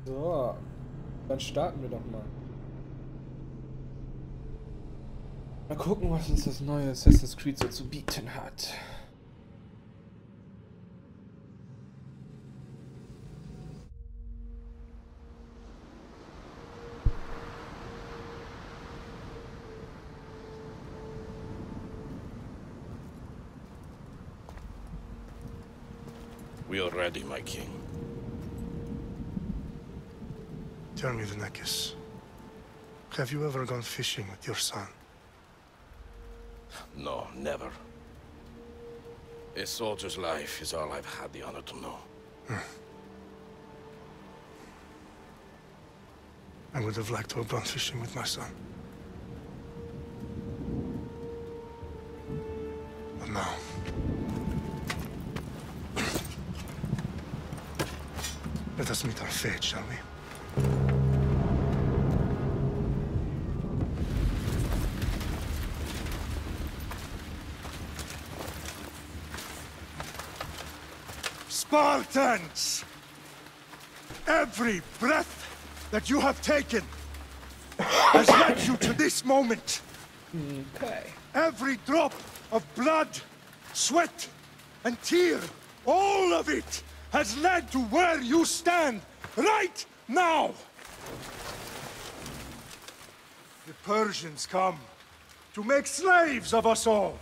So, dann starten wir doch mal. Mal gucken, was uns das neue Assassin's Creed so zu bieten hat. We are ready, my king. Tell me, the Nekis. Have you ever gone fishing with your son? No, never. A soldier's life is all I've had the honor to know. I would have liked to have gone fishing with my son. But no. Let us meet our fate, shall we? Spartans! Every breath that you have taken has led you to this moment. Okay. Every drop of blood, sweat, and tear, all of it has led to where you stand right now. The Persians come to make slaves of us all.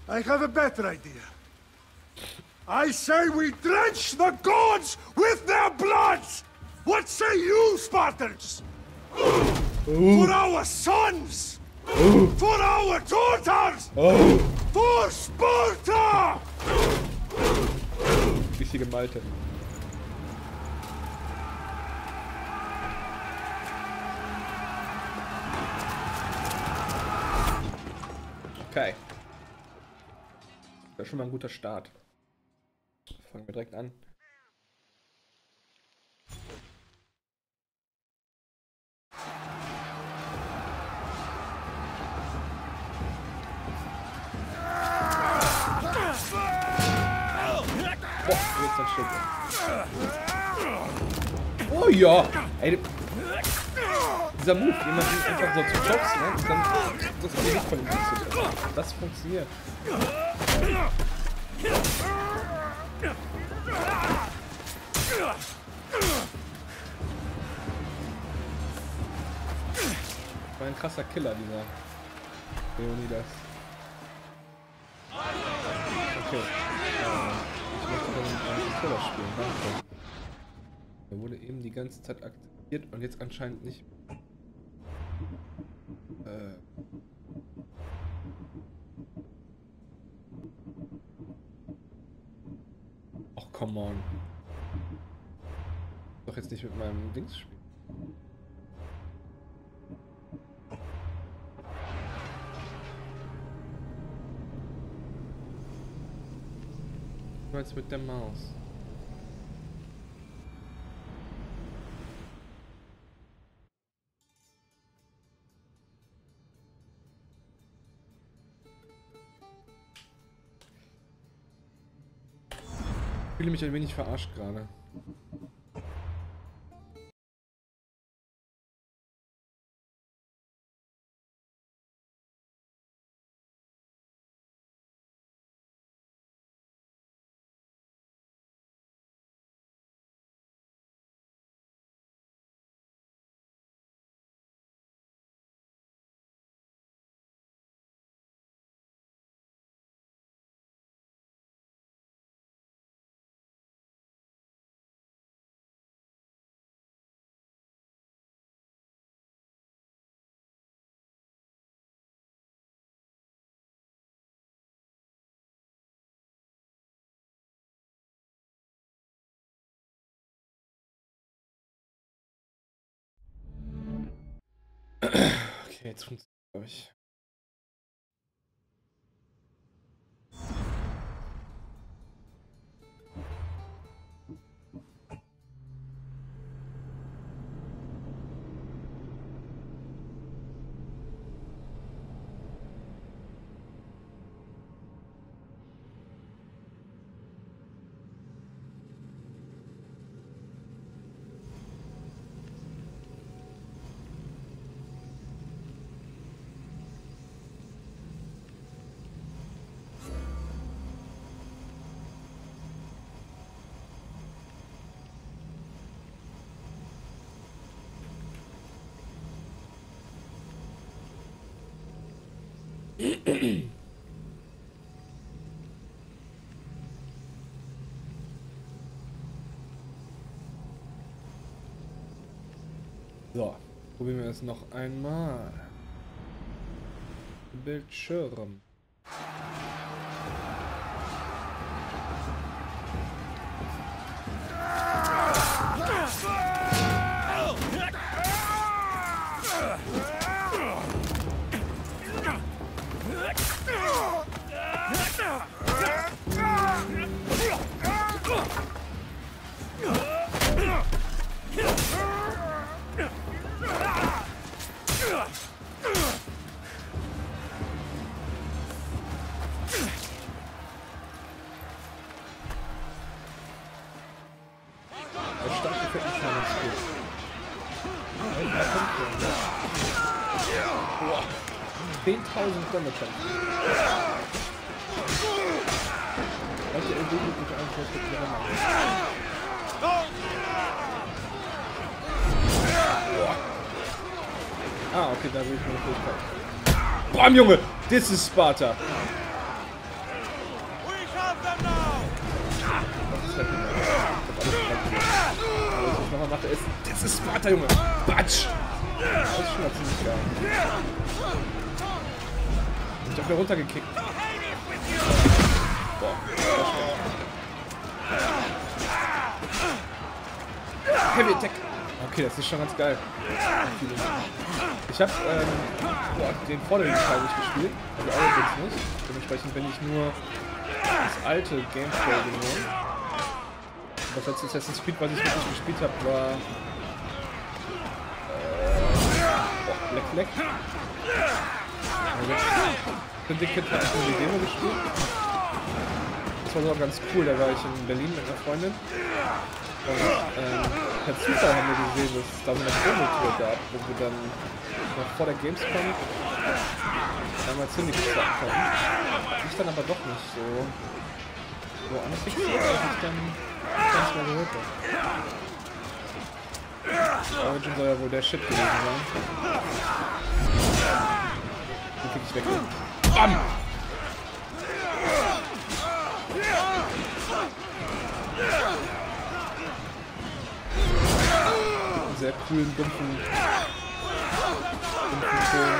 I have a better idea. I say we drench the gods with their blood! What say you, Spartans? For our sons! For our daughters! For Sparta! Richtige Malte. Okay. Das ist schon mal ein guter Start. Fangen wir direkt an. Boah, jetzt ein Stück. Oh ja! Ey, dieser Move, jemanden einfach so zu boxen, ne? Und dann das Gesicht von ihm zu. Das funktioniert. War ein krasser Killer, dieser Leonidas. Okay. Ich möchte dann einen Controller spielen. Danke. Der wurde eben die ganze Zeit aktiviert und jetzt anscheinend nicht. Ach, come on. Doch jetzt nicht mit meinem Dings spielen. Jetzt mit der Maus. Ich fühle mich ein wenig verarscht gerade. Okay, jetzt funktioniert es, glaube ich. So, probieren wir es noch einmal. Bildschirm. Boah, 10.000 Damage. Welche LB gibt es eigentlich für die Rammer? Ah, okay, da will ich meine Fähigkeit. Bam, Junge! Das ist Sparta! Was ich nochmal mache ist, das ist Sparta, Junge! Batsch! Das ist schon mal ziemlich geil. Ich hab mir runtergekickt. Boah. Heavy Attack! Okay, das ist schon ganz geil. Ich habe den vorderen Teil nicht gespielt, also allerdings nicht. Dementsprechend bin ich nur das alte Gameplay genommen. Das letzte Assassin's Creed, was ich wirklich gespielt habe, war Leck. Syndicate hat ich nur die Demo gespielt. Das war sogar ganz cool, da war ich in Berlin mit einer Freundin. Und per Zufall haben wir gesehen, dass es da so eine Promotour gab, wo wir dann noch vor der Gamescom einmal Syndicate starten konnten. Ich dann aber doch nicht so anfixiert, dass ich dann ganz mal gehört habe. Origin soll ja wohl der Shit gewesen sein. Den krieg ich weg. Bam! Einen sehr coolen, dumpfen Ton.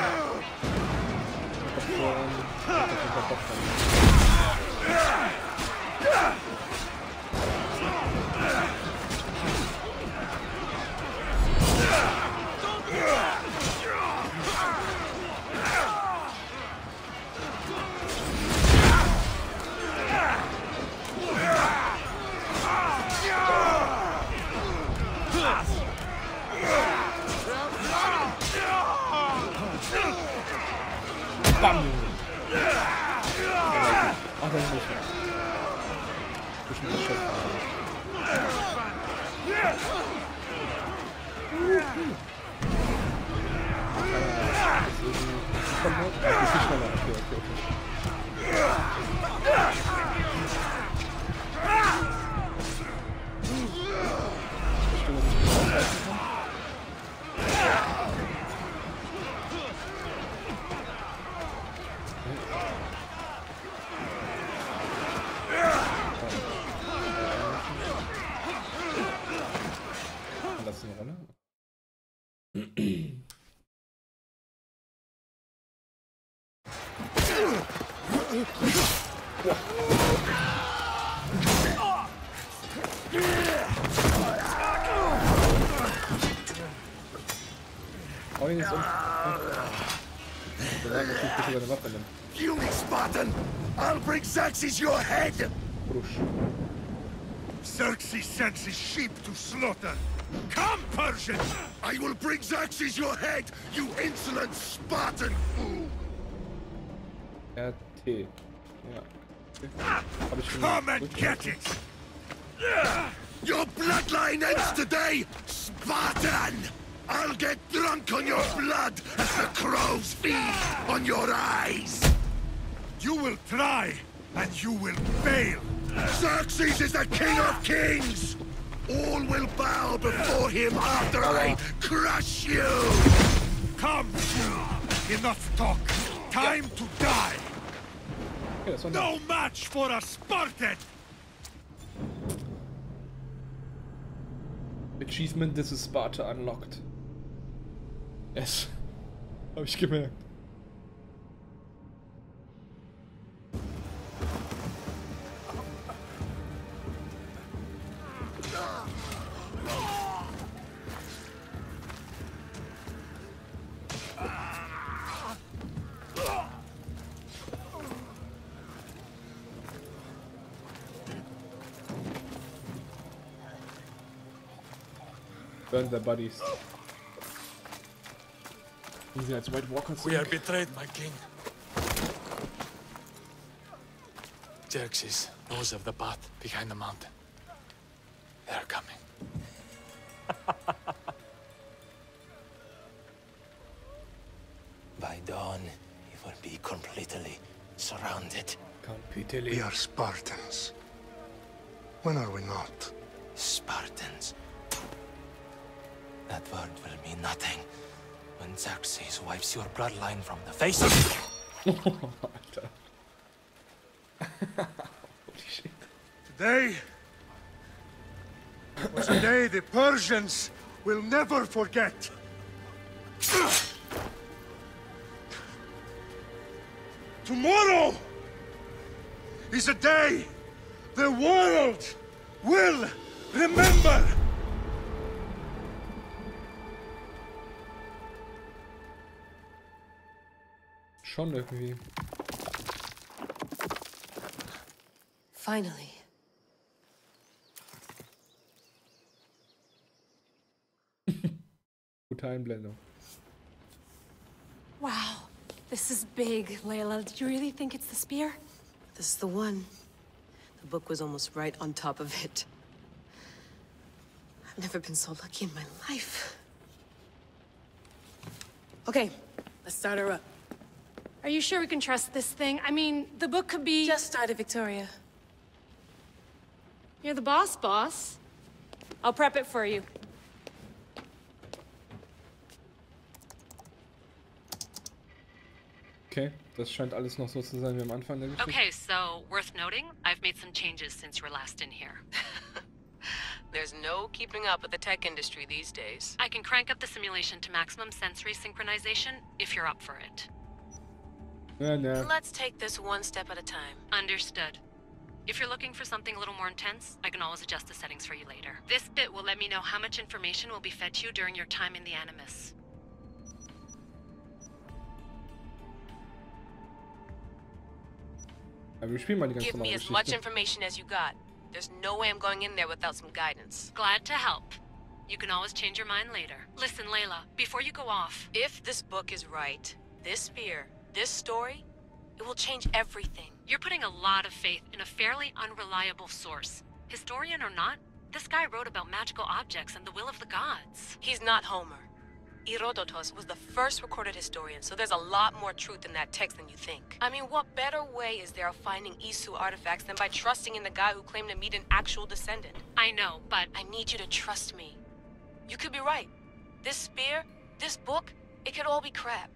Bam! Ach, das ist nicht mehr. Zwischen das Schiff. Das ist nicht schneller. Okay. You Spartan! I'll bring Xerxes your head! Xerxes sends his sheep to slaughter. Come, Persian! I will bring Xerxes your head, you insolent Spartan fool! RT. Ja. Hab ich schon Come and get it! Your bloodline ends today, Spartan! I'll get drunk on your blood as the crows feed on your eyes! You will try, and you will fail! Xerxes is the king of kings! All will bow before him after I crush you! Come, enough talk! Time to die! Okay, das war No match for a Spartan! Achievement, this is Sparta unlocked. Yes. Hab ich gemerkt. Burn their bodies. Easy als White Walker zu. We are betrayed, my king. Xerxes knows of the path behind the mountain. They are coming. By dawn, you will be completely surrounded. We are Spartans. When are we not? Spartans. That word will mean nothing when Xerxes wipes your bloodline from the face of Alter. Holy shit. Today was a day the Persians will never forget. Tomorrow is a day the world will remember. Schon irgendwie. Finally. Gute Einblendung. Wow. This is big, Layla. Did you really think it's the spear? This is the one. The book was almost right on top of it. I've never been so lucky in my life. Okay, let's start her up. Are you sure we can trust this thing? I mean, the book could be... Just started, Victoria. You're the boss, boss. I'll prep it for you. Okay, das scheint alles noch so zu sein wie am Anfang der Geschichte. Okay, so worth noting, I've made some changes since you were last in here. There's no keeping up with the tech industry these days. I can crank up the simulation to maximum sensory synchronization if you're up for it. Ja, ne. Let's take this one step at a time. Understood. If you're looking for something a little more intense, I can always adjust the settings for you later. This bit will let me know how much information will be fed to you during your time in the Animus. Aber wir spielen mal die ganze Give me normale as much Geschichte. information as you got. There's no way I'm going in there without some guidance. Glad to help. You can always change your mind later. Listen, Layla, before you go off... If this book is right, this spear, this story, it will change everything. You're putting a lot of faith in a fairly unreliable source. Historian or not, this guy wrote about magical objects and the will of the gods. He's not Homer. Herodotus was the first recorded historian, so there's a lot more truth in that text than you think. I mean, what better way is there of finding Isu artifacts than by trusting in the guy who claimed to meet an actual descendant? I know, but... I need you to trust me. You could be right. This spear, this book, it could all be crap.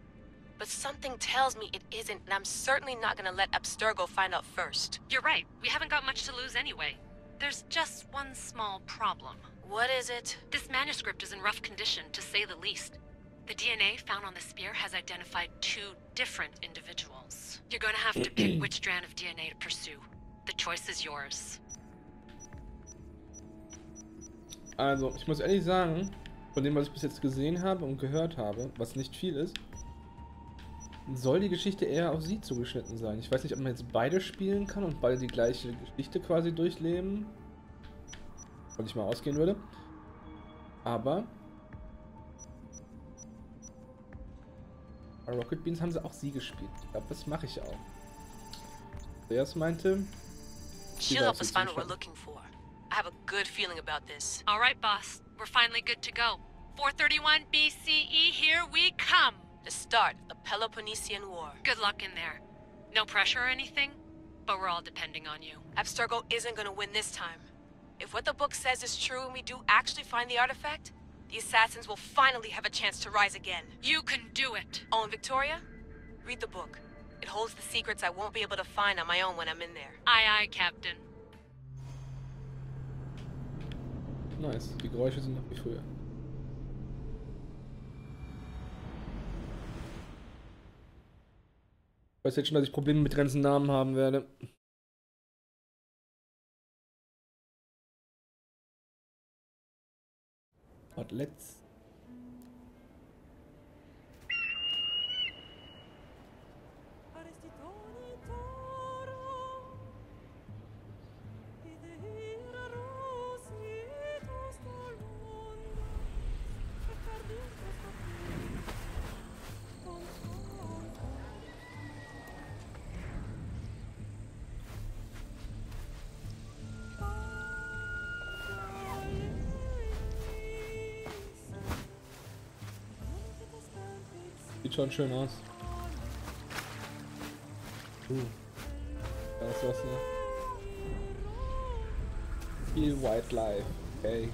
But something tells me it isn't, and I'm certainly not gonna let Abstergo find out first. You're right. We haven't got much to lose anyway. There's just one small problem. What is it? This manuscript is in rough condition, to say the least. The DNA found on the spear has identified 2 different individuals. You're going to have to pick which strand of DNA to pursue. The choice is yours. Also, ich muss ehrlich sagen, von dem, was ich bis jetzt gesehen habe und gehört habe, was nicht viel ist, soll die Geschichte eher auf sie zugeschnitten sein. Ich weiß nicht, ob man jetzt beide spielen kann und beide die gleiche Geschichte quasi durchleben. Von ich mal ausgehen würde. Aber bei Rocket Beans haben sie auch sie gespielt. Ich glaube, das mache ich auch. Zuerst meinte... She'll help us find what we're looking for. I have a good feeling about this. All right, boss. We're finally good to go. 431 BCE, here we come! The start of the Peloponnesian War. Good luck in there. No pressure or anything, but we're all depending on you. Abstergo isn't gonna win this time. If what the book says is true and we do actually find the artifact, the Assassins will finally have a chance to rise again. You can do it! Oh, and Victoria, read the book. It holds the secrets I won't be able to find on my own when I'm in there. Aye, aye, Captain. Nice. Die Geräusche sind noch wie früher. Ich weiß jetzt schon, dass ich Probleme mit ganzen Namen haben werde. Und let's. Sieht schon schön aus. Da ist was, ne? Viel Wildlife, okay.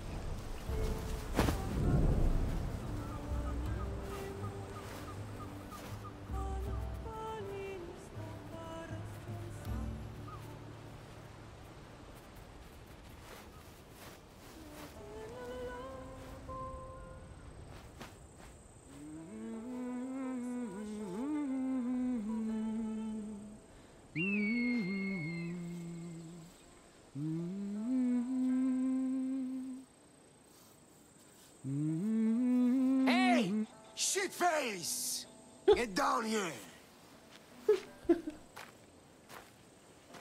Shitface! Get down here!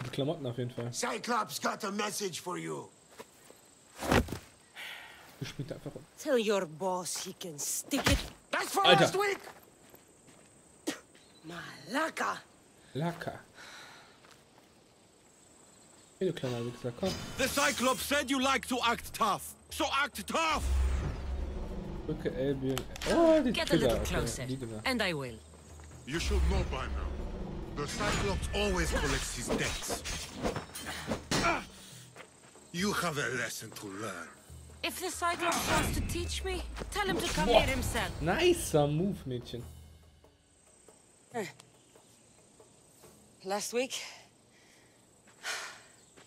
Die Klamotten auf jeden Fall. Cyclops got a message for you. Du spielst einfach rum. Tell your boss he can stick it. That's for Alter. last week! Malaka! Laka. Hey, du kleiner Wichser, komm. The Cyclops said you like to act tough. So act tough! Drücke Albion. Oh, die Get a Trigger. little Okay, closer, die Dinger. and I will. You should know by now. The Cyclops always collects his debts. You have a lesson to learn. If the Cyclops wants to teach me, tell him to come here himself. Nicer Move, Mädchen. Last week?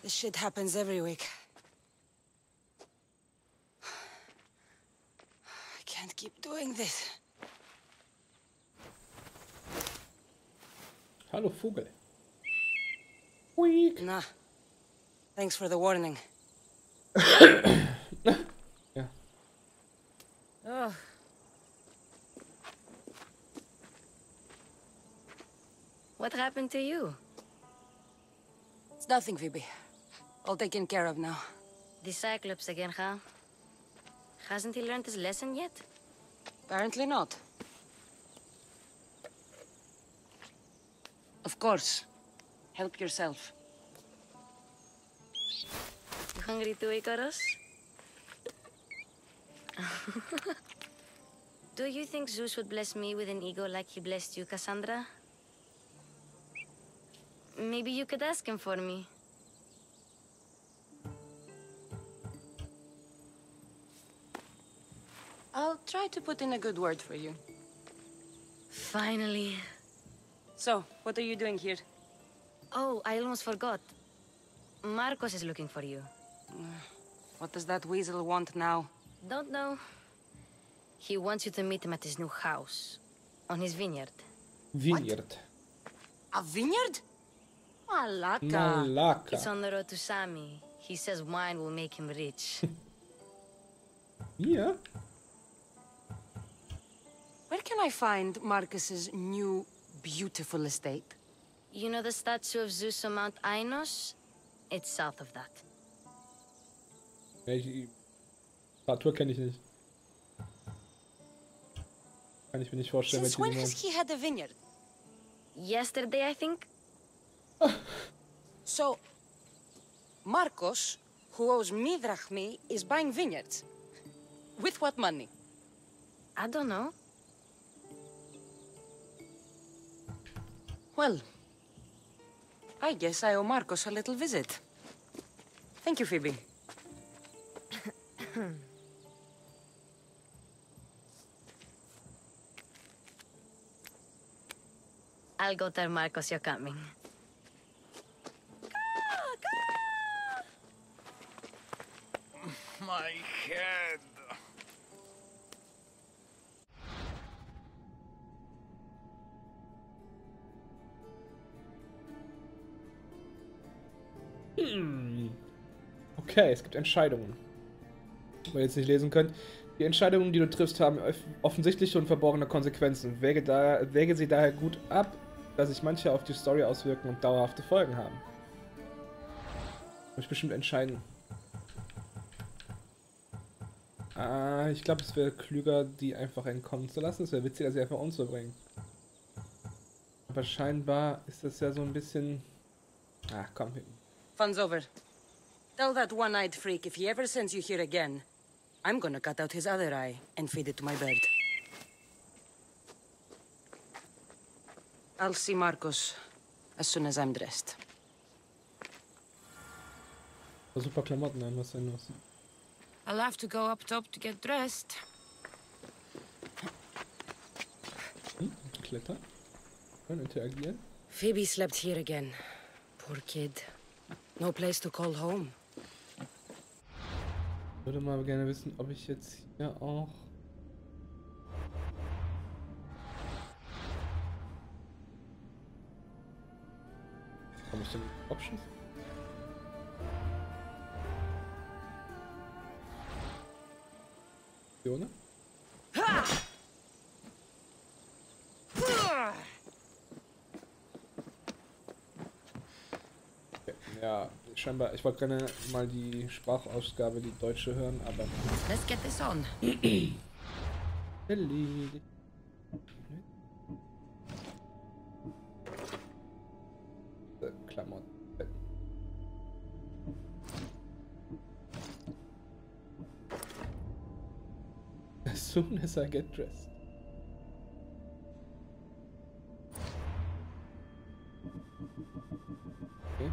This shit happens every week. I can't keep doing this. Hallo Vogel. Weak. Nah. Thanks for the warning. Ja. Oh. What happened to you? It's nothing, Phoebe. All taken care of now. The Cyclops again, huh? Hasn't he learned his lesson yet? Apparently not. Of course. Help yourself. You hungry too, Icarus? Do you think Zeus would bless me with an ego like he blessed you, Cassandra? Maybe you could ask him for me. I'll try to put in a good word for you. Finally. So, what are you doing here? Oh, I almost forgot. Marcos is looking for you. What does that weasel want now? Don't know. He wants you to meet him at his new house. On his vineyard. Vineyard. A vineyard? Malaka. Malaka. It's on the road to Sami. He says wine will make him rich. Yeah. Where can I find Marcus's new, beautiful estate? You know the statue of Zeus on Mount Ainos? It's south of that. Statue kenne ich nicht. Kann ich mir nicht vorstellen, Since when has he had a vineyard? Yesterday, I think? So, Marcos, who owes me drachmi, is buying vineyards. With what money? I don't know. Well, I guess I owe Marcos a little visit. Thank you, Phoebe. I'll go tell Marcos you're coming. My head. Okay, es gibt Entscheidungen. Wir jetzt nicht lesen können. Die Entscheidungen, die du triffst, haben offensichtliche und verborgene Konsequenzen. Wäge sie daher gut ab, da sich manche auf die Story auswirken und dauerhafte Folgen haben. Muss ich bestimmt entscheiden. Ich glaube, es wäre klüger, die einfach entkommen zu lassen. Es wäre witziger, sie einfach umzubringen. Aber scheinbar ist das ja so ein bisschen... Ach, komm. Fun's over. Tell that one-eyed freak if he ever sends you here again, I'm gonna cut out his other eye and feed it to my bird. I'll see Marcos as soon as I'm dressed. Super Klamotten an, was denn los? I'll have to go up top to get dressed. Klettern. Und interagieren. Phoebe slept here again. Poor kid. No place to call home. Ich würde mal gerne wissen, ob ich jetzt hier auch... Habe ich denn Options? Optionen? Okay, ja, scheinbar, ich wollte gerne mal die Sprachausgabe, die deutsche hören, aber... Let's get this on. Erledigt. Klamotten. As soon as I get dressed. Okay.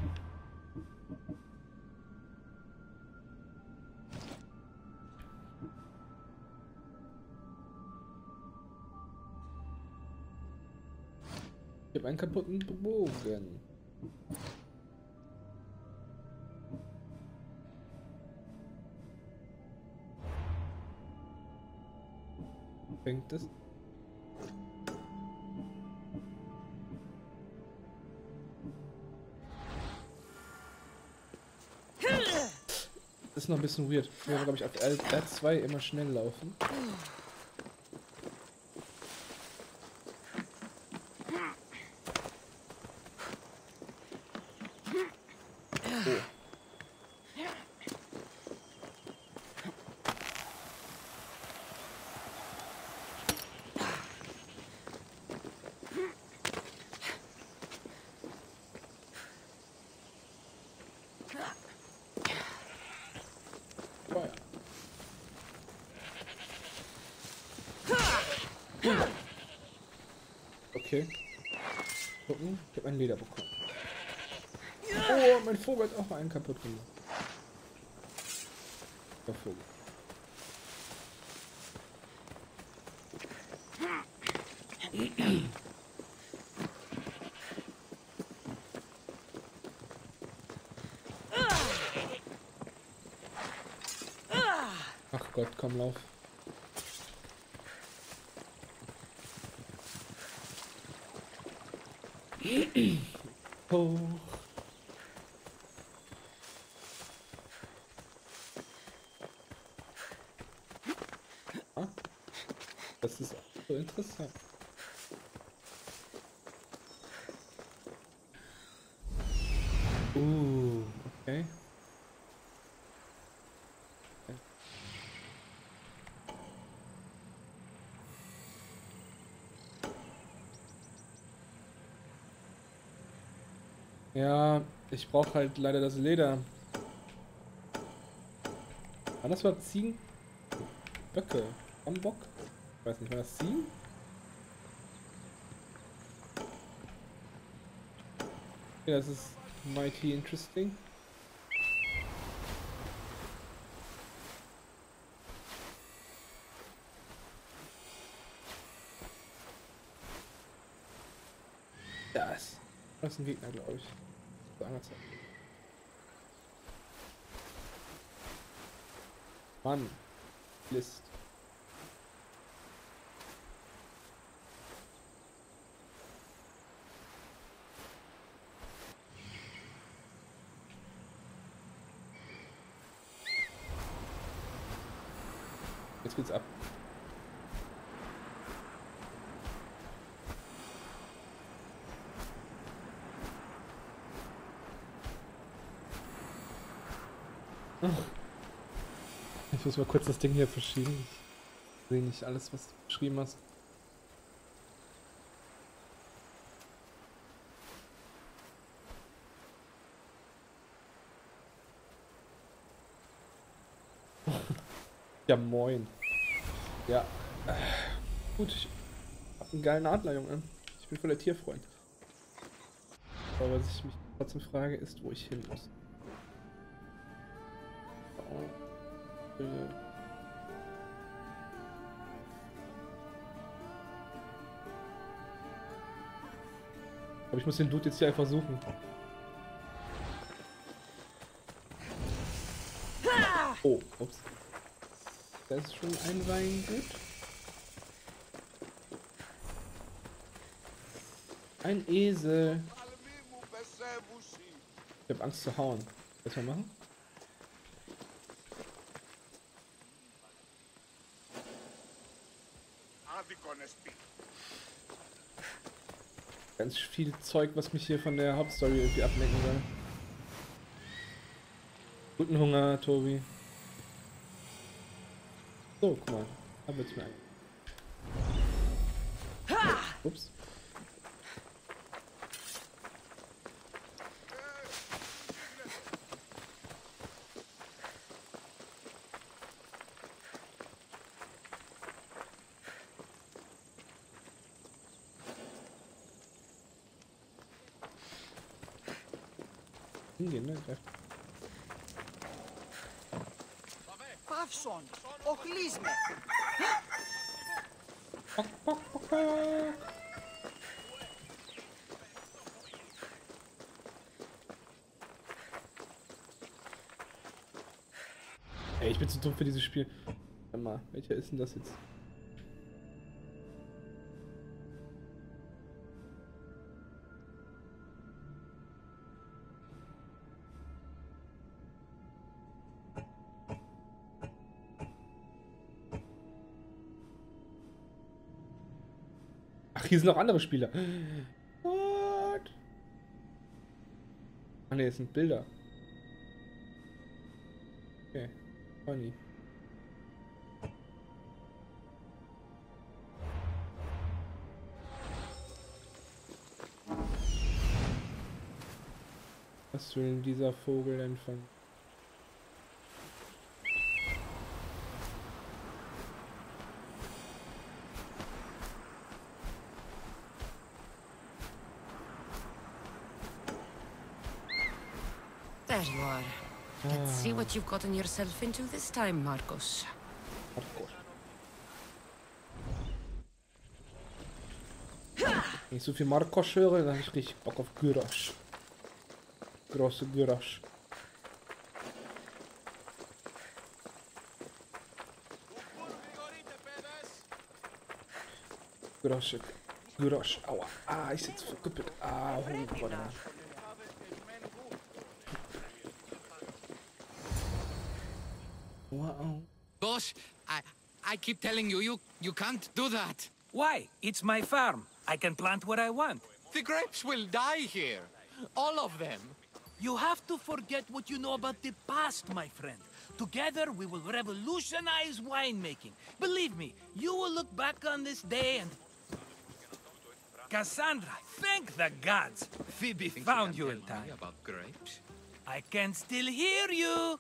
Ich habe einen kaputten Bogen. Fängt das? Das ist noch ein bisschen weird. Wir werden, glaube ich, auf R2 immer schnell laufen. Okay. Gucken. Ich habe ein Leder bekommen. Oh, mein Vogel hat auch einen kaputt gemacht. Der Vogel. Ach Gott, komm, lauf. Oh. Ah, das ist so interessant. Okay. Ja, ich brauche halt leider das Leder. War das überhaupt Ziegen? Böcke. Am Bock? Ich weiß nicht, war das Ziegen? Ja, das ist mighty interesting. Das ist ein Gegner, glaube ich. So angezeigt. Mann. List. Jetzt geht's ab. Ich muss mal kurz das Ding hier verschieben. Ich sehe nicht alles, was du geschrieben hast. Ja, moin. Ja. Gut, ich hab einen geilen Adler, Junge. Ich bin voll der Tierfreund. Aber was ich mich trotzdem frage, ist, wo ich hin muss. Aber ich muss den Dude jetzt hier einfach suchen. Oh, ups. Da ist schon ein Weingut. Ein Esel. Ich hab Angst zu hauen. Was wir machen? Ganz viel Zeug, was mich hier von der Hauptstory irgendwie ablenken soll. Guten Hunger, Tobi. So, guck mal. Da wird's mir ein. Ups. Hingehen, ne? Greift. Pavson, ochlis me. Bock, bock, bock, bock. Ey, ich bin zu dumm für dieses Spiel. Warte mal, welcher ist denn das jetzt? Ach, hier sind noch andere Spieler. What? Ah ne, es sind Bilder. Okay, funny. Was will denn dieser Vogel denn fangen? There you are. Let's see what you've gotten yourself into this time, Marcos. Wenn ich so viel Marcos höre, dann habe ich richtig Bock auf Gyros. Große Gyros. Gyros. Gyros. Aua. Ah, ich sitze verküppelt. Ah, warte mal. Wow. Boss, I keep telling you, you can't do that. Why? It's my farm. I can plant what I want. The grapes will die here. All of them. You have to forget what you know about the past, my friend. Together, we will revolutionize winemaking. Believe me, you will look back on this day and... Cassandra, thank the gods. Phoebe found you in time. About grapes? I can still hear you.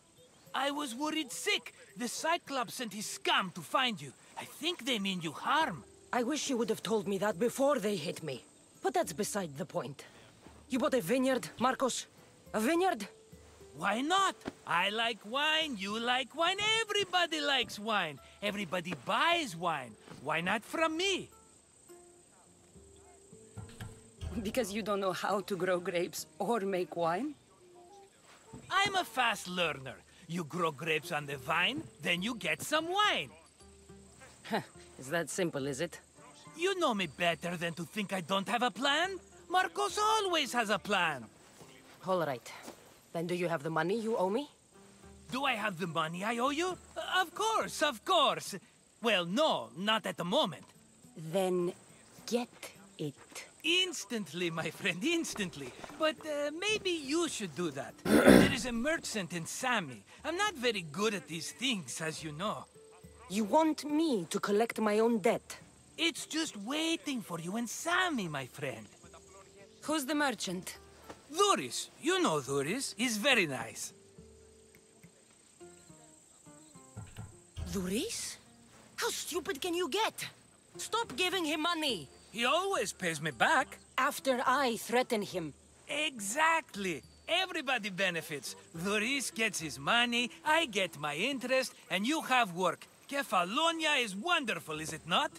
I was worried sick. The Cyclops sent his scum to find you. I think they mean you harm. I wish you would have told me that before they hit me. But that's beside the point. You bought a vineyard, Marcos? A vineyard? Why not? I like wine, you like wine, everybody likes wine. Everybody buys wine. Why not from me? Because you don't know how to grow grapes or make wine? I'm a fast learner. You grow grapes on the vine, then you get some wine. Is that simple, is it? You know me better than to think I don't have a plan. Marcos always has a plan. All right. Then do you have the money you owe me? Do I have the money I owe you? Of course, of course. Well, no, not at the moment. Then get it. Instantly, my friend, instantly. But maybe you should do that. There is a merchant in Sami. I'm not very good at these things, as you know. You want me to collect my own debt? It's just waiting for you in Sami, my friend. Who's the merchant? Dhuris. You know Dhuris. He's very nice. Dhuris? How stupid can you get? Stop giving him money! He always pays me back. After I threaten him. Exactly. Everybody benefits. Dhuris gets his money, I get my interest, and you have work. Kefalonia is wonderful, is it not?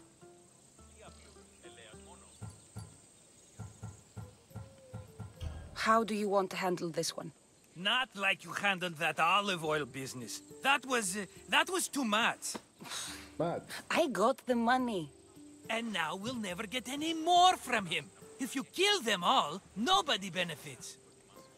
How do you want to handle this one? Not like you handled that olive oil business. That was too much. I got the money. And now we'll never get any more from him. If you kill them all, nobody benefits.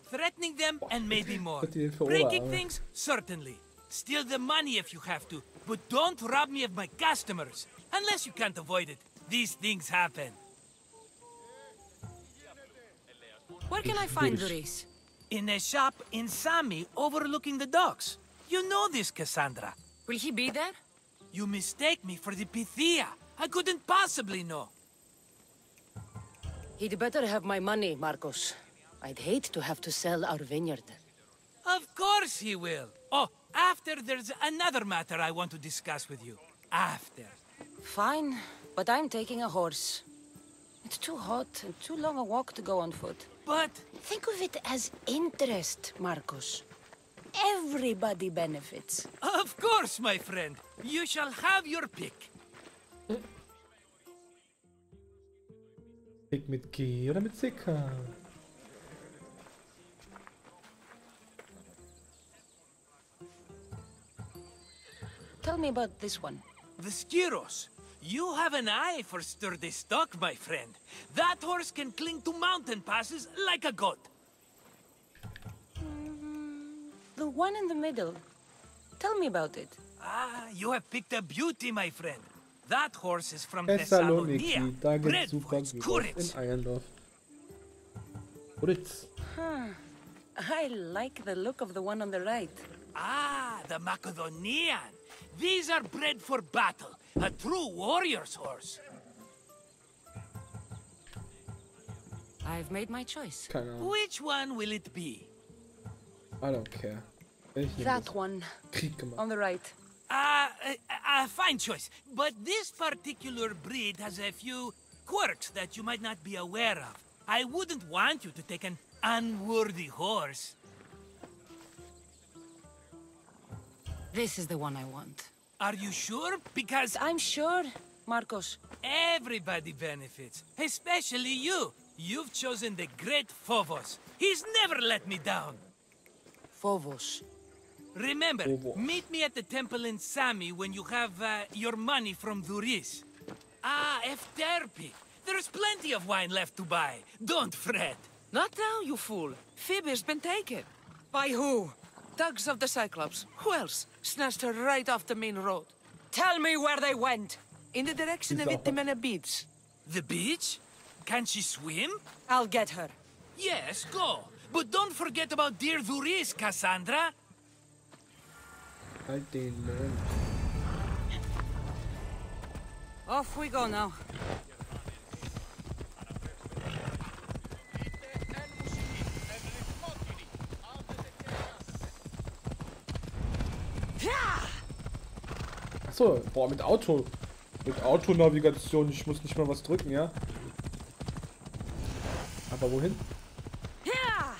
Threatening them, and maybe more. Breaking things, certainly. Steal the money if you have to, but don't rob me of my customers. Unless you can't avoid it. These things happen. Where can I find Dhuris? In a shop in Sami, overlooking the docks. You know this, Cassandra. Will he be there? You mistake me for the Pythia. I couldn't possibly know. He'd better have my money, Marcos. I'd hate to have to sell our vineyard. Of course he will. Oh, after there's another matter I want to discuss with you. After. Fine, but I'm taking a horse. It's too hot and too long a walk to go on foot. But... think of it as interest, Marcos. Everybody benefits. Of course, my friend. You shall have your pick. Pick mit G oder mit CK? Tell me about this one. The Skiros. You have an eye for sturdy stock, my friend. That horse can cling to mountain passes like a goat. The one in the middle. Tell me about it. Ah, you have picked a beauty, my friend. That horse is from Thessaloniki, da Thessaloniki. geht's super gut in Eierndorf. Ritz. I like the look of the one on the right. Ah, the Macedonian. These are bred for battle. A true warrior's horse. I've made my choice. Which one will it be? I don't care. That one. On the right. Fine choice. But this particular breed has a few quirks that you might not be aware of. I wouldn't want you to take an unworthy horse. This is the one I want. Are you sure? Because... I'm sure, Marcos. Everybody benefits. Especially you. You've chosen the great Phobos. He's never let me down. Phobos. Remember, meet me at the temple in Sami when you have your money from Dhuris. Ah, Efterpi. There's plenty of wine left to buy. Don't fret. Not now, you fool. Phoebe's been taken. By who? Thugs of the Cyclops. Who else? Snatched her right off the main road. Tell me where they went. In the direction of Itimena Beach. The beach? Can she swim? I'll get her. Yes, go. But don't forget about dear Dhuris, Cassandra. Halt den Lohn. Off we go now. Achso, boah, mit Auto. Mit Autonavigation, ich muss nicht mal was drücken, ja? Aber wohin? Ja.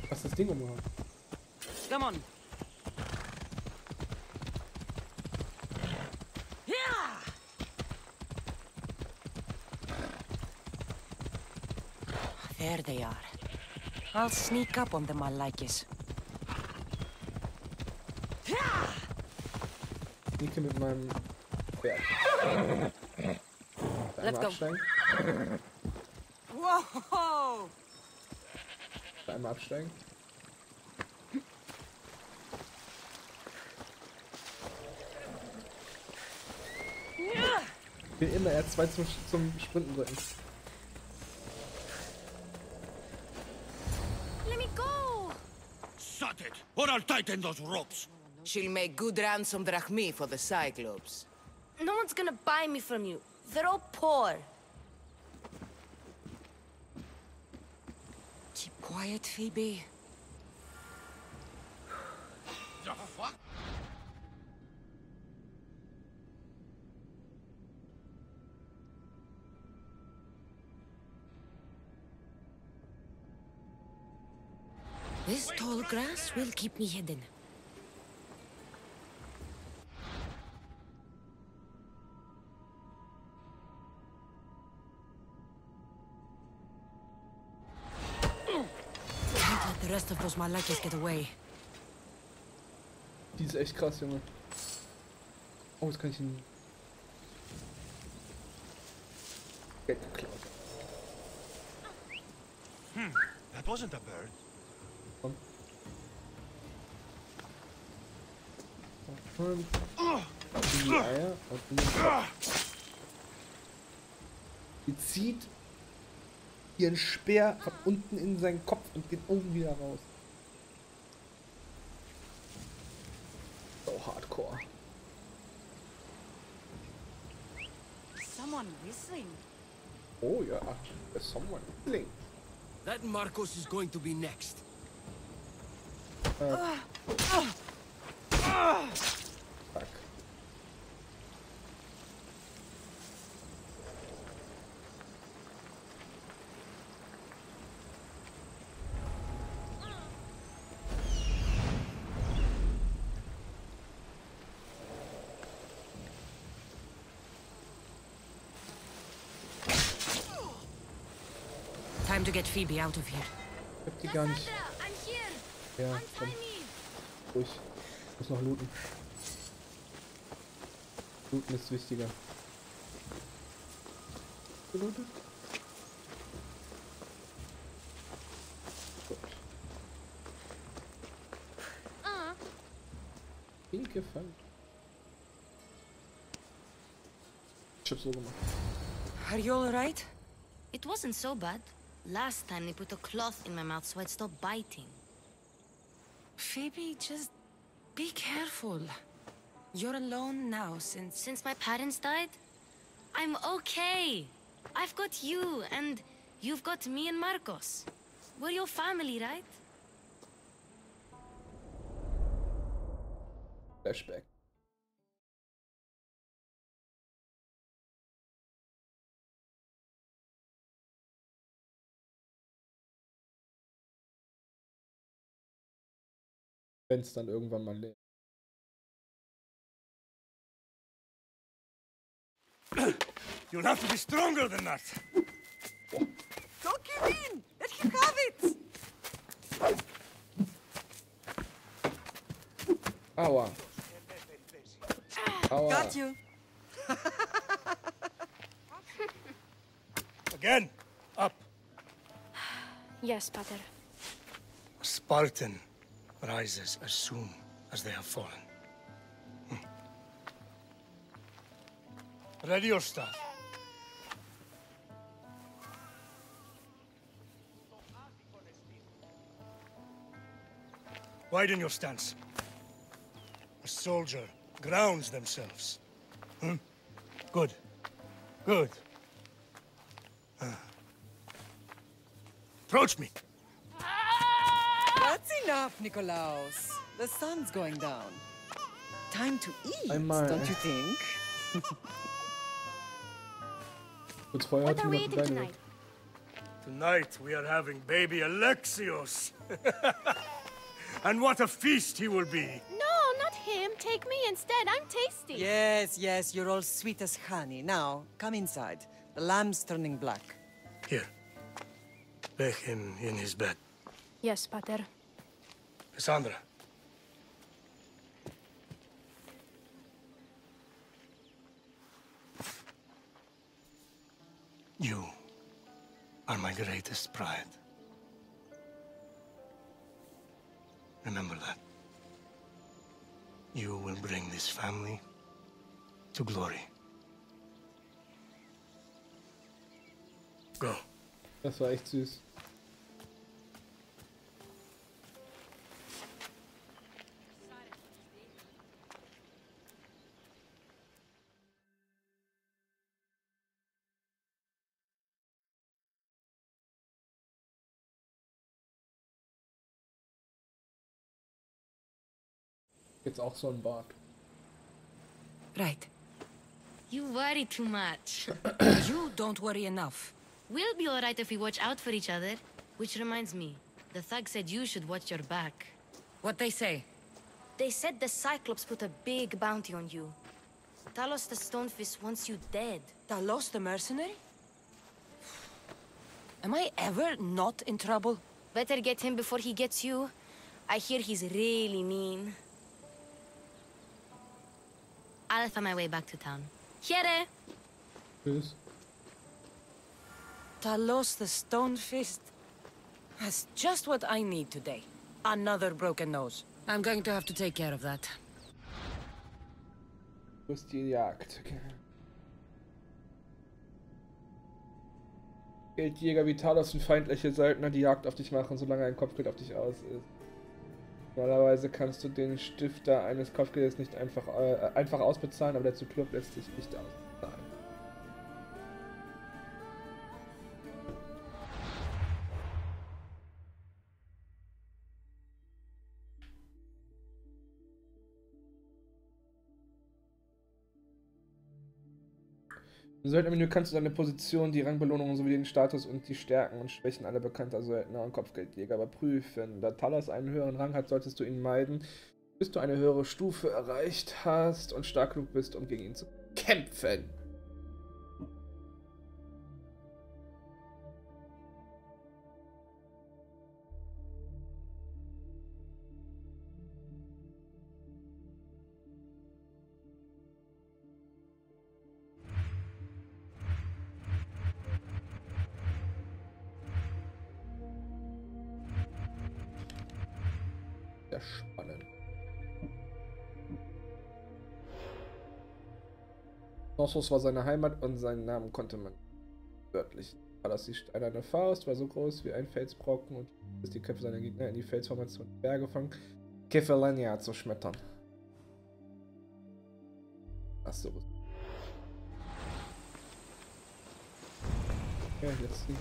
Was ist das Ding umgehauen? Come on. There they are. I'll sneak up on them, I like it. Sneake mit meinem Pferd. Let's go. Absteigen. Whoa! Einmal absteigen. Ich will immer R2 zum Sprinten drücken. Let me go! Started, or I'll tighten those ropes. She'll make good ransom drachmi for the Cyclops. No one's gonna buy me from you. They're all poor. Keep quiet, Phoebe. The fuck? This tall grass will keep me hidden. Can't let the rest of those Malakis get away. Die ist echt krass, Junge. Oh, jetzt kann ich ihn... Geld geklaut. That wasn't a bird. Komm. Und in die Eier und in den Kopf. Die zieht ihren Speer von unten in seinen Kopf und geht oben wieder raus. So hardcore. Someone whistling. Oh ja, there's someone whistling. That Marcos is going to be next. Fuck. Time to get Phoebe out of here. Ich hab die gar nicht. Ja, komm. Ruhig. Ich muss noch looten. Looten ist wichtiger. Gelootet? Gut. Pinke Fall. Ich hab so gemacht. Are you alright? It wasn't so bad. Last time they put a cloth in my mouth so I'd stop biting. Phoebe, just be careful. You're alone now Since my parents died? I'm okay. I've got you, and you've got me and Marcos. We're your family, right? Flashback. Wenn es dann irgendwann mal lebt. You'll have to be stronger than that. Don't give in! Let him have it! Aua. Aua. Got you. Again, up. Yes, Pater. A Spartan rises as soon as they have fallen. Ready your staff. Widen your stance. A soldier grounds themselves. Good. Good. Approach me. That's enough, Nikolaus. The sun's going down. Time to eat, don't you think? What are we eating tonight? Tonight we are having baby Alexios. and what a feast he will be. No, not him. Take me instead. I'm tasty. Yes, yes, you're all sweet as honey. Now, come inside. The lamb's turning black. Here. Lay him in his bed. Yes, Pater. Cassandra. You are my greatest pride. Remember that. You will bring this family to glory. Go. Das war echt süß. Jetzt auch so ein Bart. Right. You worry too much. You don't worry enough. We'll be alright if we watch out for each other. Which reminds me, the thug said you should watch your back. What they say? They said the Cyclops put a big bounty on you. Talos the Stonefist wants you dead. Talos the mercenary? Am I ever not in trouble? Better get him before he gets you. I hear he's really mean. I'll find my way back to town. Here! Tschüss. Talos the Stonefist? That's just what I need today. Another broken nose. I'm going to have to take care of that. Wo ist die Jagd? Okay. Geldjäger wie Talos sind feindliche Söldner, die Jagd auf dich machen, solange ein Kopfgeld auf dich aus ist. Normalerweise kannst du den Stifter eines Kopfgeldes nicht einfach ausbezahlen, aber der Zyklop lässt sich nicht ausbezahlen. Im Söldnermenü kannst du deine Position, die Rangbelohnungen sowie den Status und die Stärken und Schwächen aller bekannter Söldner und Kopfgeldjäger überprüfen. Da Talos einen höheren Rang hat, solltest du ihn meiden, bis du eine höhere Stufe erreicht hast und stark genug bist, um gegen ihn zu kämpfen. Sehr spannend. Knossos war seine Heimat und seinen Namen konnte man wörtlich. Talos die steinerne Faust war so groß wie ein Felsbrocken und ist die Köpfe seiner Gegner in die Felsformation der Berge gefangen, Kefalania zu schmettern. Ach so. Ja, jetzt die.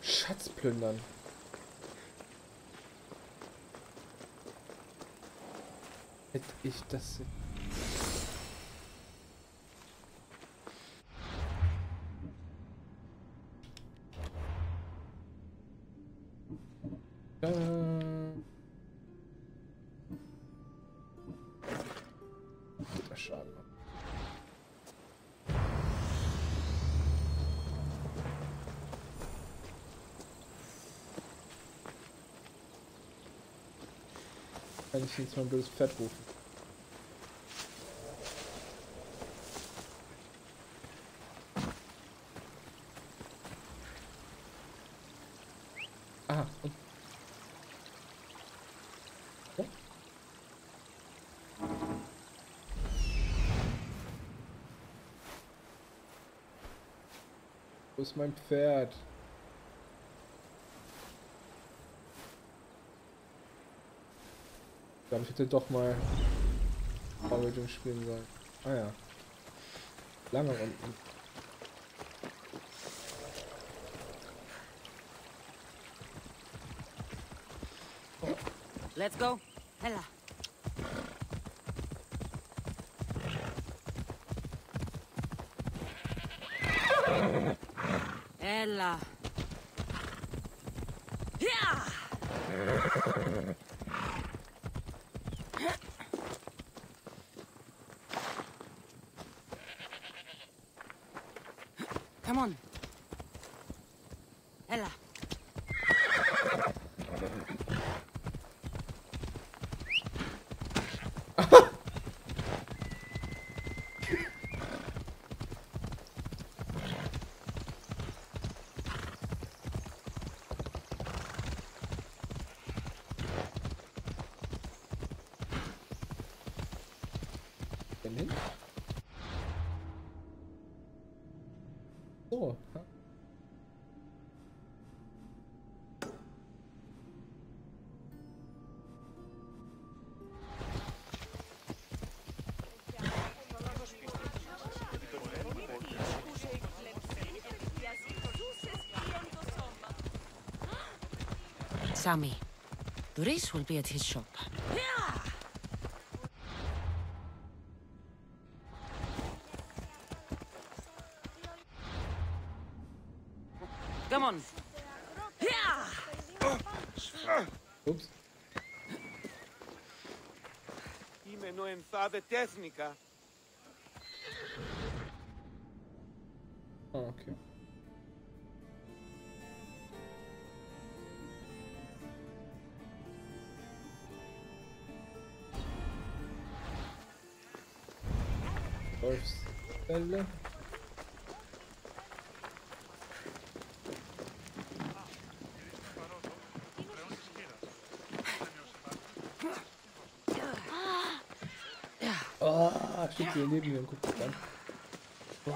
Schatz plündern. Hätte ich das... Guter Schaden. Kann ich jetzt mal ein blödes Pferd rufen. Ah, und... Ja? Wo ist mein Pferd? Ich glaube, ich hätte doch mal Origin spielen sollen. Ah ja. Lange unten. Oh. Let's go. Hella. Ella. Come on. Ella. So. Sammy. Doris will be at his shop. Come on. Oops. Oh, okay. Wolfsfälle. Oh, steht hier neben mir und guckt mich an. Wow.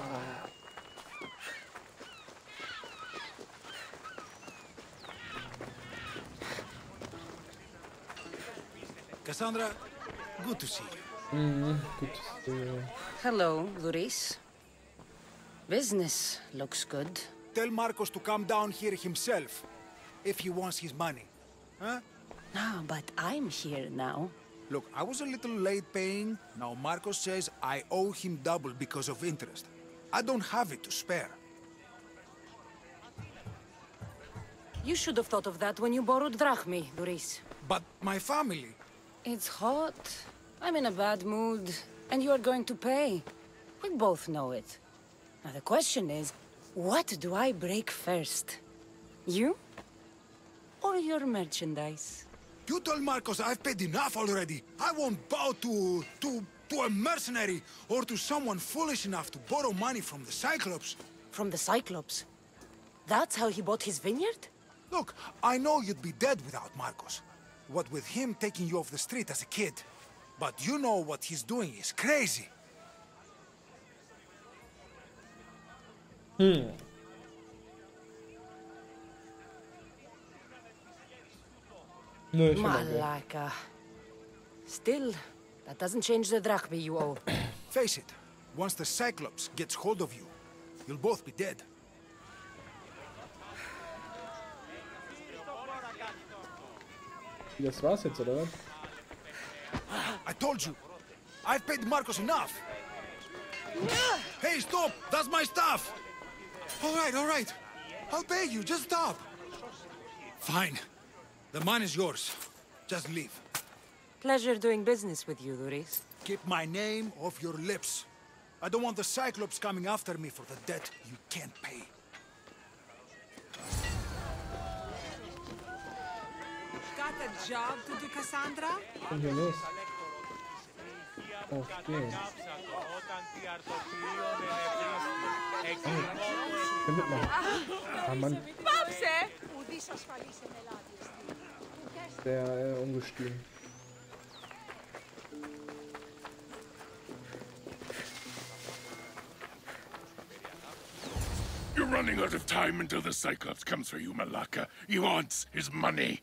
Cassandra, good to see you. Good to see you. Hello, Doris. Business looks good. Tell Marcos to come down here himself, if he wants his money. Huh? No, but I'm here now. Look, I was a little late paying. Now Marcos says I owe him double because of interest. I don't have it to spare. You should have thought of that when you borrowed drachmi, Doris. But my family... It's hot. I'm in a bad mood. And you're going to pay. We both know it. Now the question is, what do I break first? You? Or your merchandise? You told Marcos I've paid enough already. I won't bow to a mercenary or to someone foolish enough to borrow money from the Cyclops. From the Cyclops? That's how he bought his vineyard? Look, I know you'd be dead without Marcos. What with him taking you off the street as a kid. But you know what he's doing is crazy. Malaka. Still, that doesn't change the drachmi you owe. Face it, once the Cyclops gets hold of you, you'll both be dead. Das war's jetzt, oder was? I told you, I've paid Marcos enough. Hey, stop! That's my stuff! All right. I'll pay you, just stop. Fine. The money is yours. Just leave. Pleasure doing business with you, Doris. Keep my name off your lips. I don't want the Cyclops coming after me for the debt you can't pay. Got a job to do, Cassandra? Was ist denn los? Oh, stehen. Ich kann mitmachen. Ah, Mann. Der ungestüm. You're running out of time until the Cyclops comes for you, Malaka. He wants his money.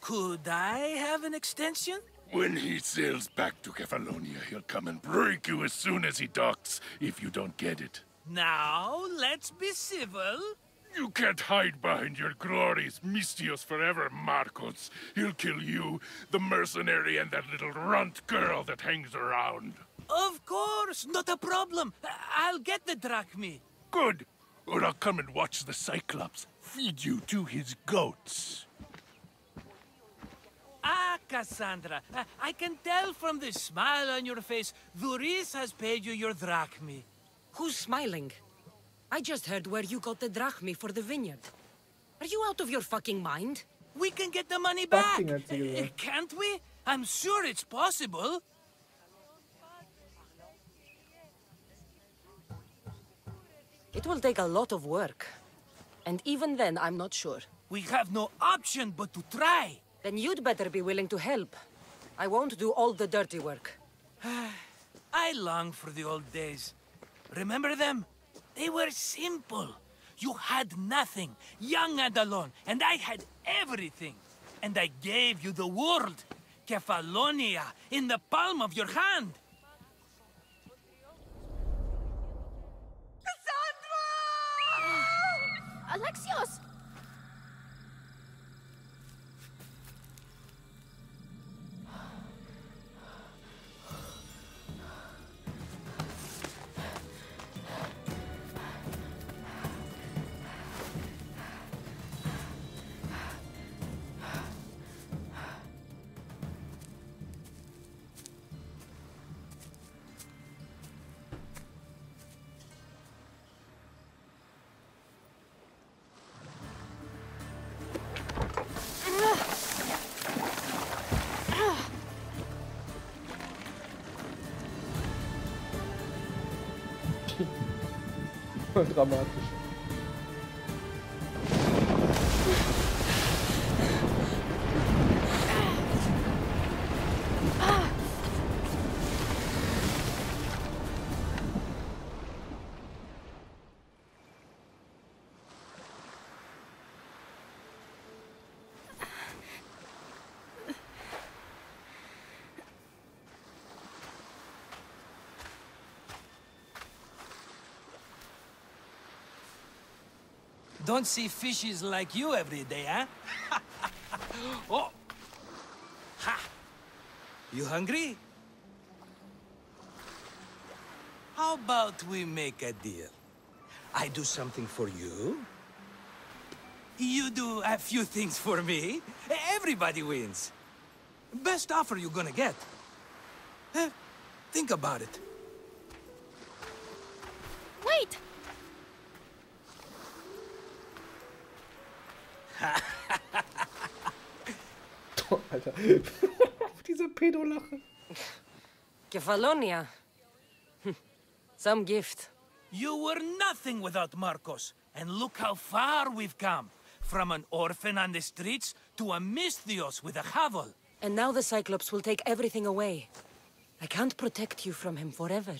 Could I have an extension? When he sails back to Kefalonia, he'll come and break you as soon as he docks, if you don't get it. Now, let's be civil. You can't hide behind your glories, Mistios forever, Marcos. He'll kill you, the mercenary, and that little runt girl that hangs around. Of course, not a problem. I'll get the drachmi. Good. Or I'll come and watch the Cyclops feed you to his goats. Cassandra. I can tell from the smile on your face, Duris has paid you your drachmi. Who's smiling? I just heard where you got the drachmi for the vineyard. Are you out of your fucking mind? We can get the money back, can't we? I'm sure it's possible. It will take a lot of work. And even then, I'm not sure. We have no option but to try. Then you'd better be willing to help. I won't do all the dirty work. I long for the old days. Remember them? They were simple. You had nothing, young and alone, and I had everything. And I gave you the world, Kefalonia, in the palm of your hand. Alexios! Dramatisch. Don't see fishes like you every day, huh? Oh! Ha! You hungry? How about we make a deal? I do something for you. You do a few things for me. Everybody wins. Best offer you're gonna get. Think about it. Wait! Alter. Diese Pedolache. Kefalonia. Some gift. You were nothing without Marcos. And look how far we've come. From an orphan on the streets to a Misthios with a hovel. And now the Cyclops will take everything away. I can't protect you from him forever.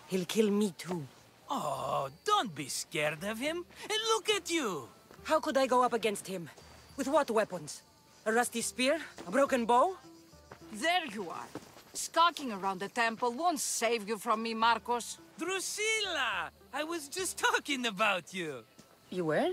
He'll kill me too. Oh, don't be scared of him. And look at you. How could I go up against him? With what weapons? A rusty spear? A broken bow? There you are. Skulking around the temple won't save you from me, Marcos. Drusilla! I was just talking about you. You were?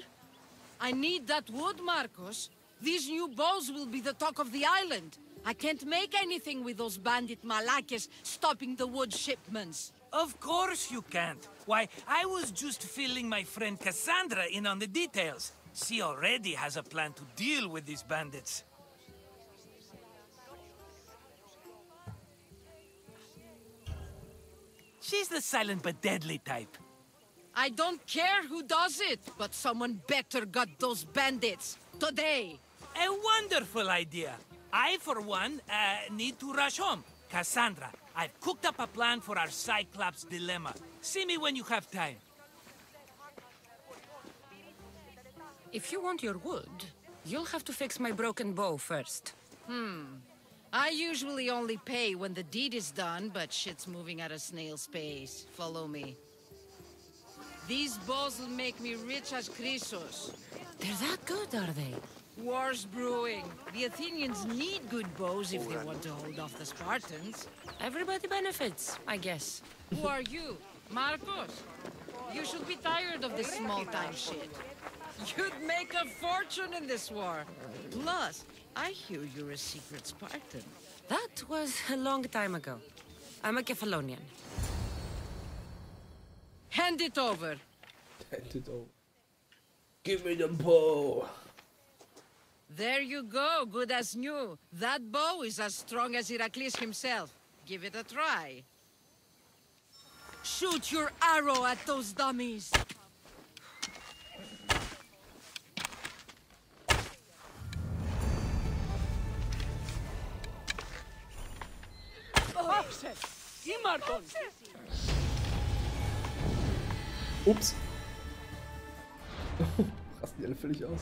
I need that wood, Marcos. These new bows will be the talk of the island. I can't make anything with those bandit malakes stopping the wood shipments. Of course you can't. Why, I was just filling my friend Cassandra in on the details. She already has a plan to deal with these bandits. She's the silent but deadly type. I don't care who does it, but someone better got those bandits. Today. A wonderful idea. I, for one, need to rush home. Cassandra, I've cooked up a plan for our Cyclops dilemma. See me when you have time. If you want your wood, you'll have to fix my broken bow first. I usually only pay when the deed is done, but shit's moving at a snail's pace. Follow me. These bows will make me rich as Chrysos. They're that good, are they? War's brewing. The Athenians need good bows if they want to hold off the Spartans. Everybody benefits, I guess. Who are you? Marcos? You should be tired of this small-time shit. You'd make a fortune in this war. Plus, I hear you're a secret Spartan. That was a long time ago. I'm a Kefalonian. Hand it over. Hand it over. Give me the bow. There you go, good as new. That bow is as strong as Heracles himself. Give it a try. Shoot your arrow at those dummies. Ups. Rasten die alle völlig aus.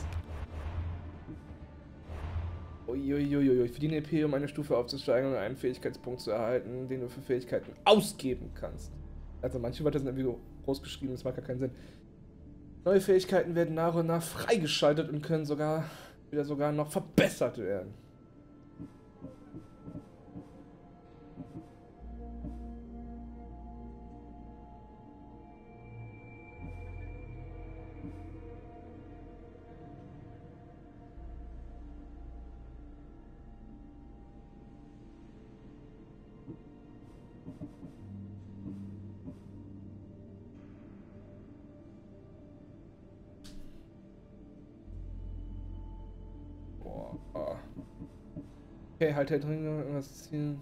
Uiuiuiui. Für die EP, um eine Stufe aufzusteigen und einen Fähigkeitspunkt zu erhalten, den du für Fähigkeiten ausgeben kannst. Also manche Wörter sind irgendwie groß geschrieben, das macht gar keinen Sinn. Neue Fähigkeiten werden nach und nach freigeschaltet und können sogar noch verbessert werden. Okay, halt der Dringend irgendwas ziehen.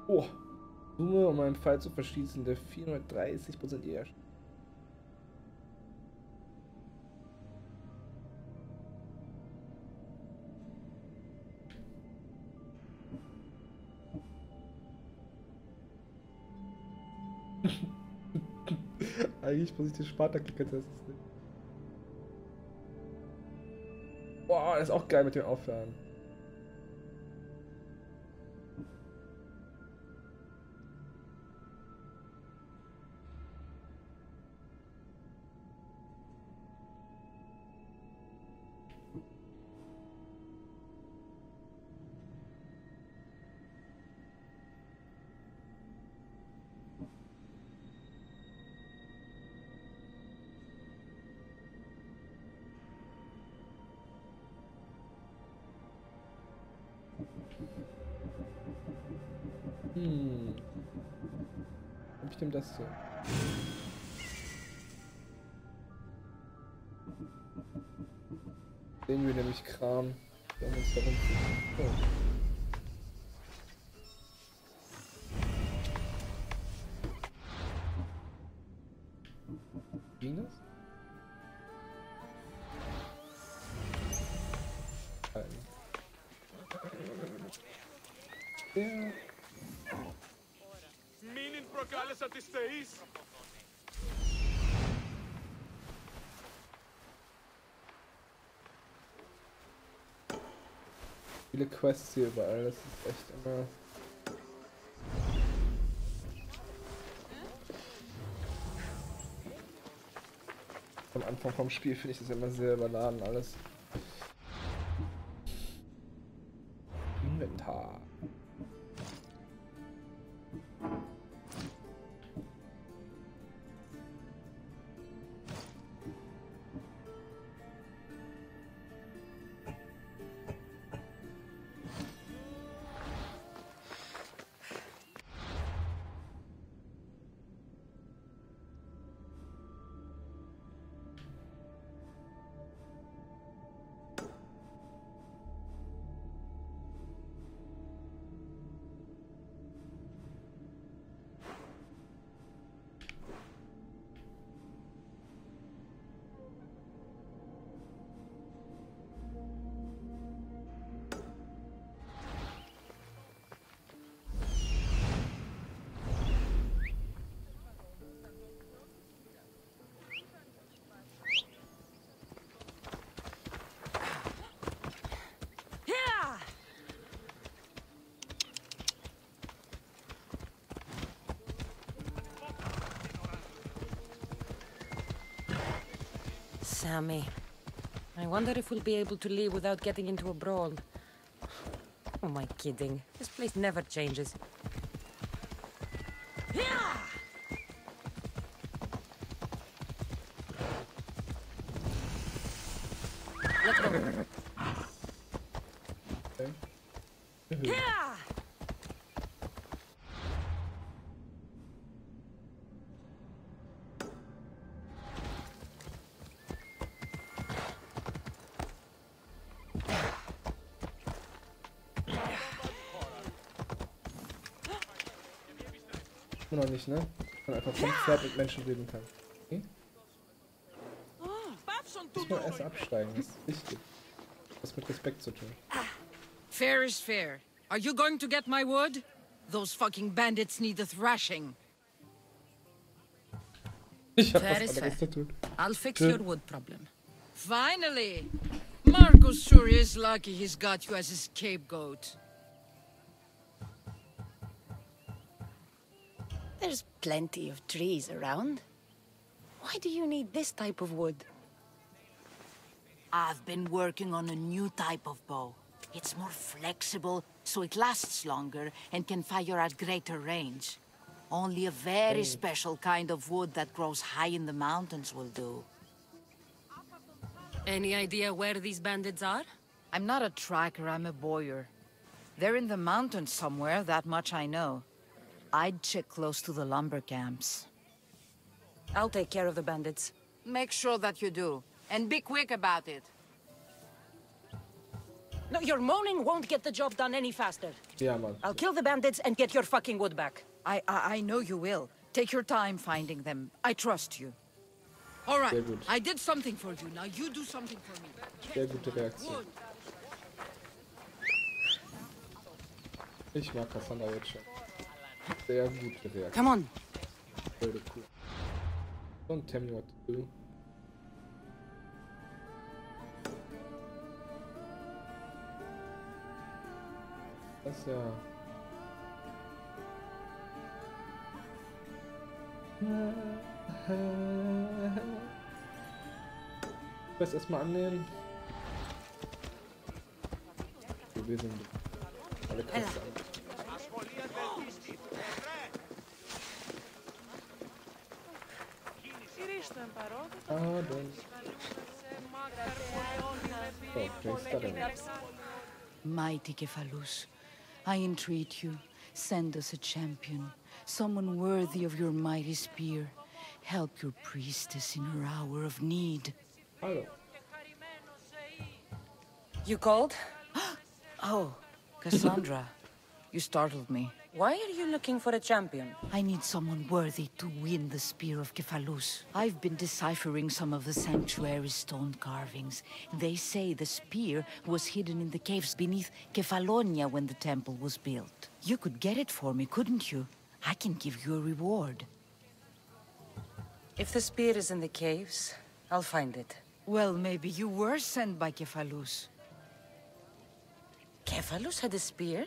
Oh, Summe, um einen Pfeil zu verschießen, der 430% eher. Eigentlich muss ich den Sparta-Kicker testen. Boah, das ist auch geil mit dem Aufladen. Hab ich dem das so? Sehen wir nämlich Kram. Wir haben uns darum oh. Ging das? Ja. Viele Quests hier überall, das ist echt immer... Am Anfang vom Spiel finde ich das immer sehr überladen alles. Inventar. Sammy. I wonder if we'll be able to leave without getting into a brawl. Who am I kidding? This place never changes. Okay. Noch nicht, ne? Man einfach vom Pferd mit Menschen reden kann. Okay? Muss man erst absteigen, das ist wichtig. Das mit Respekt zu tun. Fair is fair. Are you going to get my wood? Those fucking bandits need a thrashing. Ich hab was anderes zu tun. I'll fix your wood problem. Finally! Marcus sure is lucky he's got you as his scapegoat. There's plenty of trees around. Why do you need this type of wood? I've been working on a new type of bow. It's more flexible, so it lasts longer and can fire at greater range. Only a very special kind of wood that grows high in the mountains will do. Any idea where these bandits are? I'm not a tracker, I'm a bowyer. They're in the mountains somewhere, that much I know. I'd check close to the lumber camps. I'll take care of the bandits. Make sure that you do. And be quick about it. No, your moaning won't get the job done any faster. Yeah, man. I'll kill the bandits and get your fucking wood back. I know you will. Take your time finding them. I trust you. All right, I did something for you. Now you do something for me. Sehr gute Reaktion. Ich mag Cassandra jetzt schon. Sehr gute Reaktion. Come on. Very cool. Don't tell me what to do. Das ist ja... Ich weiß erstmal annehmen. Wir sind alle krass an. Ah, dann. Oh, Mighty Kephalus, I entreat you, send us a champion, someone worthy of your mighty spear. Help your priestess in her hour of need. Hallo. You called? Oh, Cassandra, you startled me. Why are you looking for a champion? I need someone worthy to win the spear of Kephalus. I've been deciphering some of the sanctuary's stone carvings. They say the spear was hidden in the caves beneath Kefalonia when the temple was built. You could get it for me, couldn't you? I can give you a reward. If the spear is in the caves, I'll find it. Well, maybe you were sent by Kephalus. Kephalus had a spear?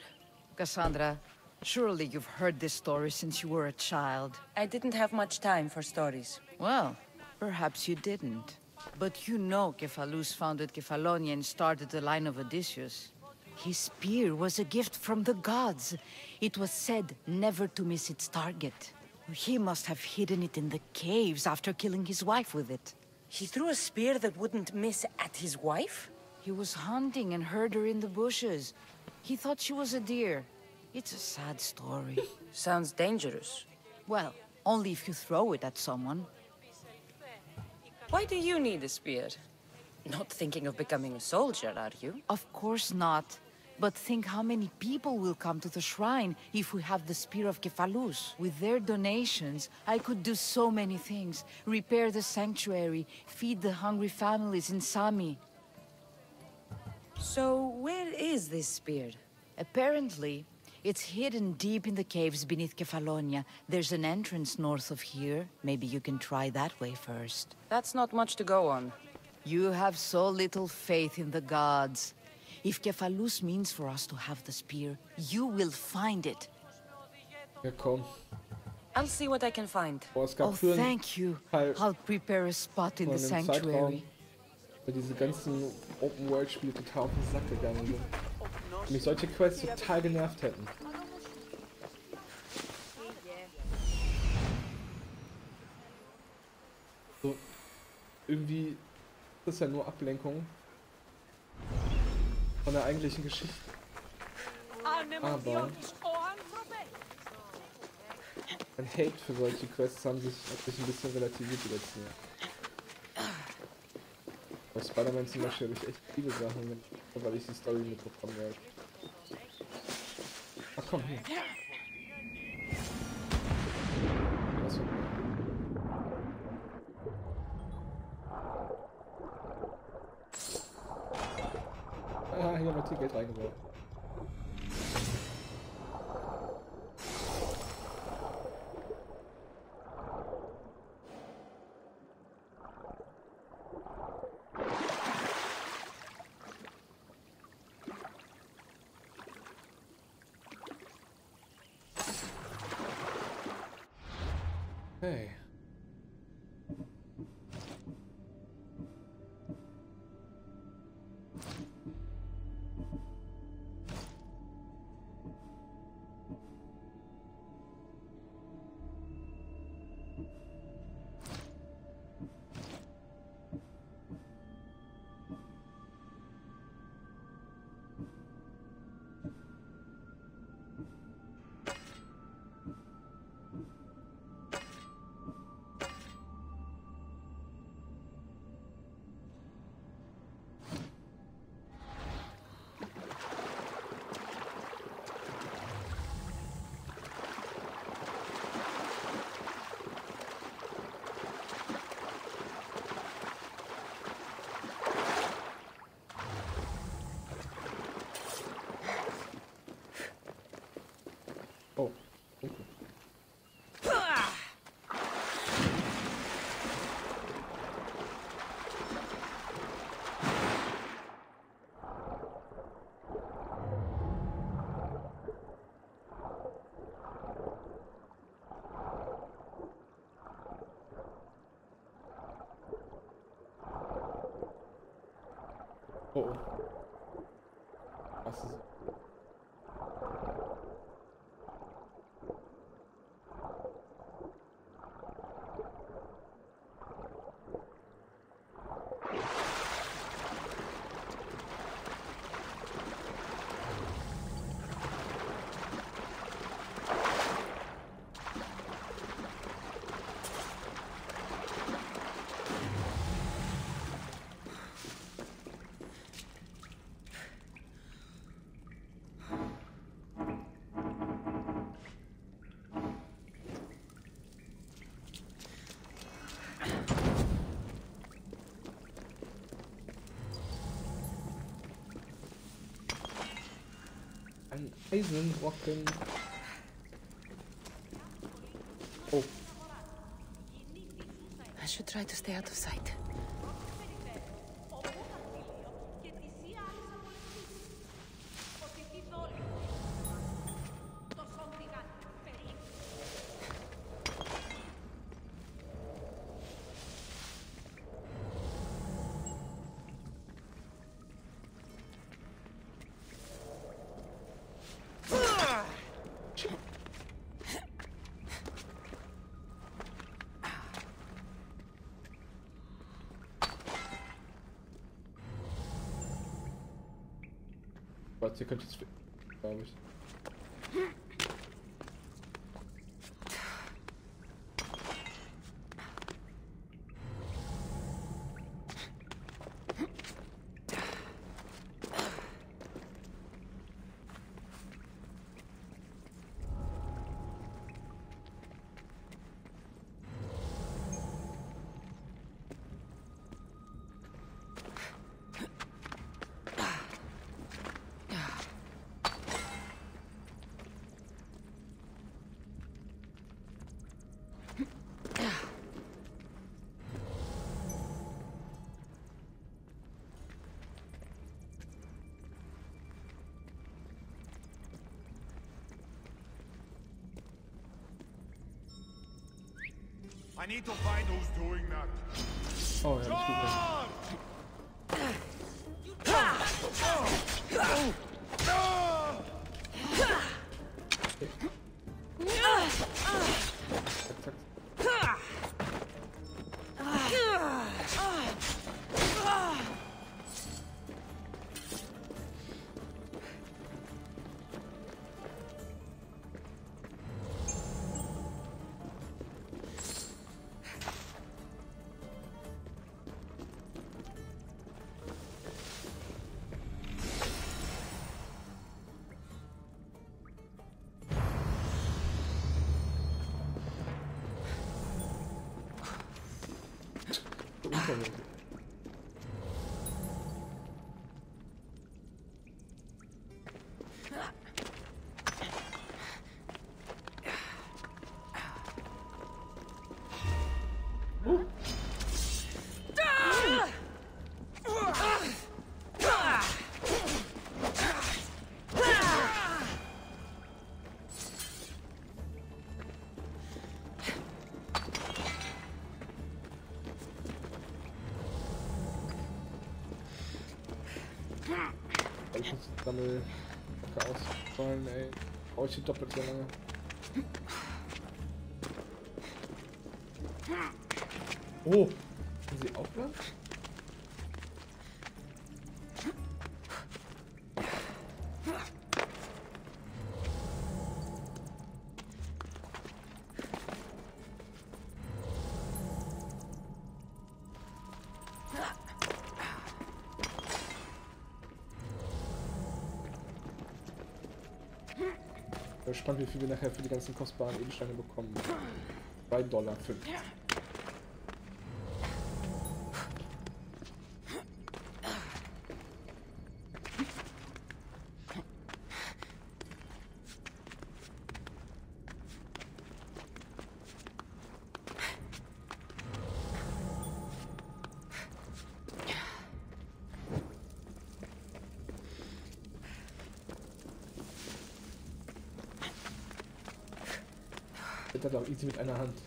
Cassandra, surely you've heard this story since you were a child. I didn't have much time for stories. Well, perhaps you didn't. But you know Kephalus founded Kefalonia and started the line of Odysseus. His spear was a gift from the gods. It was said never to miss its target. He must have hidden it in the caves after killing his wife with it. He threw a spear that wouldn't miss at his wife? He was hunting and heard her in the bushes. He thought she was a deer. It's a sad story. Sounds dangerous. Well, only if you throw it at someone. Why do you need a spear? Not thinking of becoming a soldier, are you? Of course not. But think how many people will come to the shrine if we have the spear of Kephalus. With their donations, I could do so many things. Repair the sanctuary, feed the hungry families in Sami. So, where is this spear? Apparently, it's hidden deep in the caves beneath Kefalonia. There's an entrance north of here. Maybe you can try that way first. That's not much to go on. You have so little faith in the gods. If Kephalus means for us to have the spear, you will find it. Ja, komm. I'll see what I can find. Oh, thank you. I'll prepare a spot in the sanctuary. Weil diese ganzen Open-World-Spiele total auf den Sack gegangen sind. Und mich solche Quests total genervt hätten. So, irgendwie ist das ja nur Ablenkung. von der eigentlichen Geschichte. Aber ein Hate für solche Quests hat sich ein bisschen relativiert die letzten Jahre. Bei Spider-Man zum Beispiel habe ich echt viele Sachen, weil ich die Story mitbekommen habe. Ach komm, hier. Ah, hier wird hier Geld reingeworfen. Hey. Oh, okay. Oh. Was ist... Ein Eisenrocken. Oh. I should try to stay out of sight. Warte, ihr könnt jetzt... glaube ich. I need to find who's doing that. Oh, ja, Supermusik. Ich muss Sammel ausfallen, ey. Oh, ich doppelt so lange. Oh! Kann sie aufladen? Ich bin gespannt, wie viel wir nachher für die ganzen kostbaren Edelsteine bekommen. $2,50. Das hat auch easy mit einer Hand.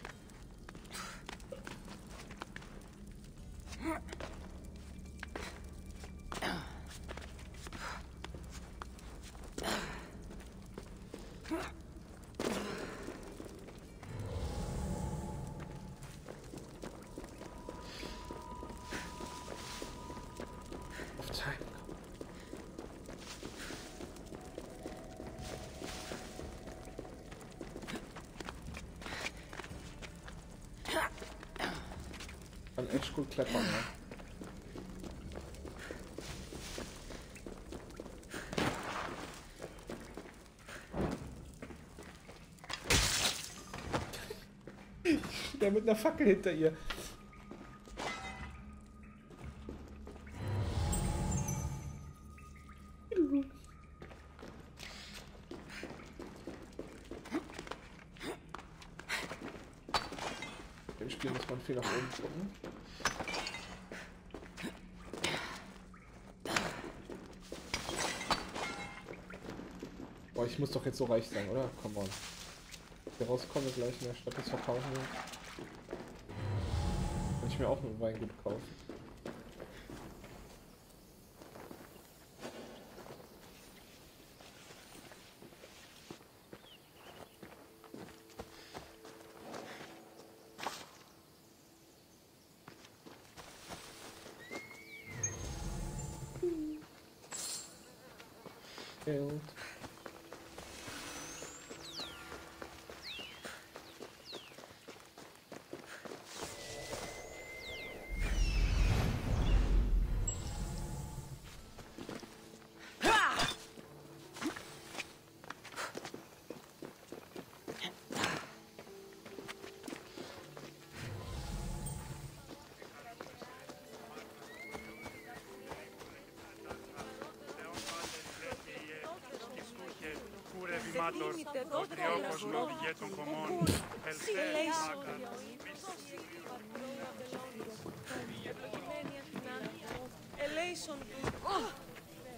Auf Time. Kann echt gut klettern, ne? Der mit einer Fackel hinter ihr. Im Spiel muss man viel nach oben gucken. Boah, ich muss doch jetzt so reich sein, oder? Come on. Hier rauskomme gleich in der Stadt das verkaufen will. Kann ich mir auch ein Weingut kaufen. Geld.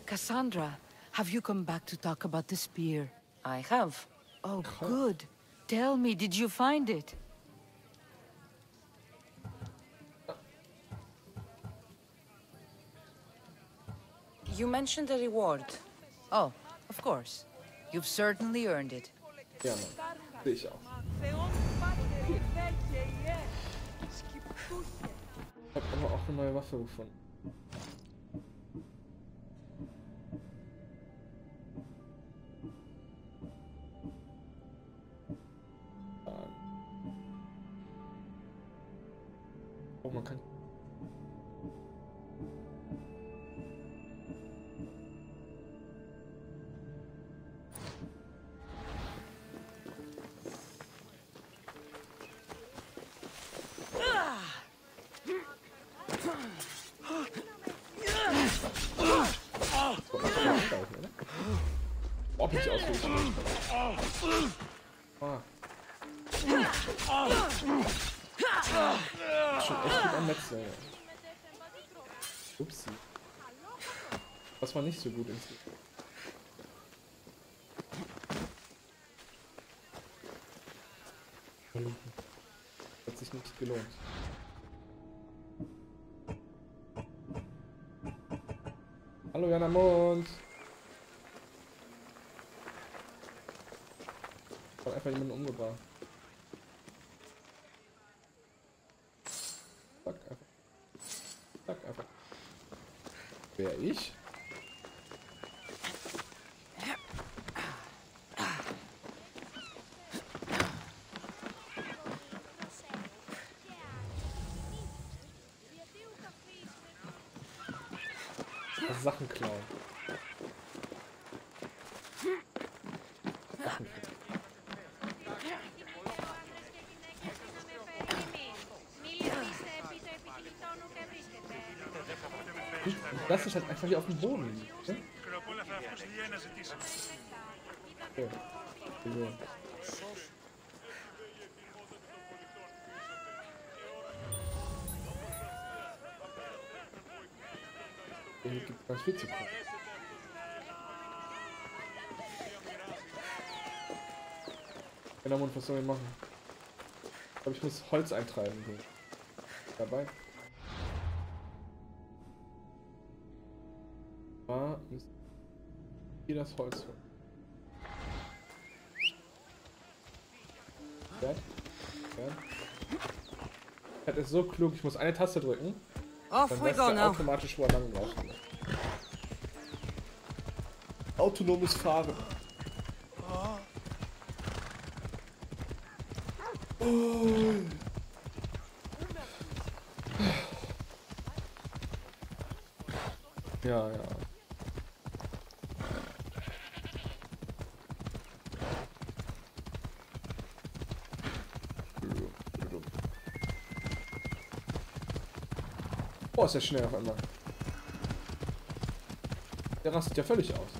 Cassandra, have you come back to talk about the spear? I have. Oh, good. Tell me, did you find it? You mentioned a reward. Oh, of course. You've certainly earned it. Ja, Mann. Sehe ich auch. Ich habe aber auch eine neue Waffe gefunden. Oh, man kann... überhaupt nicht aus, wie ich spiele. Ah. Schon echt gut am Letsplay. Upsi. Das war nicht so gut insgesamt. Hat sich nicht gelohnt. Hallo Jana Mond. Ich hab einfach jemanden umgebracht. Zack, einfach. Zack, einfach. Wer ich? Sachen klauen. Sachen klauen. Das ist halt einfach hier auf dem Boden. Ne? Okay. Hier gibt ganz viel zu tun. Genau, und was soll ich machen? Ich glaube, ich muss Holz eintreiben hier. Dabei. Da müssen hier das Holz holen. Das ist so klug, ich muss eine Taste drücken. Dann lässt er automatisch wo er lang laufen. Autonomes Fahren. Oh. Ja, ja. Oh, ist ja schnell auf einmal. Der rastet ja völlig aus.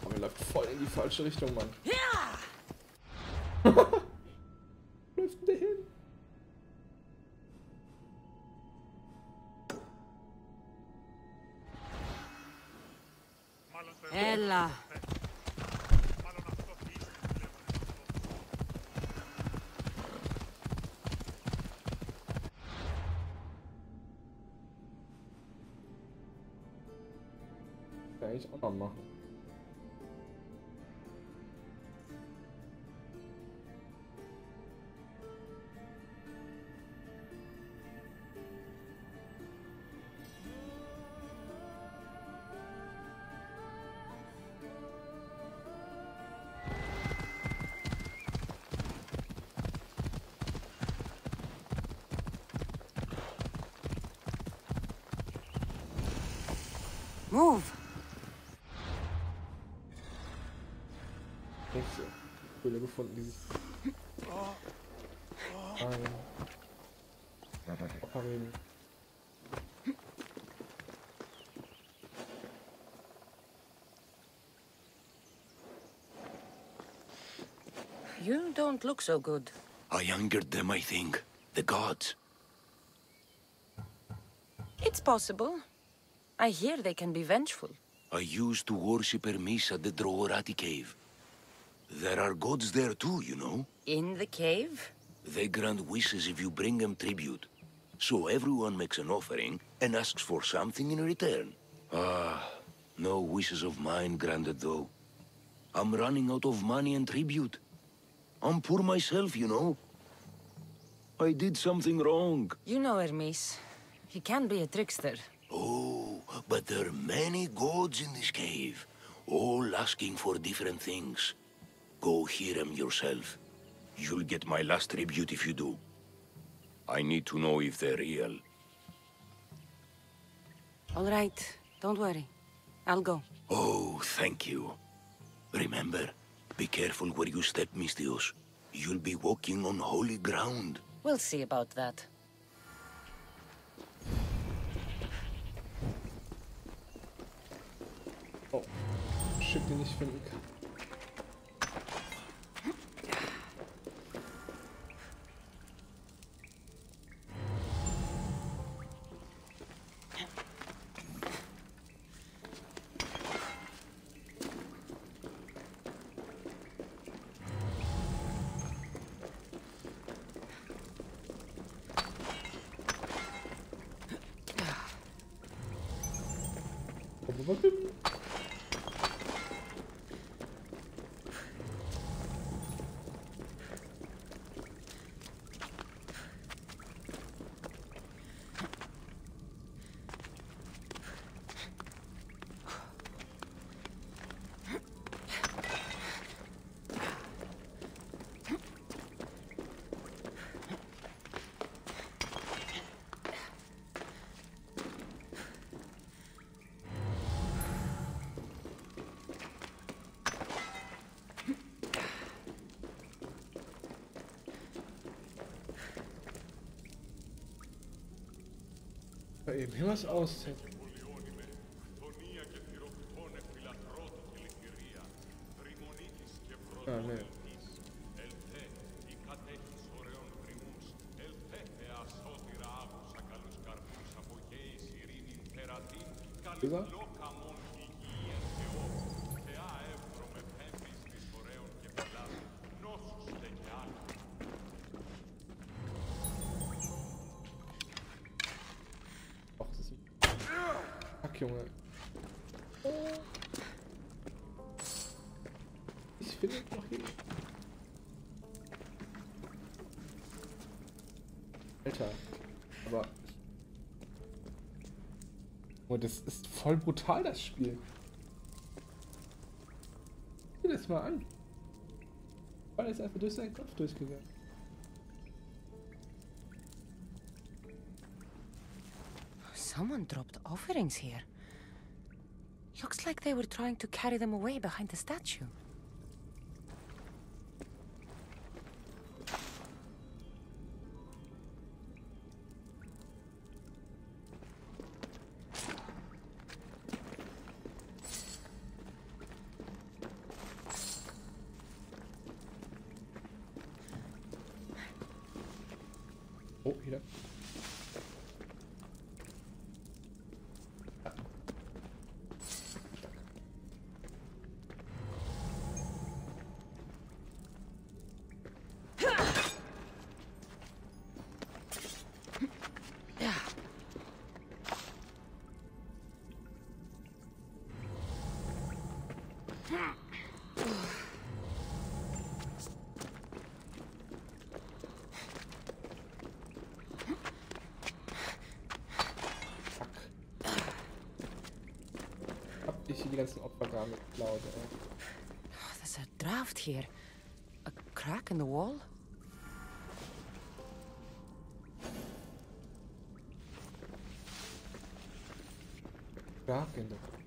Oh, er läuft voll in die falsche Richtung, Mann. Ja! Wo läuft denn der hin? Ella. Kann ich auch noch machen. Move. Nächste Höhle gefunden, dieses Operieren. You don't look so good. I angered them, I think. The gods. It's possible. I hear they can be vengeful. I used to worship Hermes at the Droorati cave. There are gods there too, you know. In the cave? They grant wishes if you bring them tribute. So everyone makes an offering and asks for something in return. Ah, no wishes of mine granted though. I'm running out of money and tribute. I'm poor myself, you know. I did something wrong. You know Hermes. He can be a trickster. Oh, but there are many gods in this cave, all asking for different things. Go hear them yourself. You'll get my last tribute if you do. I need to know if they're real. All right, don't worry. I'll go. Oh, thank you. Remember, be careful where you step, Mistios. You'll be walking on holy ground. We'll see about that. Oh, Shit, den ich finden kann. Eben hier was aus. Ah, ne. Über? Junge. Ich finde noch hier. Alter. Aber. Oh, das ist voll brutal, das Spiel. Sieh das mal an. Weil ist einfach durch seinen Kopf durchgegangen. Someone dropped offerings here. Looks like they were trying to carry them away behind the statue. Oh, wieder. Die ganzen Opfergaben geklaut. There's a draft here. A crack in the wall? Crack in the wall.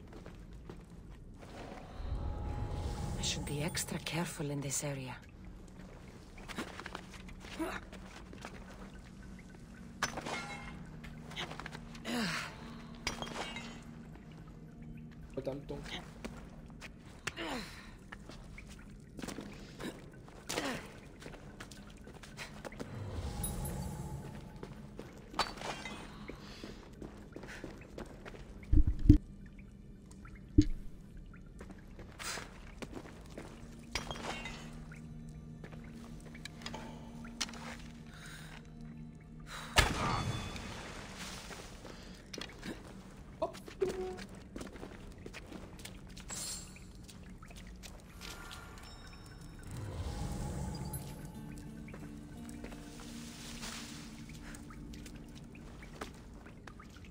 I should be extra careful in this area. Verdammt dunkel.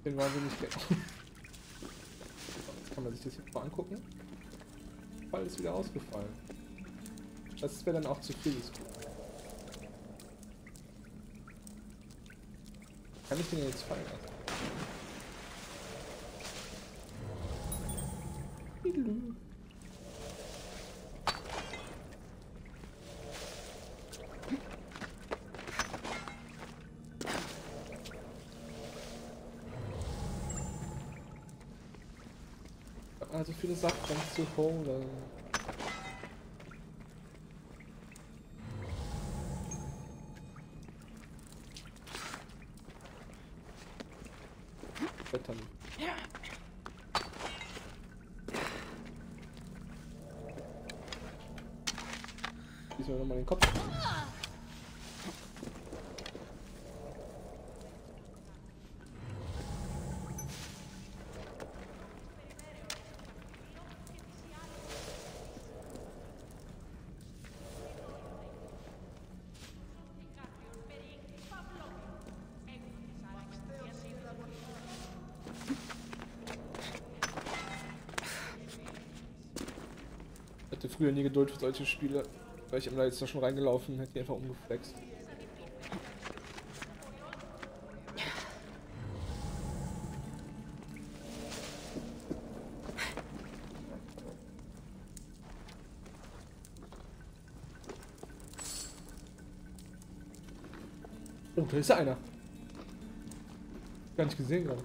Den wollen wir nicht weg. Jetzt kann man sich das hier mal angucken. Der Fall ist wieder ausgefallen. Das wäre dann auch zu viel. Kann ich den jetzt fallen lassen? Also viele Sachen zu holen. Wettern. Schießen wir nochmal den Kopf. Ich hatte früher nie Geduld für solche Spiele, weil ich immer jetzt da schon reingelaufen hätte, die einfach umgeflext. Oh, da ist ja einer. Gar nicht gesehen gerade.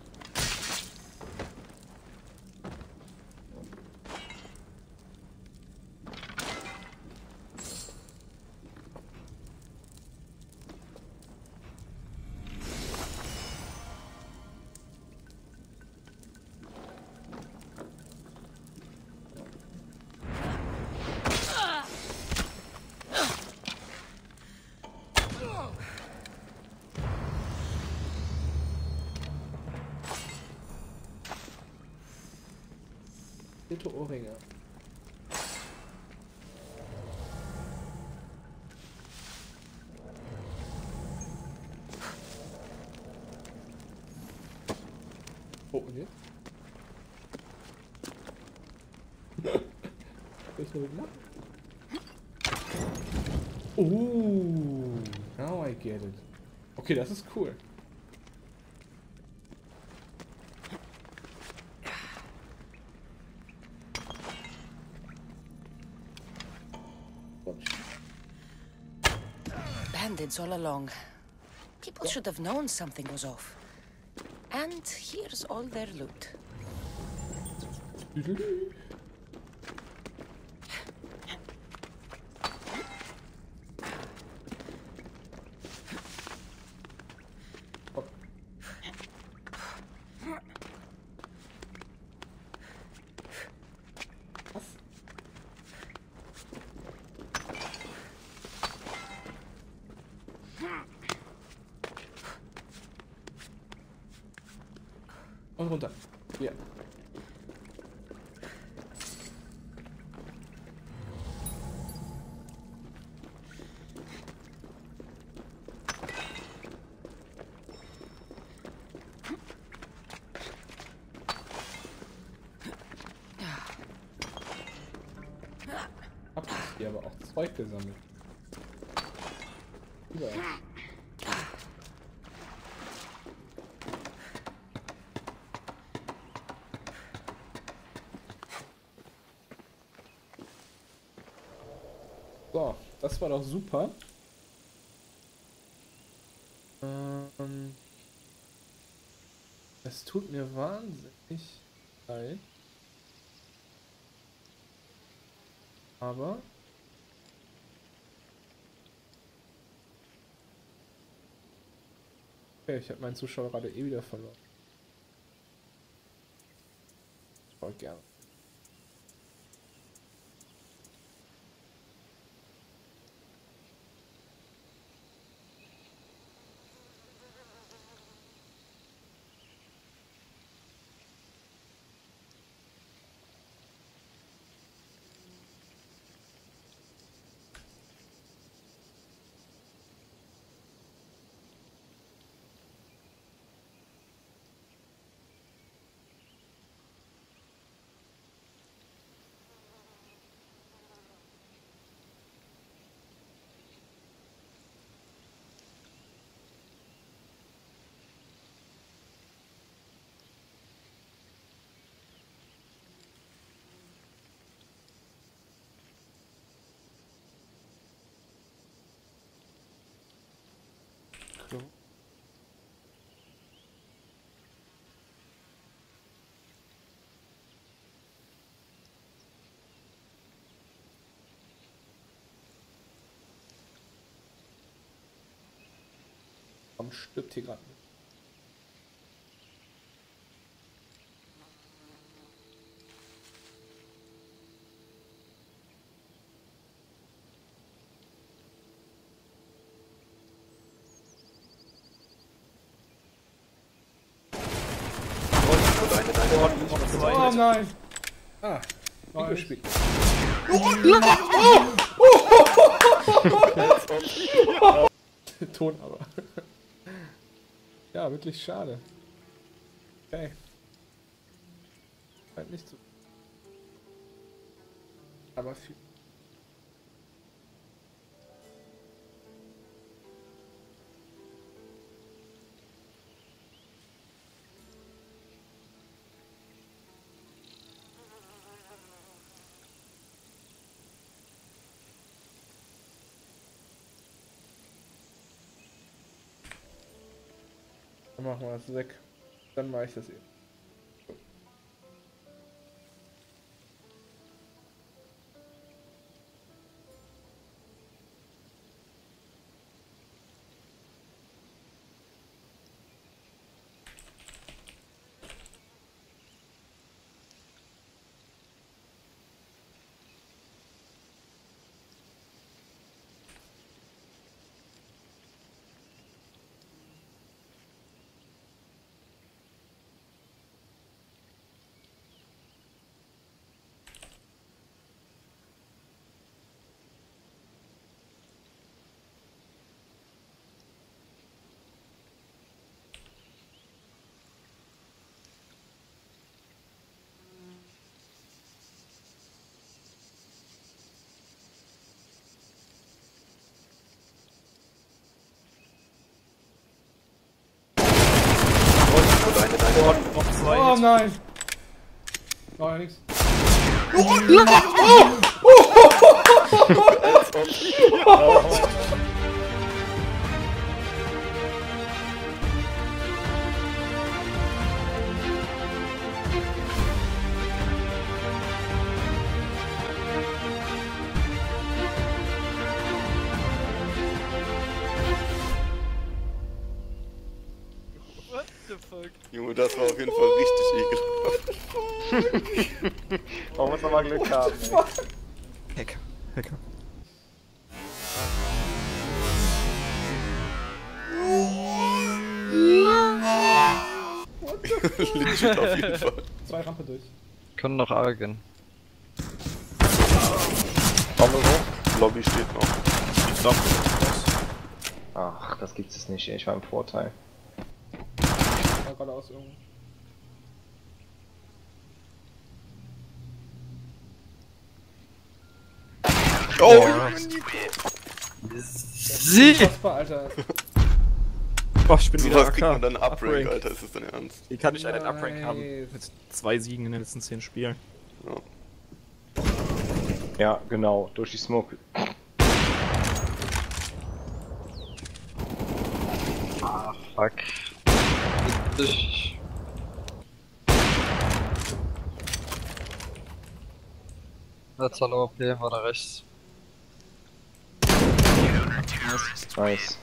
Ohrringe. Oh, und jetzt? Was soll ich machen? Oh, now I get it. Okay, das ist cool. Bandits all along. People should have known something was off. And here's all their loot. Und runter. Ja. Hab ich hier aber auch Zeug gesammelt. Überall. So, das war doch super. Es tut mir wahnsinnig leid. Aber okay, ich habe meinen Zuschauer gerade eh wieder verloren. Voll gerne. So. und stirbt hier gerade. Oh nein! Ah, noch gespielt. Ton aber. Ja, wirklich schade. Okay. Halt nicht so. Aber viel. Dann machen wir das weg. Dann mache ich das eben. Oh nein! War ja nichts. Junge, das war auf jeden Fall richtig ekelhaft. Man muss aber Glück haben, ey. Hacker. Legit auf jeden Fall. 2 Rampe durch. Können noch A gehen. Lobby steht noch. Ich dachte, Ach, das gibt es nicht, ich war im Vorteil. War geradeaus irgendwo. Oh! Sie! Alter. Boah, ich bin wieder was AK. kriegt man dann Uprank, Alter, ist das dein Ernst? Wie kann ich einen Uprank haben? Mit 2 Siegen in den letzten 10 Spielen. Ja. Ja, genau, durch die Smoke. Ah, fuck. Jetzt Hallo, OP, war da rechts. Nice.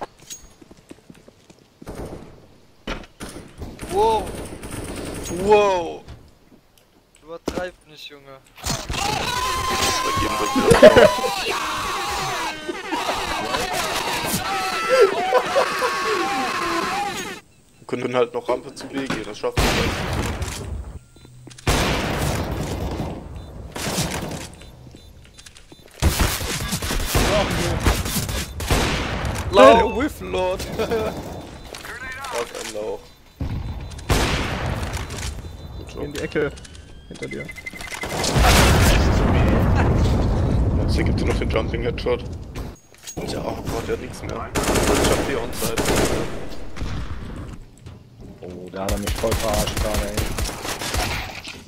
Wow! Wow! Übertreib nicht, Junge. Wir können halt noch Rampe zu B gehen, das schaffen wir. Low! Whiff Lord! Was ein Lauch. In die Ecke. Hinter dir. Jetzt gibt es noch den Jumping Headshot. Ja, oh Gott, der hat nichts mehr. Ich hab die Onside. Oh, da hat er mich voll verarscht gerade, ey.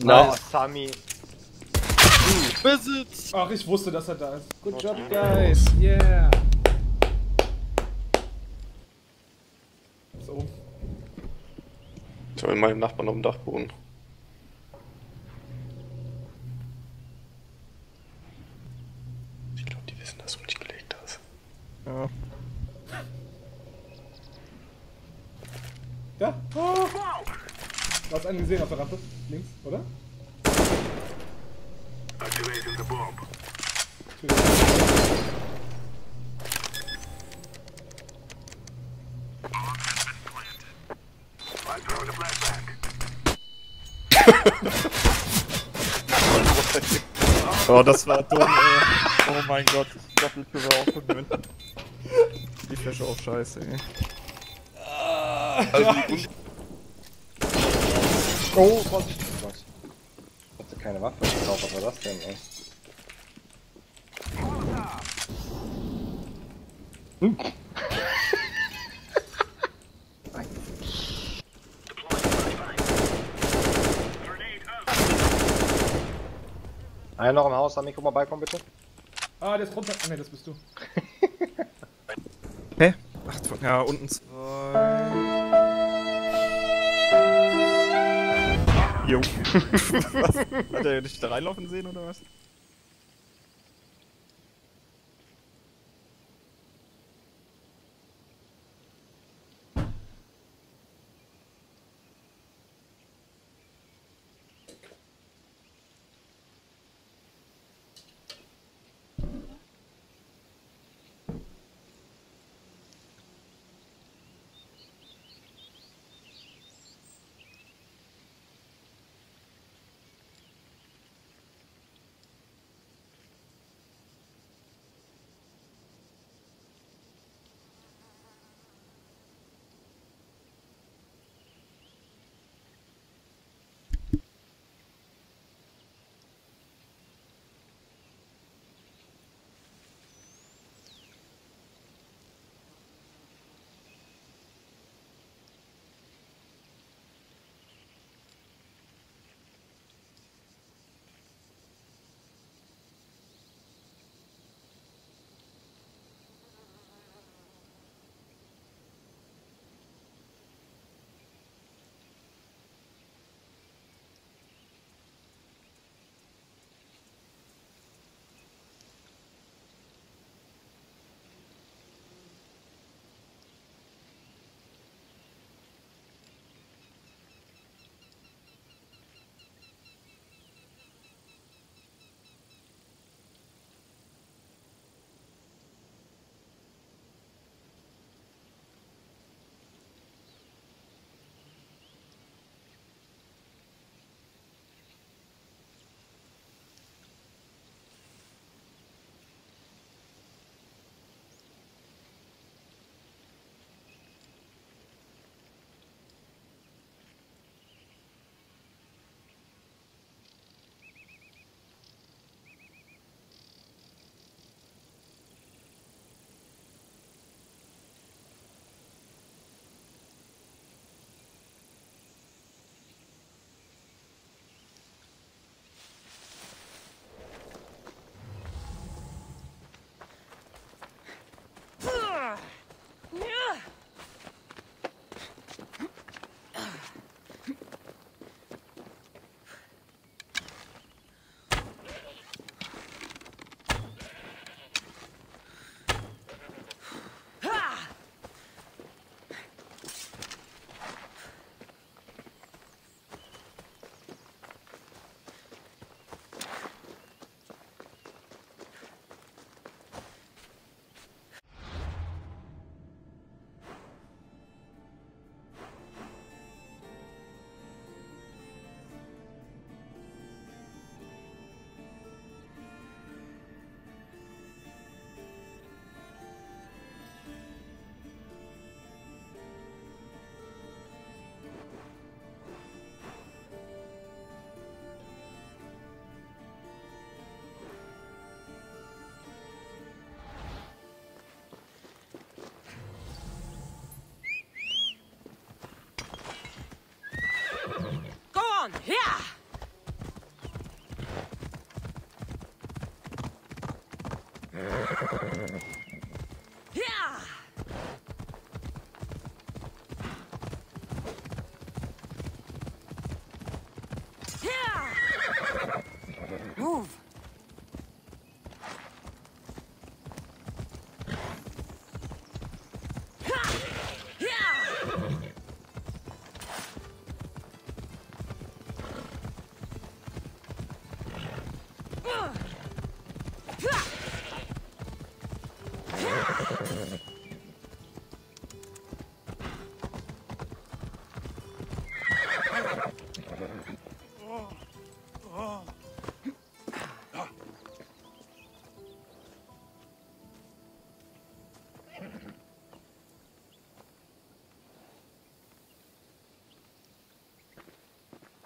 Nice. Oh, Sami. Besitz! Ach, ich wusste, dass er da ist. Good job, guys. Yeah. So. Ich habe meinen Nachbarn auf dem Dachboden. Ich glaube, die wissen, dass du mich gelegt hast. Ja. Ja? Oh. Du hast einen gesehen auf der Rampe. Links, oder? Activating the bomb. I'm throwing a flashback. Oh, das war dumm, ey. Oh mein Gott, ich Doppelkill war auch gewöhnt. Die Flasche auch scheiße, ey. Also, oh, Vorsicht! Oh Gott. Ich hatte keine Waffe gekauft, was war das denn, ey? Einer noch im Haus, Amico, mal beikommen, bitte. Ah, der ist runter. Ne, das bist du. Hä? Ach, ja, unten 2. Jo. Was? Hat er dich da reinlaufen sehen, oder was?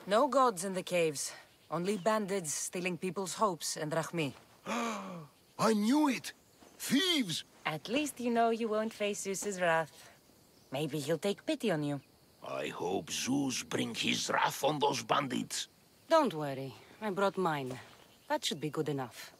No gods in the caves. Only bandits stealing people's hopes and Rahmi. I knew it! Thieves! At least you know you won't face Zeus's wrath. Maybe he'll take pity on you. I hope Zeus bring his wrath on those bandits. Don't worry. I brought mine. That should be good enough.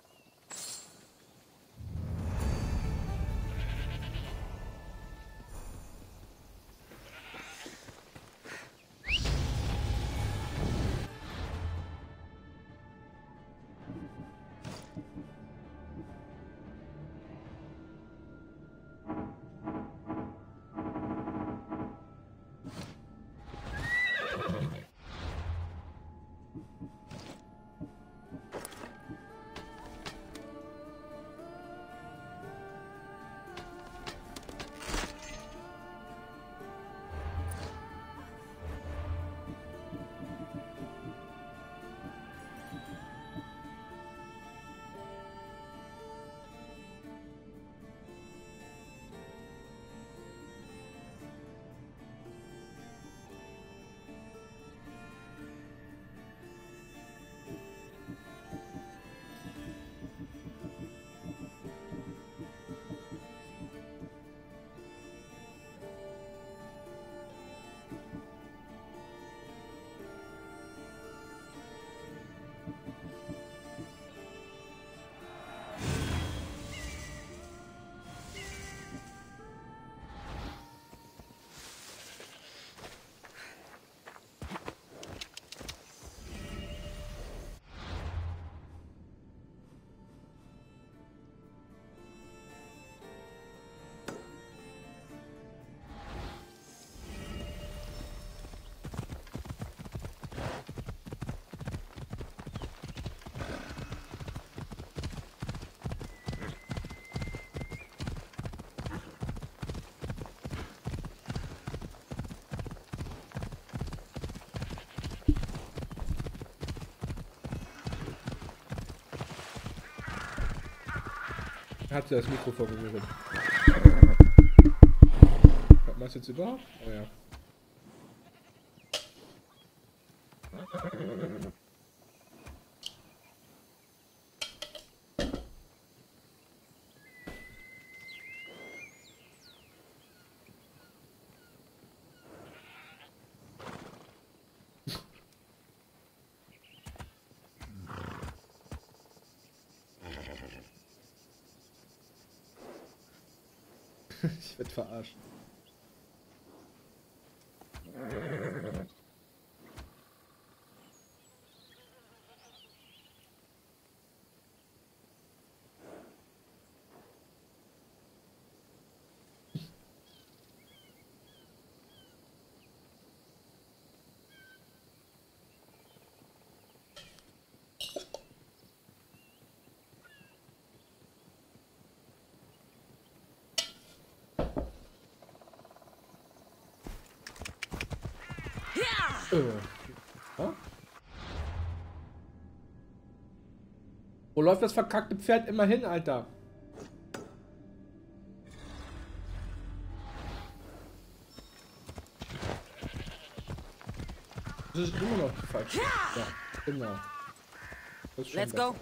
Hat sie das Mikro vorgegeben. Hört man es jetzt überhaupt? Oh ja. Ich werd verarscht. Wo läuft das verkackte Pferd immer hin, Alter? Das ist immer noch falsch. Ja, genau. Das ist schon Let's go.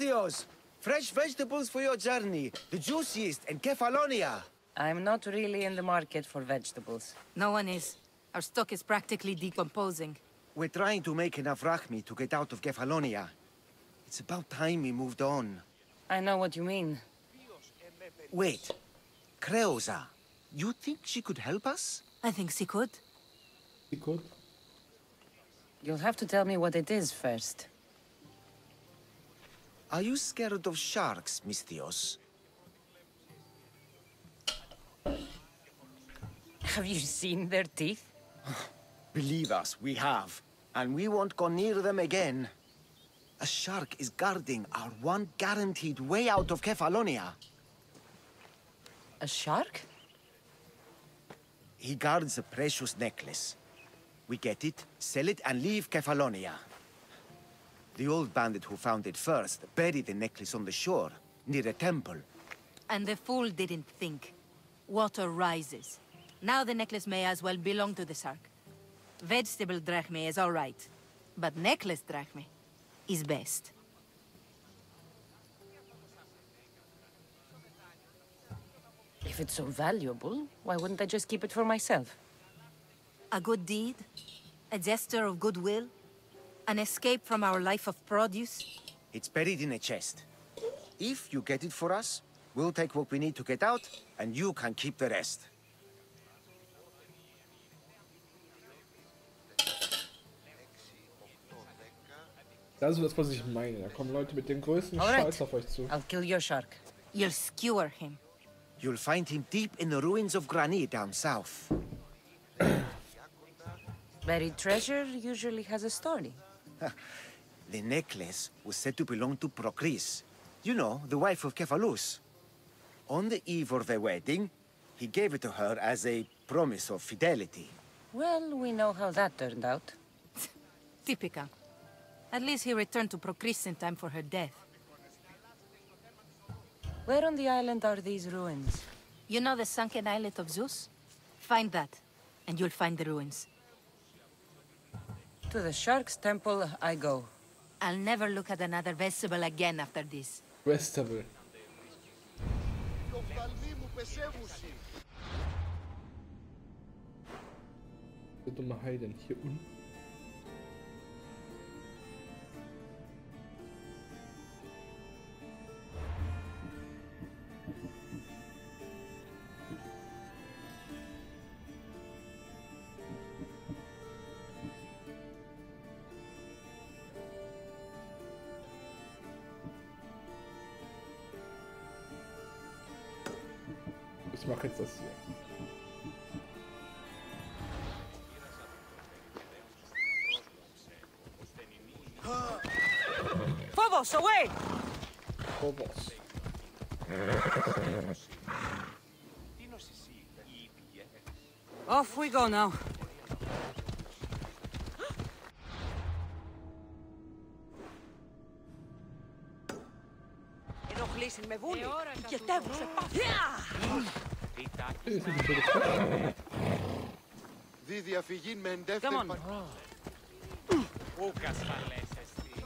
Mistios! Fresh vegetables for your journey. The juiciest in Kefalonia. I'm not really in the market for vegetables. No one is. Our stock is practically decomposing. We're trying to make enough rachmi to get out of Kefalonia. It's about time we moved on. I know what you mean. Wait. Creosa. You think she could help us? I think she could. She could? You'll have to tell me what it is first. Are you scared of sharks, Mistios? Have you seen their teeth? Believe us, we have. And we won't go near them again. A shark is guarding our one guaranteed way out of Kefalonia. A shark? He guards a precious necklace. We get it, sell it, and leave Kefalonia. The old bandit who found it first buried the necklace on the shore, near a temple. And the fool didn't think. Water rises. Now the necklace may as well belong to the shark. Vegetable drachme is all right, but necklace drachme is best. If it's so valuable, why wouldn't I just keep it for myself? A good deed, a gesture of goodwill, an escape from our life of produce. It's buried in a chest. If you get it for us, we'll take what we need to get out, and you can keep the rest. Das ist das, was ich meine. Da kommen Leute mit dem größten Scheiß auf euch zu. I'll kill your shark. You'll skewer him. You'll find him deep in the ruins of Granit down south. Buried treasure usually has a story. The necklace was said to belong to Procris. You know, the wife of Kefalus. On the eve of their wedding, he gave it to her as a promise of fidelity. Well, we know how that turned out. Typical. At least he returned to Procris in time for her death. Where on the island are these ruins? You know the sunken islet of Zeus? Find that, and you'll find the ruins. To the Shark's Temple I go. I'll never look at another vegetable again after this. Vegetable. Der dumme Hai denn hier unten? Ich mache jetzt das hier. Phobos, away! Phobos. Off we go now. Ενοχλήσει με βούλη. Οικετεύουν σε πάθη. Δι διαφυγήν με εντεύθεν... Come on. Ούκ ασφαλές εστί.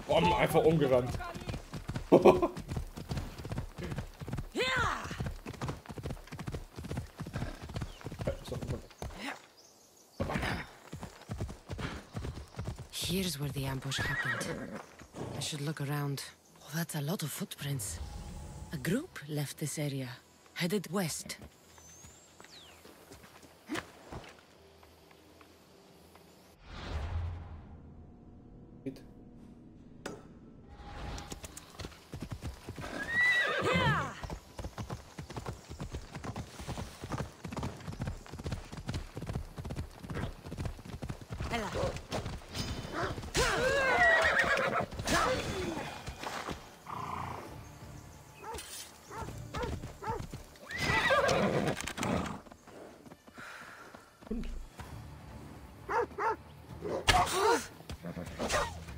Oh, einfach umgerannt. Here's where the ambush happened. I should look around. Oh, that's a lot of footprints. A group left this area, headed west.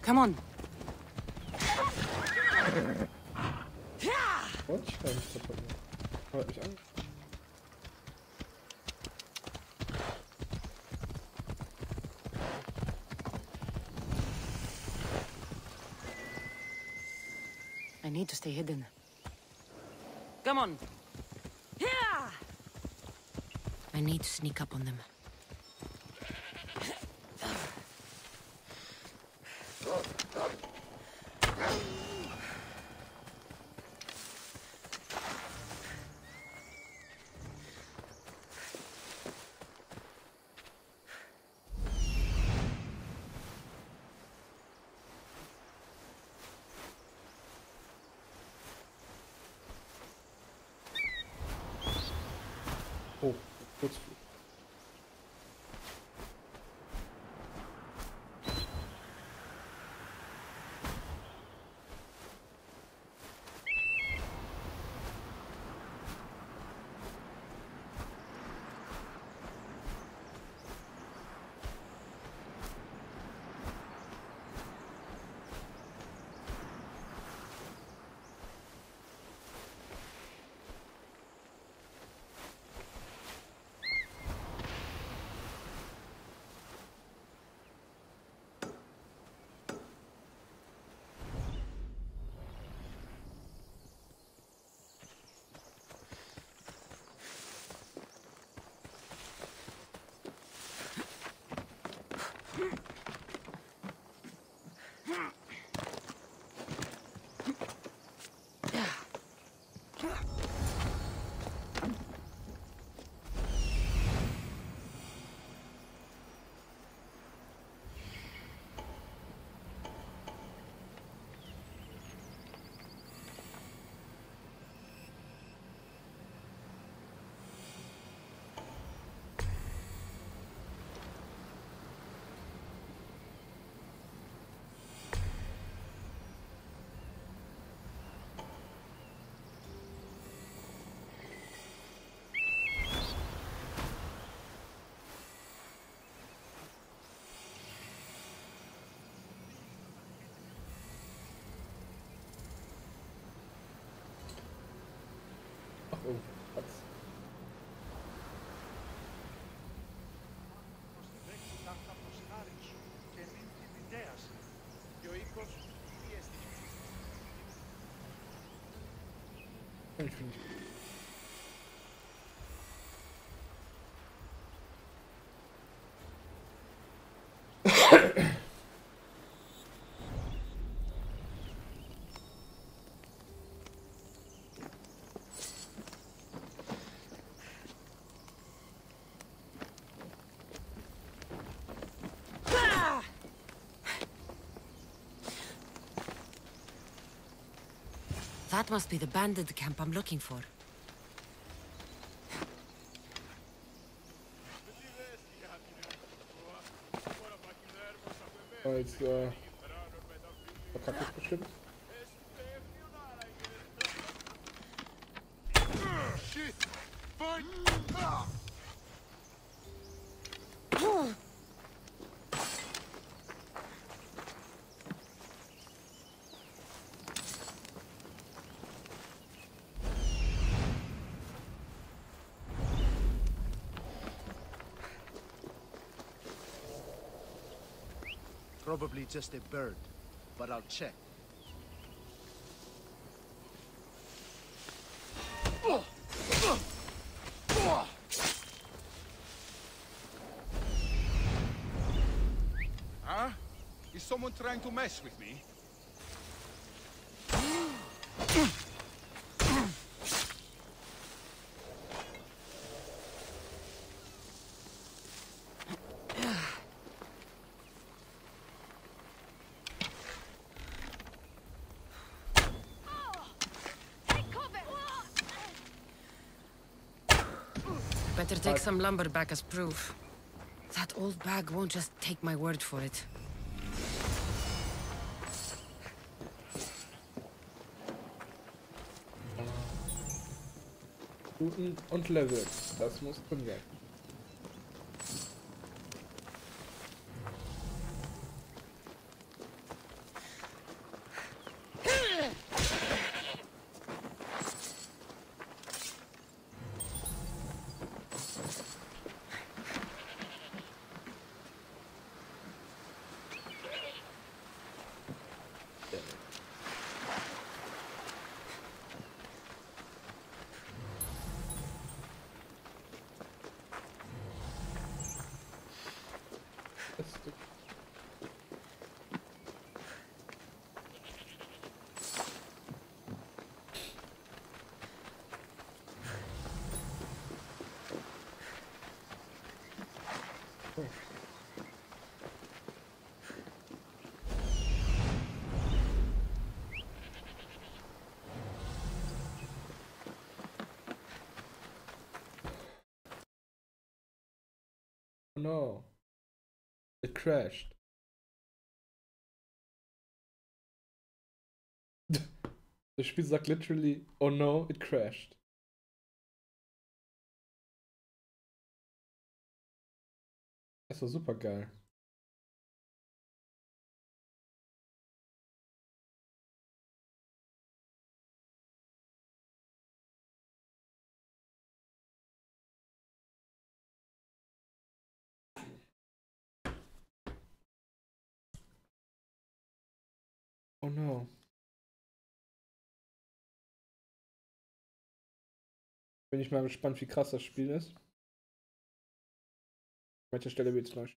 Come on. Und ich kann nicht kaputt machen. Hört mich an. I need to stay hidden. Come on. I need to sneak up on them. Oh, kurz. Oh, Platz. Ich finde That must be the bandit camp I'm looking for. Jetzt verkackt es bestimmt. Probably just a bird, but I'll check. Huh? Is someone trying to mess with me? Better take some lumber back as proof. That old bag won't just take my word for it. Guten und Level. Das muss drin sein. No, it crashed. Das Spiel sagt literally, oh no, it crashed. Das war super geil. Oh no. Bin ich mal gespannt, wie krass das Spiel ist. An welcher Stelle wird es neu?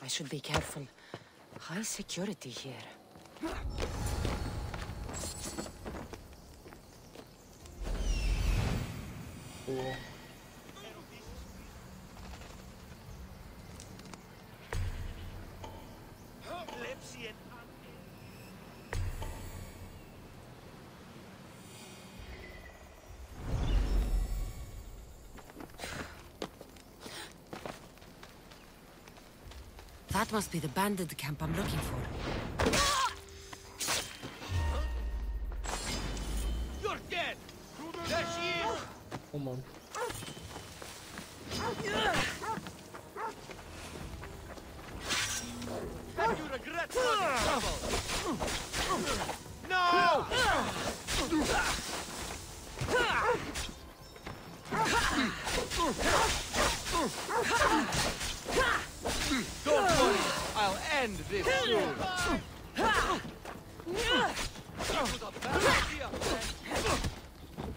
I should be careful. High security here. Oh. That must be the bandit camp I'm looking for. You're dead! There she is! Oh man. And you regret trouble! No! Don't worry, I'll end this soon.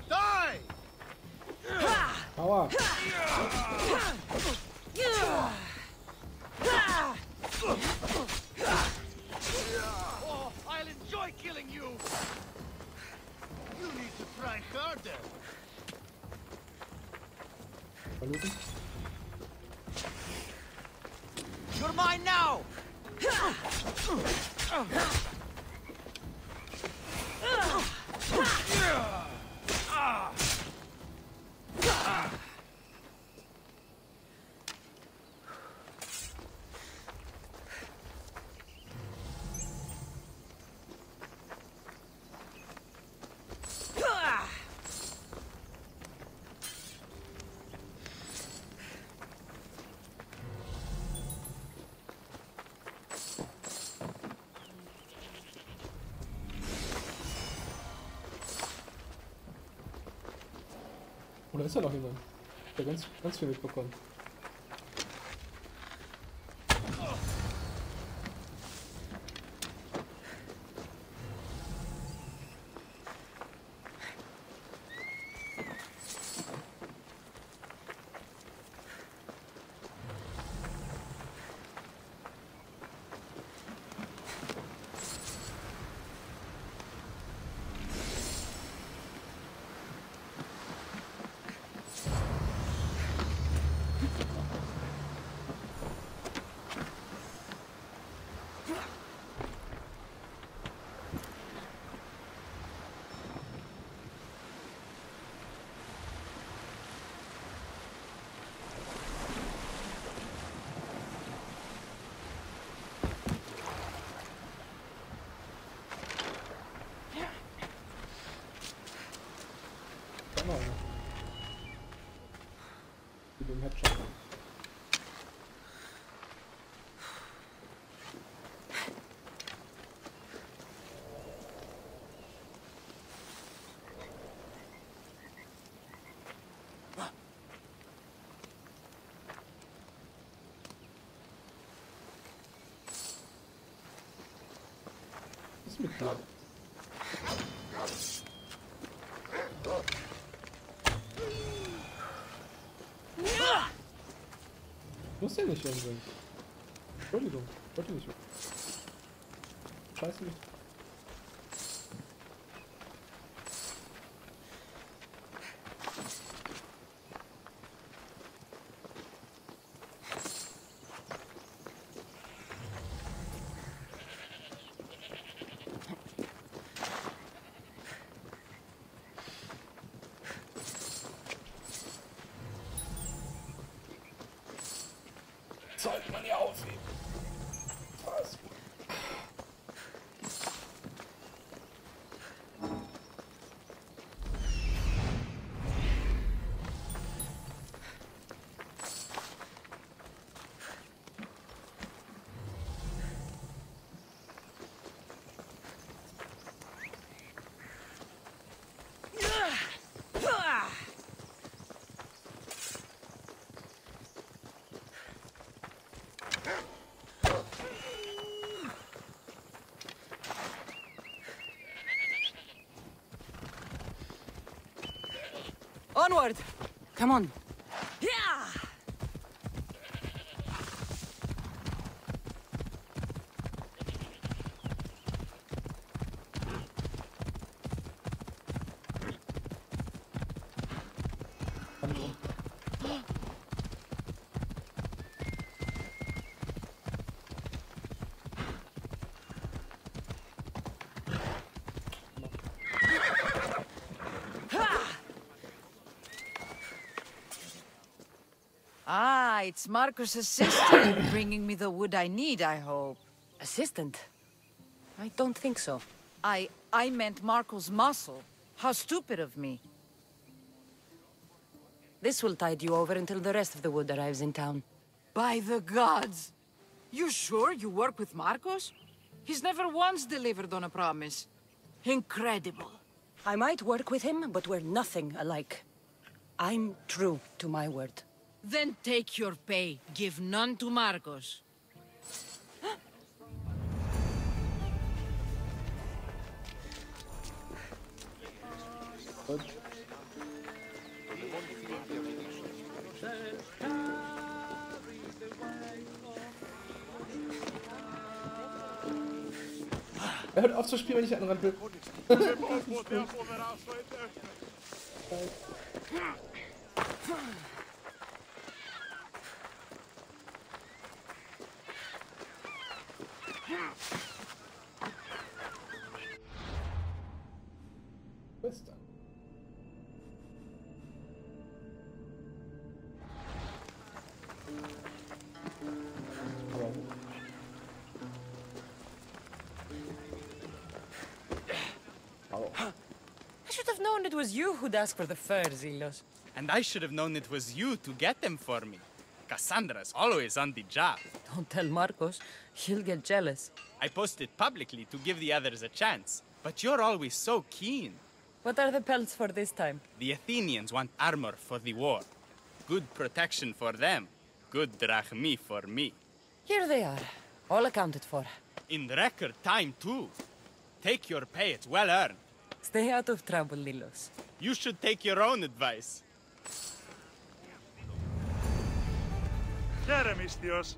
Die! Aua. Oh, I'll enjoy killing you. You need to try harder. You're mine now! Oh, da ist ja noch jemand. Der ganz viel mitbekommen. Mit dem Headshot. Was ist mit dir? Muss ja nicht umbringen. Entschuldigung, wollte nicht. Scheiße nicht. Sollte man ja aufheben. Was? Onward! Come on. Yeah! Ah, it's Marcus' assistant bringing me the wood I need, I hope. Assistant? I don't think so. I meant Marco's muscle. How stupid of me. This will tide you over until the rest of the wood arrives in town. By the gods! You sure you work with Marcos? He's never once delivered on a promise. Incredible. I might work with him, but we're nothing alike. I'm true to my word. Then take your pay. Give none to Marcos. Gut. Er hört auf zu spielen, wenn ich anrannt will. Was ist da? Hallo. I should have known it was you who'd ask for the fur, Zilos. And I should have known it was you to get them for me. Cassandra's always on the job. Don't tell Marcos. He'll get jealous. I posted publicly to give the others a chance, but you're always so keen. What are the pelts for this time? The Athenians want armor for the war. Good protection for them. Good drachmi for me. Here they are, all accounted for. In record time, too. Take your pay, it's well earned. Stay out of trouble, Lilos. You should take your own advice. Jeremistios.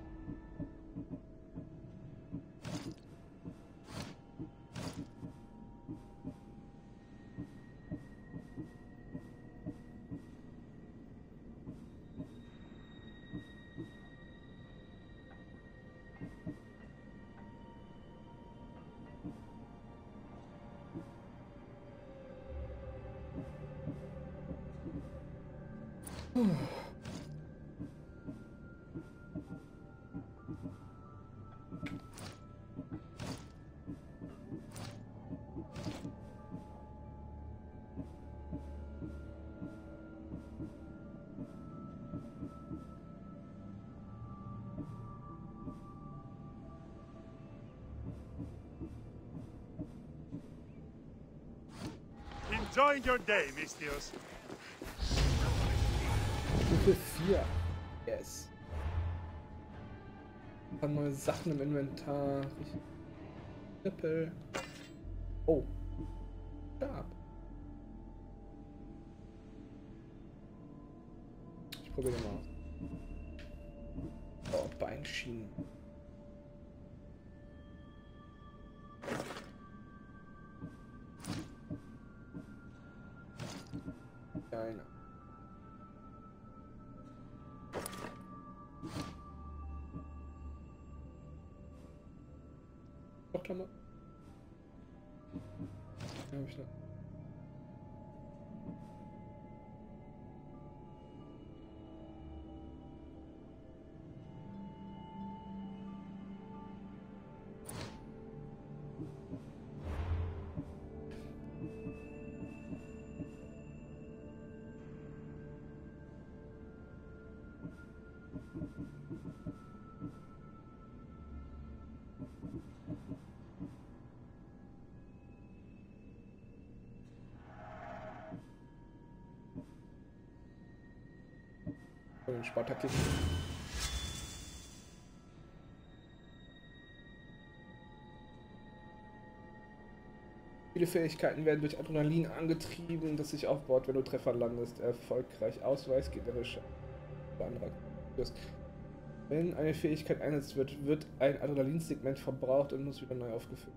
Enjoying your day, Mistios. Stufe 4. Yes. Ich habe neue Sachen im Inventar. Nippel. Oh. Stab. Ich probiere mal aus. Oh, Beinschienen. Keine. Klammer. Ja, hab ich noch. Den Spartakick. Viele Fähigkeiten werden durch Adrenalin angetrieben, das sich aufbaut, wenn du Treffer landest. Erfolgreich. Ausweis gegnerischer anderer. Wenn eine Fähigkeit eingesetzt wird, wird ein Adrenalinsegment verbraucht und muss wieder neu aufgefüllt.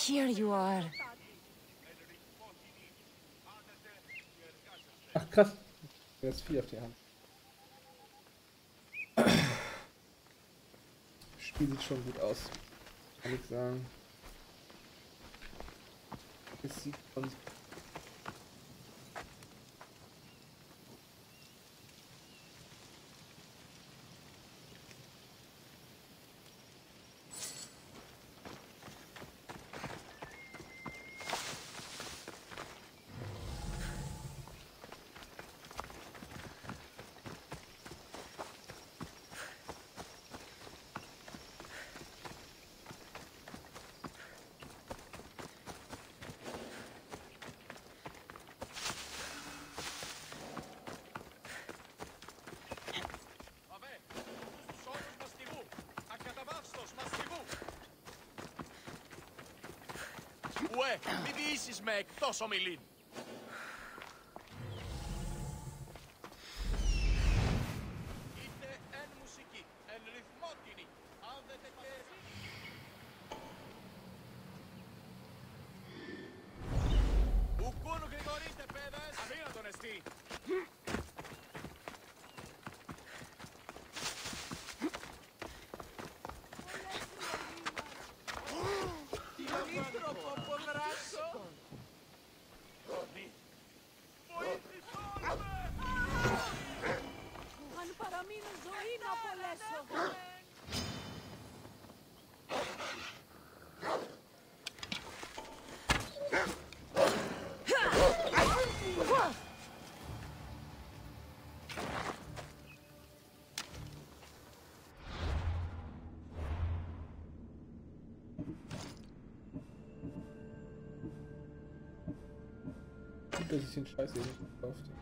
Here you are. Ach krass. Jetzt 4 auf die Hand. Das Spiel sieht schon gut aus. Kann ich sagen. Es sieht schon. Ue, μη διήσεις με εκτός ομιλήν. Είτε εν μουσική, εν ρυθμότινη, αν δεν τεκέσει. Ουκούν γρηγορείτε, παιδες. Αδύνατον εστί. Dass ich den Scheiß hier nicht gekauft habe.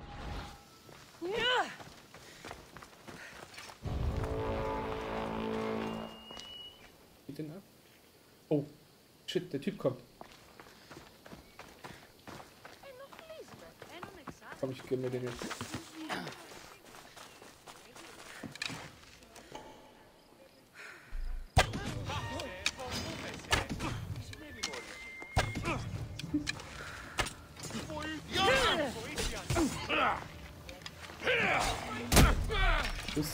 Geht den ab? Oh, shit, der Typ kommt. Komm, ich gönn mir den jetzt. Tschüss.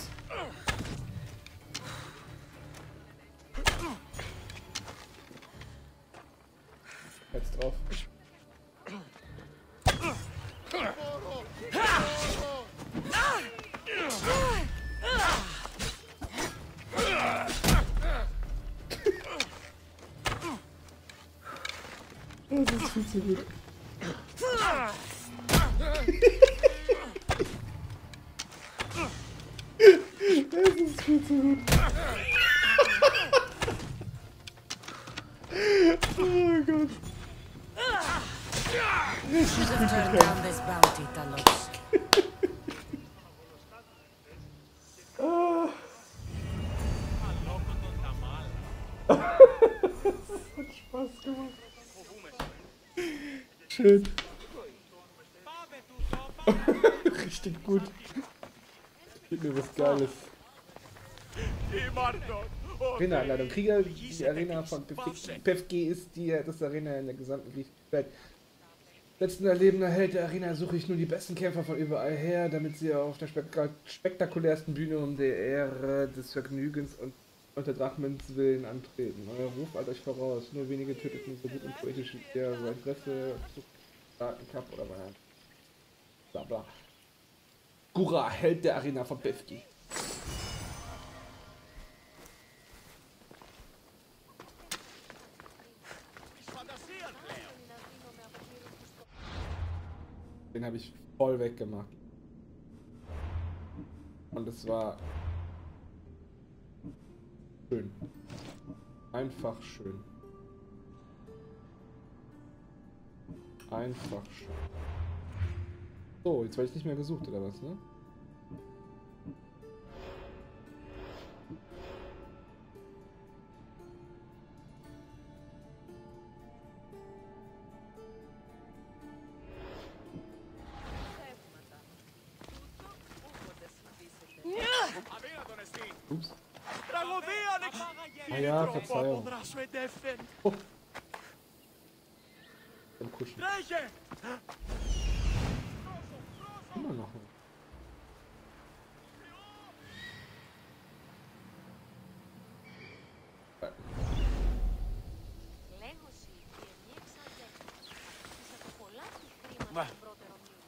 Jetzt drauf. Das ist viel zu gut. Das ist viel zu gut. Oh Gott. Should have turned down this bounty, Talos. Das hat Spaß gemacht. Schön. Richtig gut. Gib mir was Geiles. Arena-Anleitung. Krieger, die Arena von PFG ist das Arena in der gesamten griechischen Welt. Letzten erlebender Held der Arena suche ich nur die besten Kämpfer von überall her, damit sie auf der spektakulärsten Bühne um der Ehre des Vergnügens und unter Drachmens Willen antreten. Euer Ruf eilt euch voraus. Nur wenige töteten so gut und poetisch wie ihr. Sein Interesse, starten Cup oder was? Bla bla. Gura, Held der Arena von PFG. Den habe ich voll weggemacht. Und es war schön. Einfach schön. Einfach schön. So, jetzt werde ich nicht mehr gesucht, oder was, ne? Ups. Ah ja, Verzeihung. Oh. Beim Kuschen. Immer noch.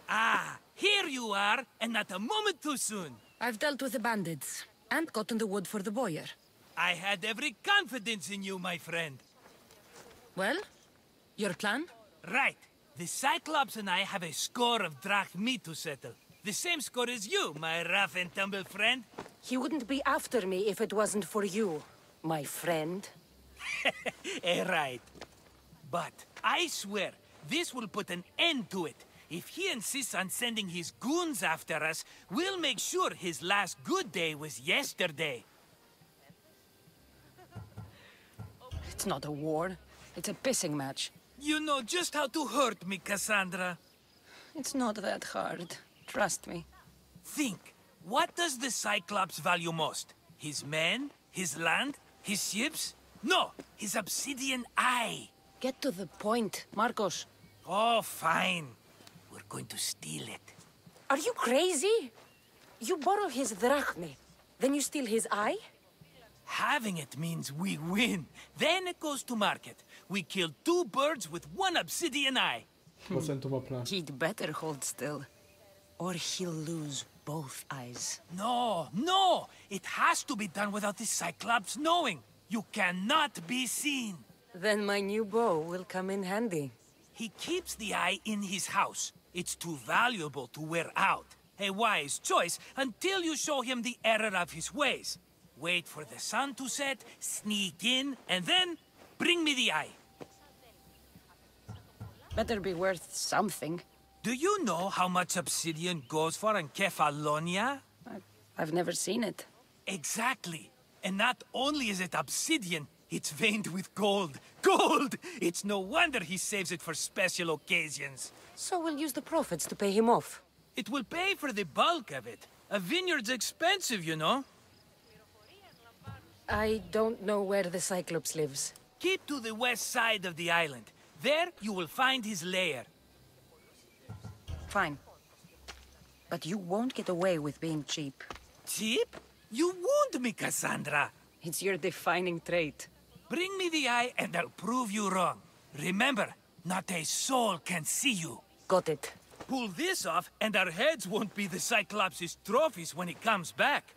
Ah, here you are, and not a moment too soon. I've dealt with the bandits and gotten the wood for the boiler. I had every confidence in you, my friend. Well, your plan? Right. The Cyclops and I have a score of drachmi to settle. The same score as you, my rough and tumble friend. He wouldn't be after me if it wasn't for you, my friend. Right. But I swear, this will put an end to it. If he insists on sending his goons after us, we'll make sure his last good day was yesterday. It's not a war. It's a pissing match. You know just how to hurt me, Cassandra. It's not that hard. Trust me. Think. What does the Cyclops value most? His men? His land? His ships? No! His obsidian eye! Get to the point, Marcos. Oh, fine. We're going to steal it. Are you crazy? You borrow his drachme, then you steal his eye? Having it means we win. Then it goes to market. We kill 2 birds with 1 obsidian eye. Was ein dummer Plan. He'd better hold still, or he'll lose both eyes. No, no! It has to be done without the Cyclops knowing. You cannot be seen. Then my new bow will come in handy. He keeps the eye in his house. It's too valuable to wear out. A wise choice until you show him the error of his ways. Wait for the sun to set, sneak in, and then bring me the eye. Better be worth something. Do you know how much obsidian goes for in Kefalonia? I've never seen it. Exactly. And not only is it obsidian, it's veined with gold. Gold! It's no wonder he saves it for special occasions. So we'll use the profits to pay him off. It will pay for the bulk of it. A vineyard's expensive, you know. I don't know where the Cyclops lives. Keep to the west side of the island. There you will find his lair. Fine. But you won't get away with being cheap. Cheap? You wound me, Cassandra. It's your defining trait. Bring me the eye and I'll prove you wrong. Remember, not a soul can see you. Got it. Pull this off and our heads won't be the Cyclops' trophies when he comes back.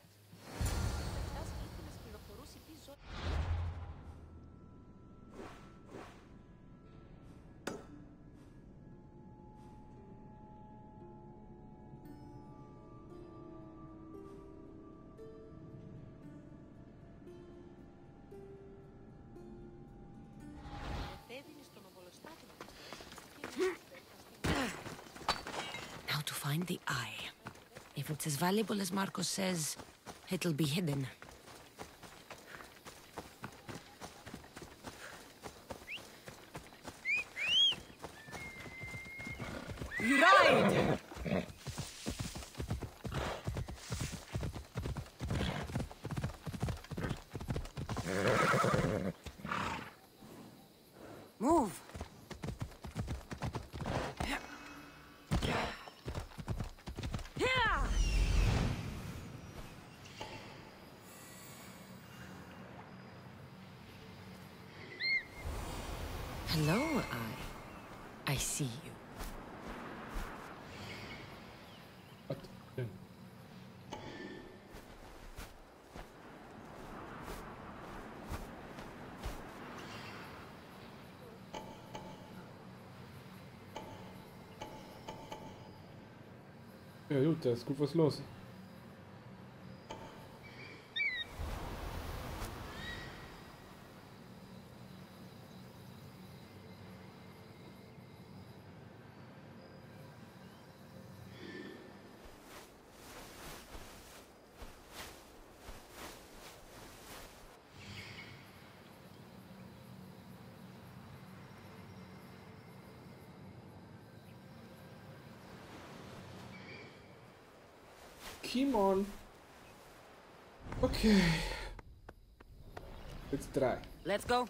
Now to find the eye. If it's as valuable as Marcos says, it'll be hidden. Ride! Move! Hello, I see you. What? Yeah. Ja gut, da ist gut was los. Come on. Okay. Jetzt 3. Let's go.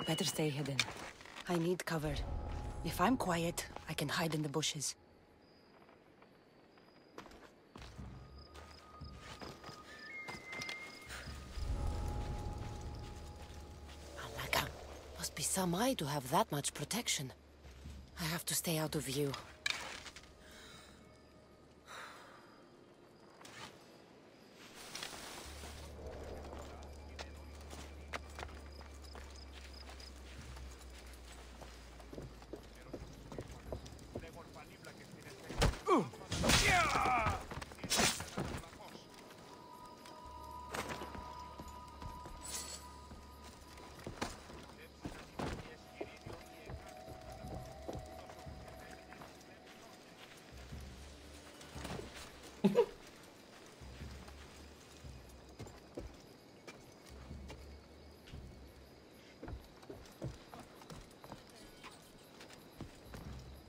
Better stay hidden. I need cover. If I'm quiet, I can hide in the bushes. Must be some eye to have that much protection. I have to stay out of view.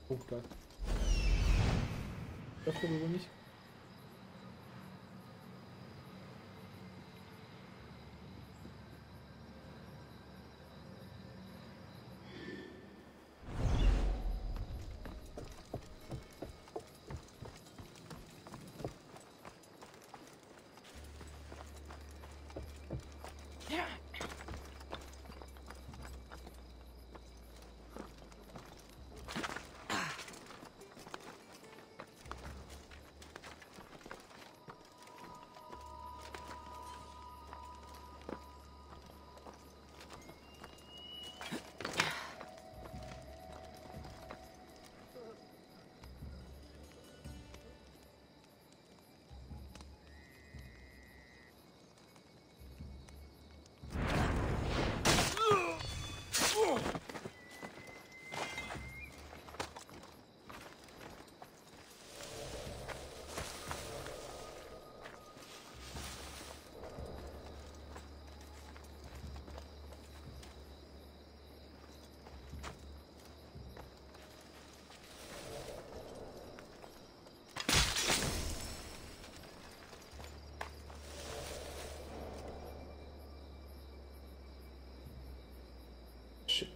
Oh, da. Das können wir nicht. Shit.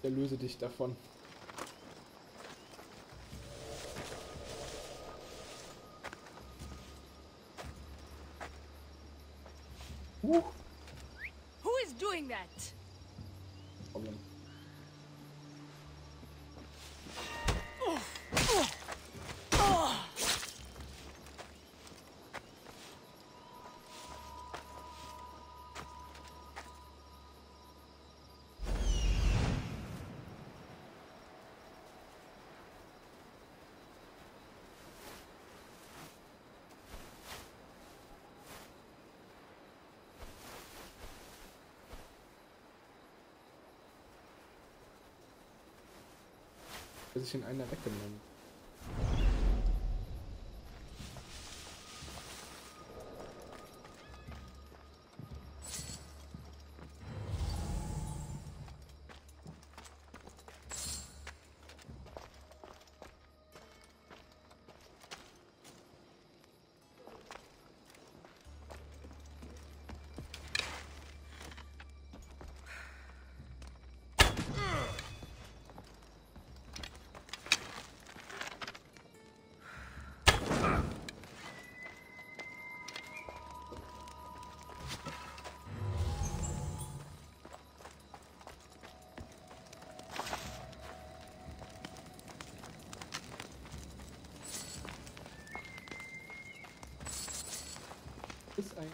Erlöse dich davon. Who is doing that? Problem. Sich in einer weggenommen. Ist ein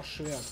Schwert.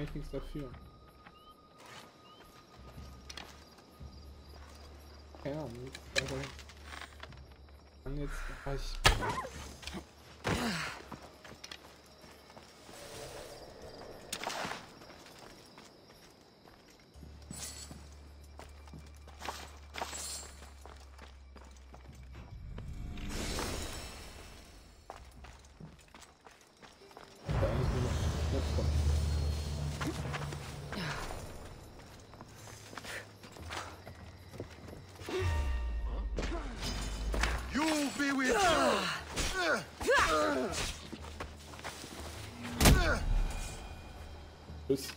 eigentlich nichts dafür. Keine Ahnung, also kann jetzt You'll be with Tschüss.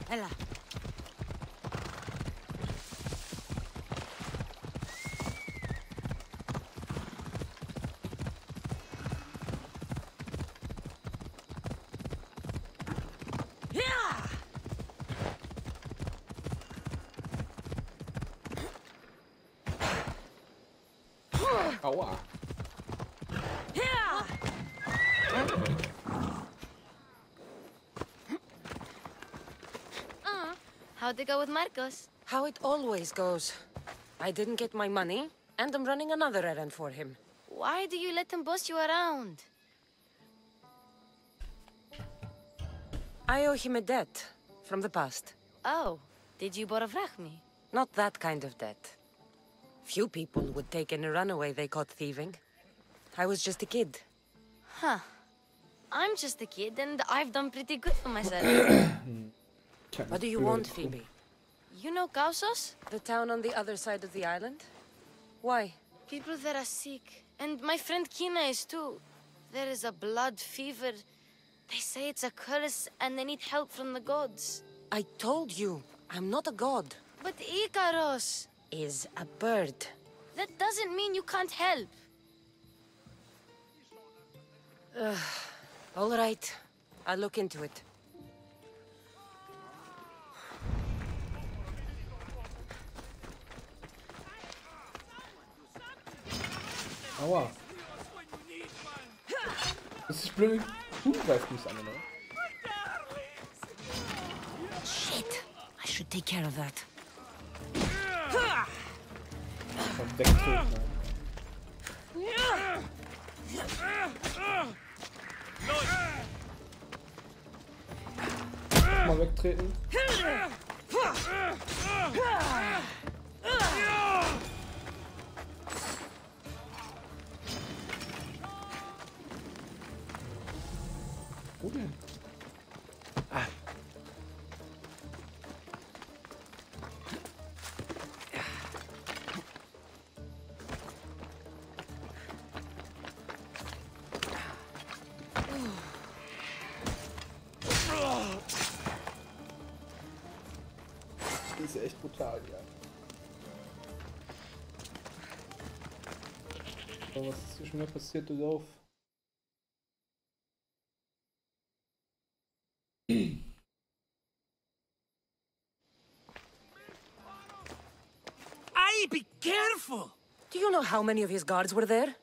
Ella. Aua. How'd it go with Marcos? How it always goes. I didn't get my money, and I'm running another errand for him. Why do you let him boss you around? I owe him a debt from the past. Oh, did you borrow me? Not that kind of debt. Few people would take in a runaway they caught thieving. I was just a kid. Huh. I'm just a kid, and I've done pretty good for myself. What do you want, Phoebe? You know Kausos? The town on the other side of the island? Why? People there are sick, and my friend Kina is too. There is a blood fever. They say it's a curse, and they need help from the gods. I told you, I'm not a god. But Ikaros is a bird. That doesn't mean you can't help. All right, I'll look into it. Aua. Das ist blöd. Greift mich an, oder? Shit. I should take care of that. Mal wegtreten. Wo denn? Ah. Das ist echt brutal, ja. So, was ist hier schon wieder passiert, du Lauf? Be careful! Do you know how many of his guards were there?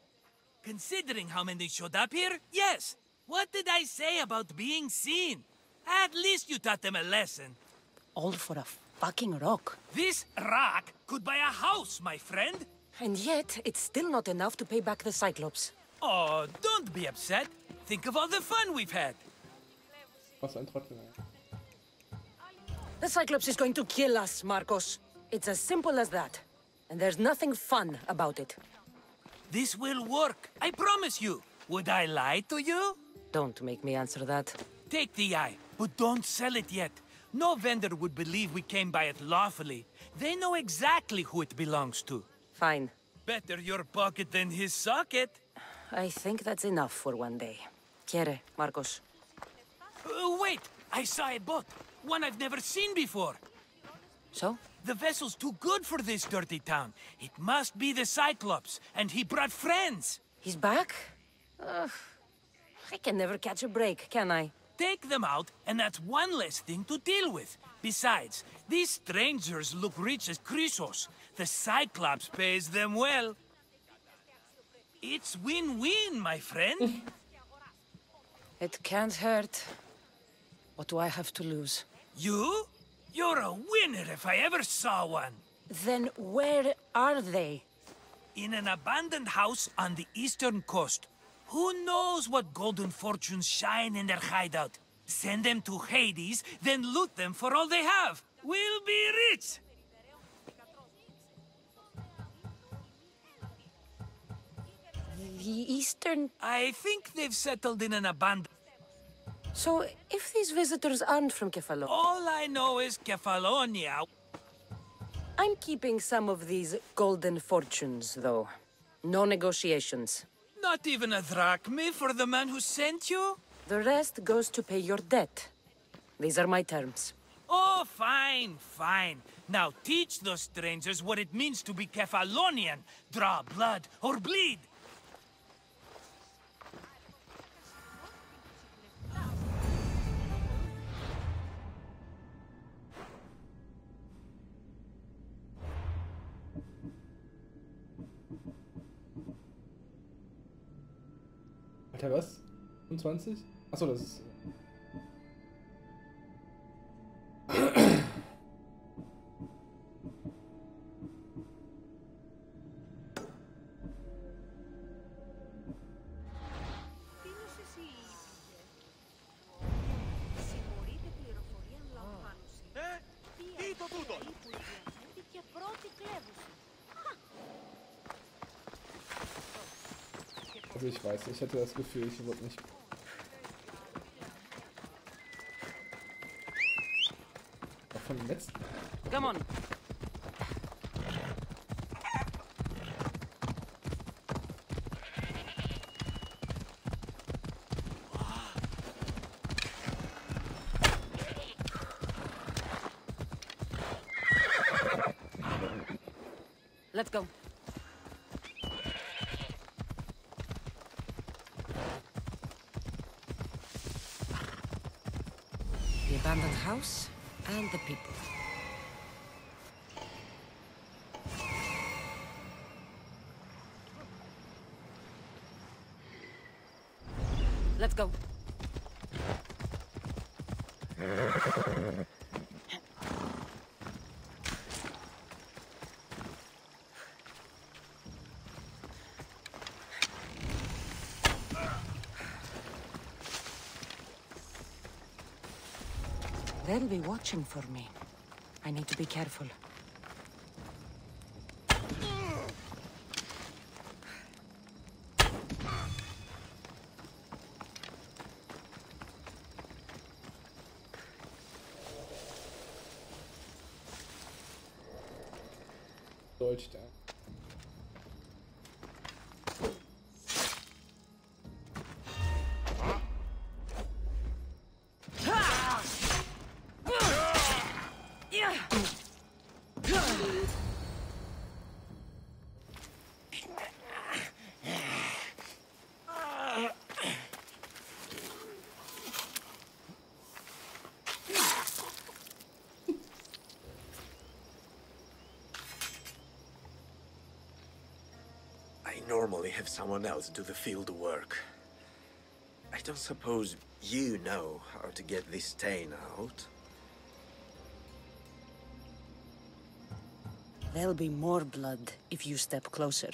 Considering how many showed up here, yes. What did I say about being seen? At least you taught them a lesson. All for a fucking rock. This rock could buy a house, my friend. And yet, it's still not enough to pay back the Cyclops. Oh, don't be upset. Think of all the fun we've had. Was ein Trottel. The Cyclops is going to kill us, Marcos. It's as simple as that. And there's nothing fun about it. This will work, I promise you. Would I lie to you? Don't make me answer that. Take the eye. but don't sell it yet. No vendor would believe we came by it lawfully. They know exactly who it belongs to. Fine. Better your pocket than his socket. I think that's enough for one day. Quiere, Marcos? Wait! I saw a boat. One I've never seen before. So? The vessel's too good for this dirty town. It must be the Cyclops, and he brought friends. He's back? I can never catch a break, can I? Take them out, and that's one less thing to deal with. Besides, these strangers look rich as Chrysos. The Cyclops pays them well. It's win-win, my friend. It can't hurt. What do I have to lose? You? You're a winner if I ever saw one. Then where are they? In an abandoned house on the eastern coast. Who knows what golden fortunes shine in their hideout? Send them to Hades, then loot them for all they have. We'll be rich! The eastern... I think they've settled in an abandoned... So, if these visitors aren't from Kefalonia... All I know is Kefalonia. I'm keeping some of these golden fortunes, though. No negotiations. Not even a drachme for the man who sent you? The rest goes to pay your debt. These are my terms. Oh, fine, fine. Now teach those strangers what it means to be Kefalonian. Draw blood or bleed. Alter, was? 25? Achso, das ist... Also ich weiß nicht, ich hatte das Gefühl, ich wurde nicht... Auch von dem letzten... Come on. Let's go. The abandoned house and the people. Let's go. They'll be watching for me. I need to be careful. Deutsch da. I normally have someone else do the field work. I don't suppose you know how to get this stain out? There'll be more blood if you step closer.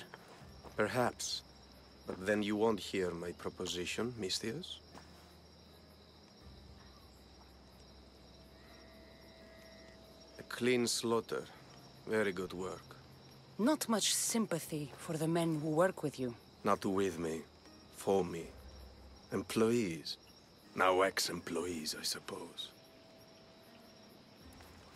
Perhaps. But then you won't hear my proposition, Mistius? A clean slaughter. Very good work. Not much sympathy for the men who work with you. Not with me. For me. Employees. Now ex-employees, I suppose.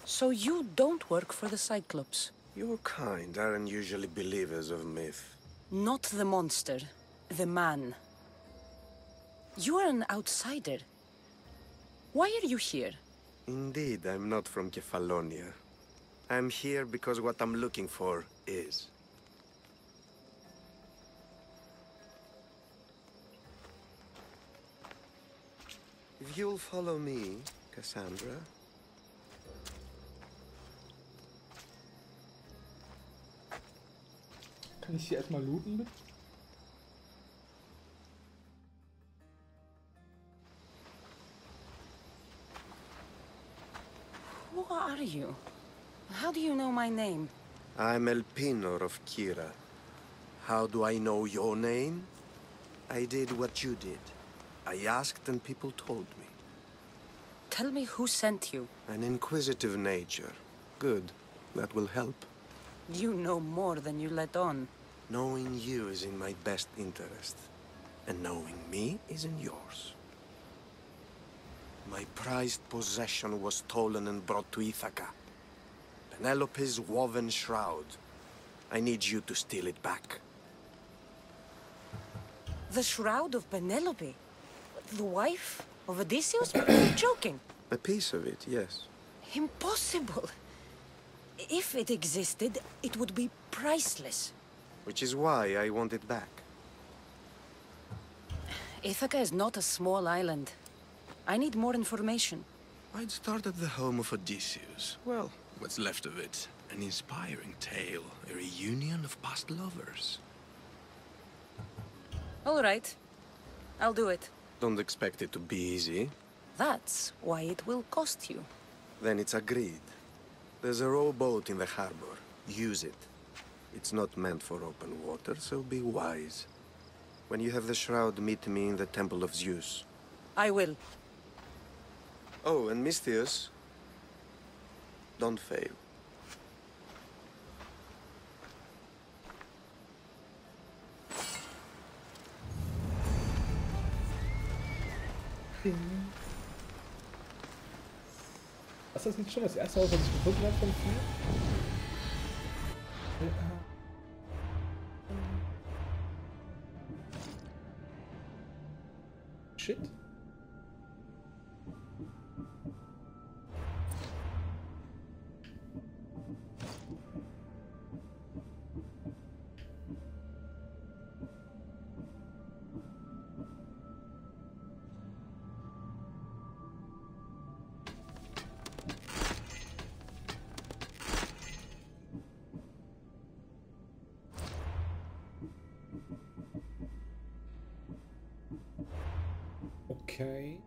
So you don't work for the Cyclops? Your kind aren't usually believers of myth. Not the monster, the man. You are an outsider. Why are you here? Indeed, I'm not from Kefalonia. I'm here because what I'm looking for is. If you'll follow me, Cassandra. Kann ich hier erstmal looten, bitte? Who are you? How do you know my name? I'm El Pinor of Kira. How do I know your name? I did what you did. I asked and people told me. Tell me who sent you. An inquisitive nature. Good. That will help. You know more than you let on. Knowing you is in my best interest. And knowing me is in yours. My prized possession was stolen and brought to Ithaca. Penelope's woven shroud. I need you to steal it back. The shroud of Penelope? The wife of Odysseus? You're joking. A piece of it, yes. Impossible. If it existed, it would be priceless. Which is why I want it back. Ithaca is not a small island. I need more information. I'd start at the home of Odysseus. Well, what's left of it. An inspiring tale, a reunion of past lovers. All right. I'll do it. Don't expect it to be easy. That's why it will cost you. Then it's agreed. There's a rowboat in the harbor. Use it. It's not meant for open water, so be wise. When you have the shroud, meet me in the Temple of Zeus. I will. Oh, and Misthios, don't fail. Was ist das nicht schon das erste Haus, was ich gefunden habe von 4? Shit. Okay.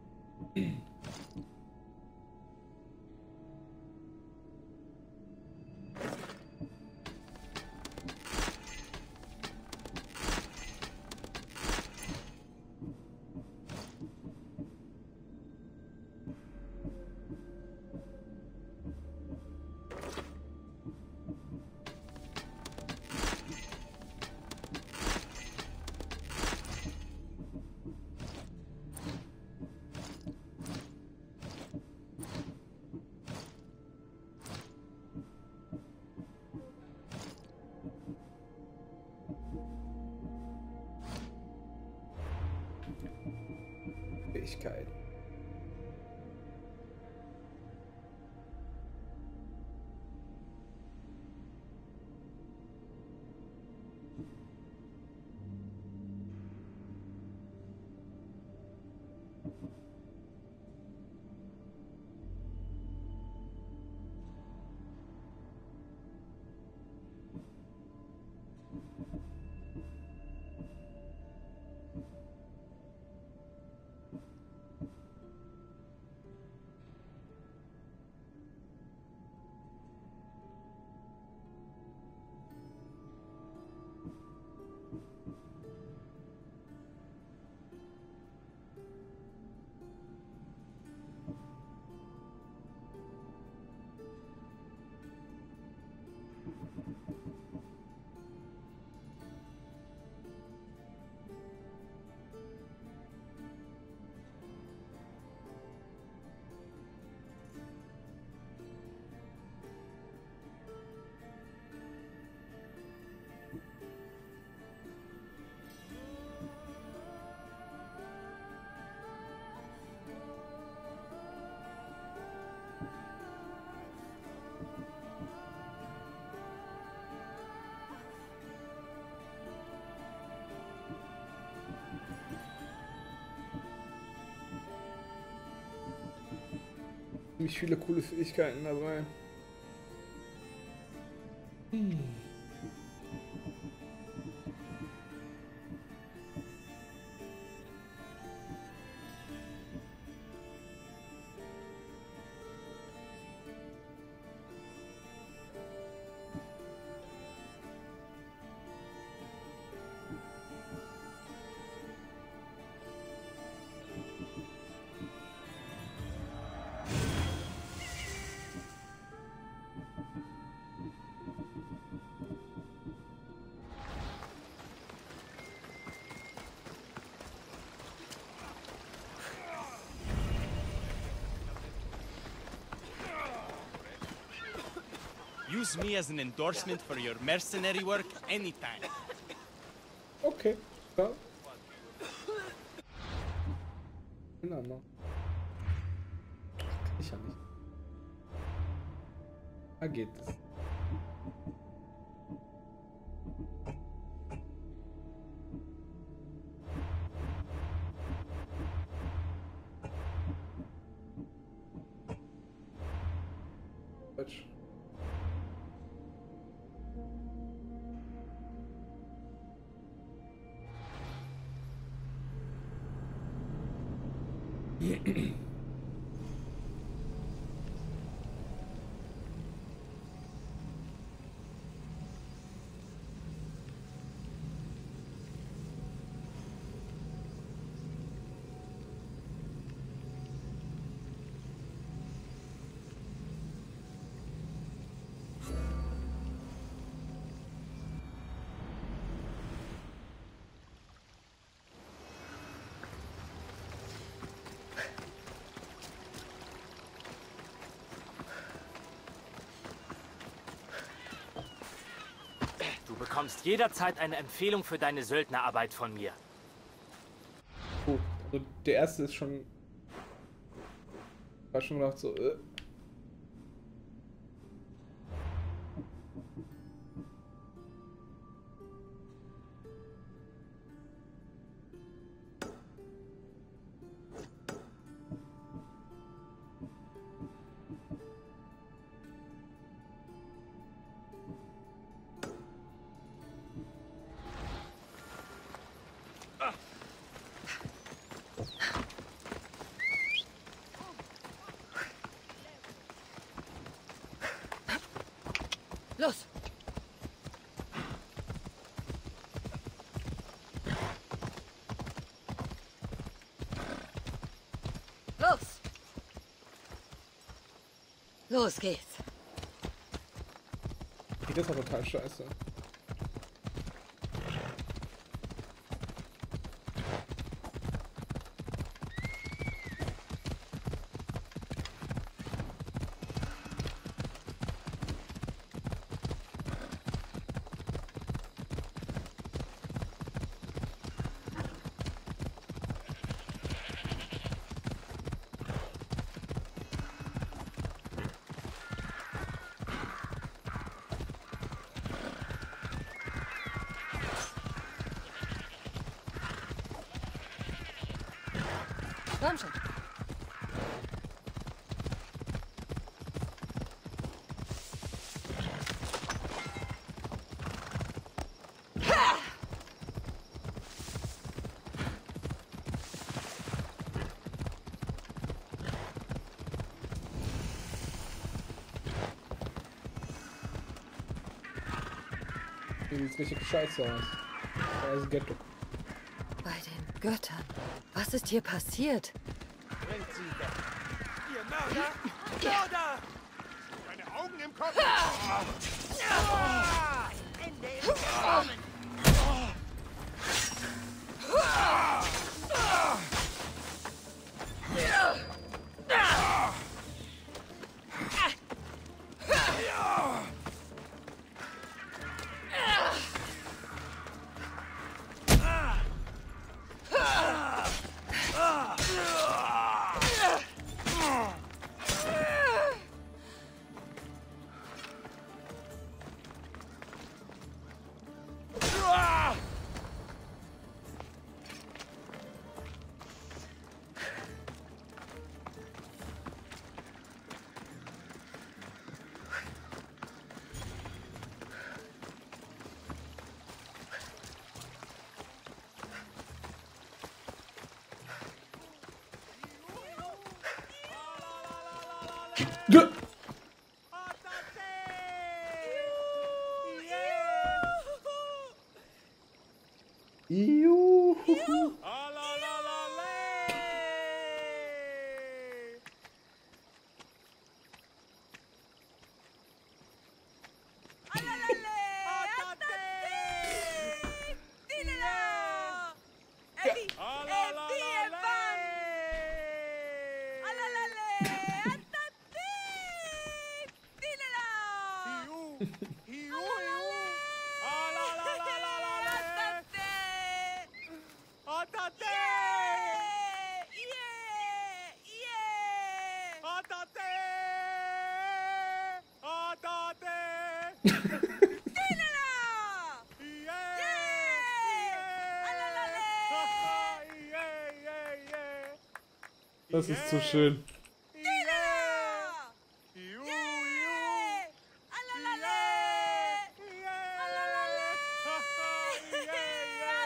Fähigkeit. Ziemlich viele coole Fähigkeiten dabei. Use me as an endorsement for your mercenary work anytime. Okay, ja. Na. Kann ich ja nicht. Da geht es. Deutsch. Du bekommst jederzeit eine Empfehlung für deine Söldnerarbeit von mir. Oh, also der erste ist schon... War schon gedacht so... Los! Los! Los geht's! Das ist aber total scheiße. Komm schon. Hier sieht richtig scheiße aus. Das Ghetto. Bei den Göttern. Was ist hier passiert? Bringt sie weg. Ihr Mörder! Mörder! Deine Augen im Kopf! Ende ist gekommen! Juhu. Das ist zu schön.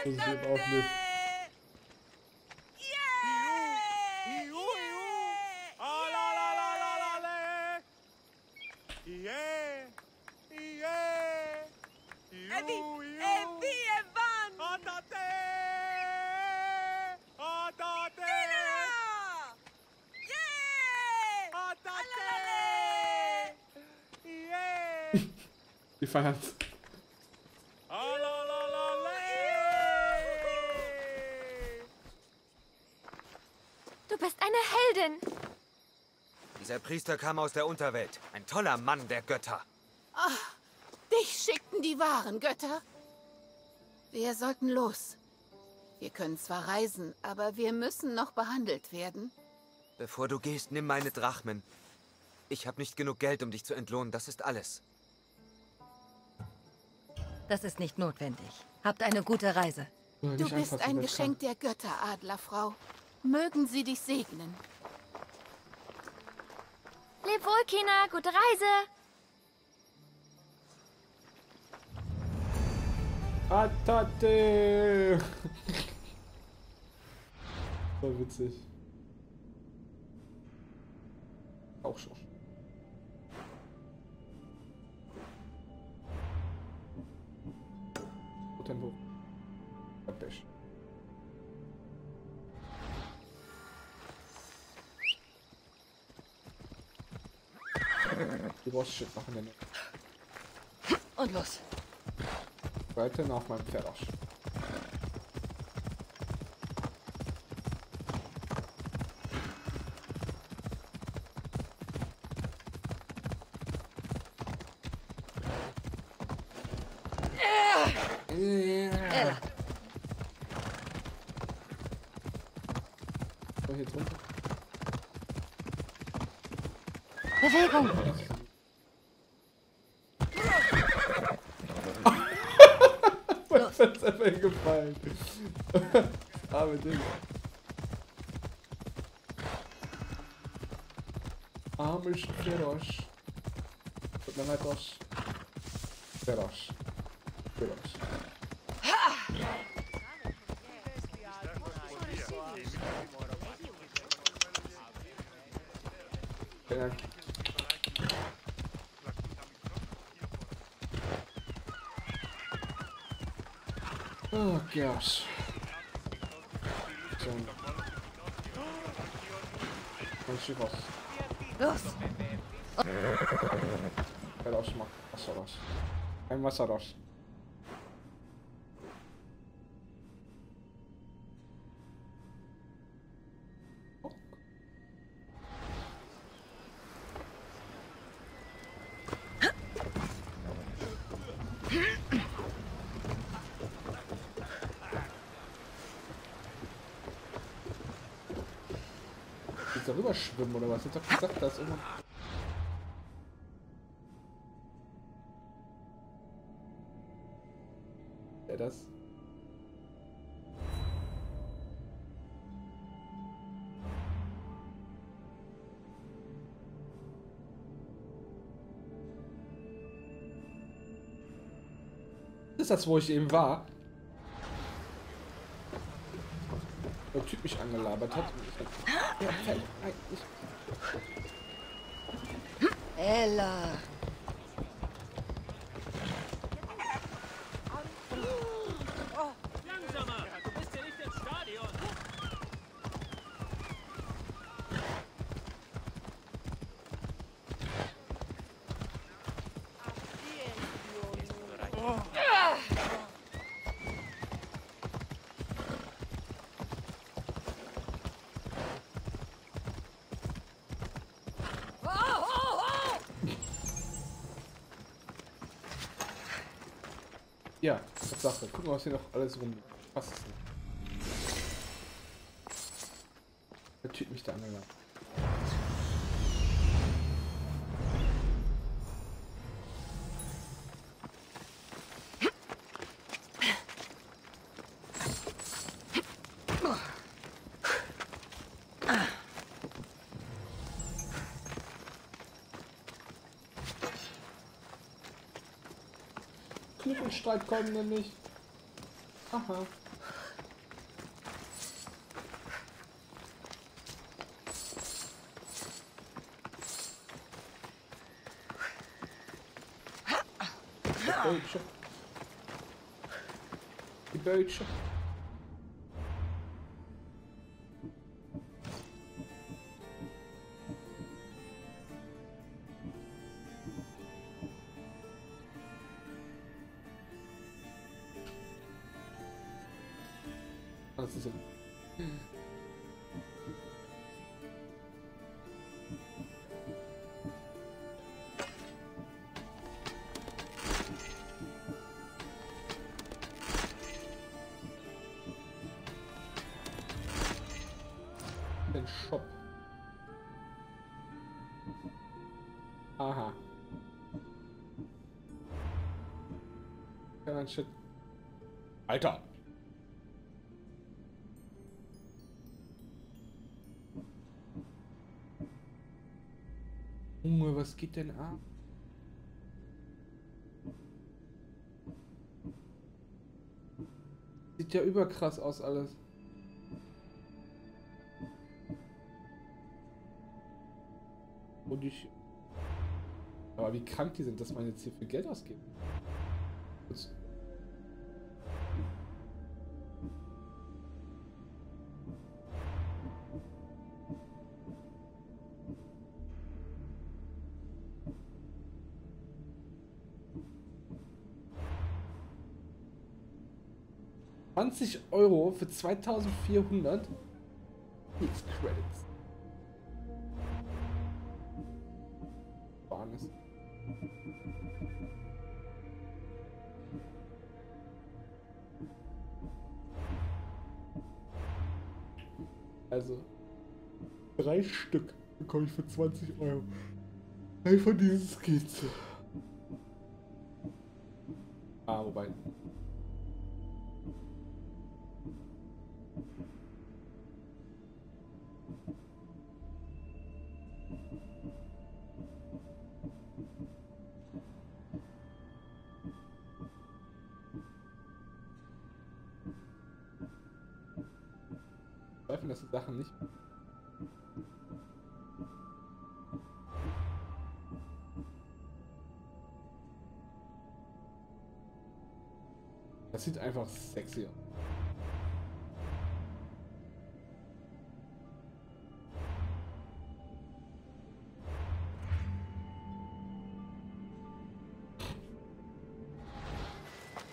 Das ist eben auch nicht. Die feiern's. Du bist eine Heldin. Dieser Priester kam aus der Unterwelt. Ein toller Mann der Götter. Ach, dich schickten die wahren Götter. Wir sollten los. Wir können zwar reisen, aber wir müssen noch behandelt werden. Bevor du gehst, nimm meine Drachmen. Ich habe nicht genug Geld, um dich zu entlohnen. Das ist alles. Das ist nicht notwendig. Habt eine gute Reise. Du bist ein Geschenk der Götter, Adlerfrau. Mögen sie dich segnen. Leb wohl, Kina. Gute Reise. Atate! Voll witzig. Auch schon. Tempo. Praktisch. Du brauchst Shit machen, denn. Und los. Reiten auf meinem Pferd aus. So, hier drunter. Bewegung! Mein Pferd ist einfach hingefallen. Arme Ding. Arme Ferosch. Tut mir leid, Rosch. Ferosch. Ferosch. Ja. Oh gosh. So. Ein Schiff aus. Los! Raus, mach Wasser raus. Ein Wasser raus. Willst du darüber schwimmen oder was? Ich hab doch gesagt, dass immer. Ja, das. Ist das, wo ich eben war? Der Typ mich angelabert hat. Ja, fällt eigentlich. Ella. Langsamer! Du bist ja nicht im Stadion! Ja, Sache. Gucken wir, was hier noch alles rum passt. Der Typ mich da angelangt. Knüppelstreit kommen nämlich. Aha. Die Bötche. Das ist so. Den Shop. Aha. Ja, Shit. Alter. Junge, was geht denn ab? Sieht ja überkrass aus alles. Und ich... Aber wie krank die sind, dass man jetzt hier viel Geld ausgibt. Das 20 € für 2400 X-Credits. Barnes. Also 3 Stück bekomme ich für 20 €. Ein von diesen Skizze. Ah, wobei. Dass die Sachen nicht. Das sieht einfach sexy aus.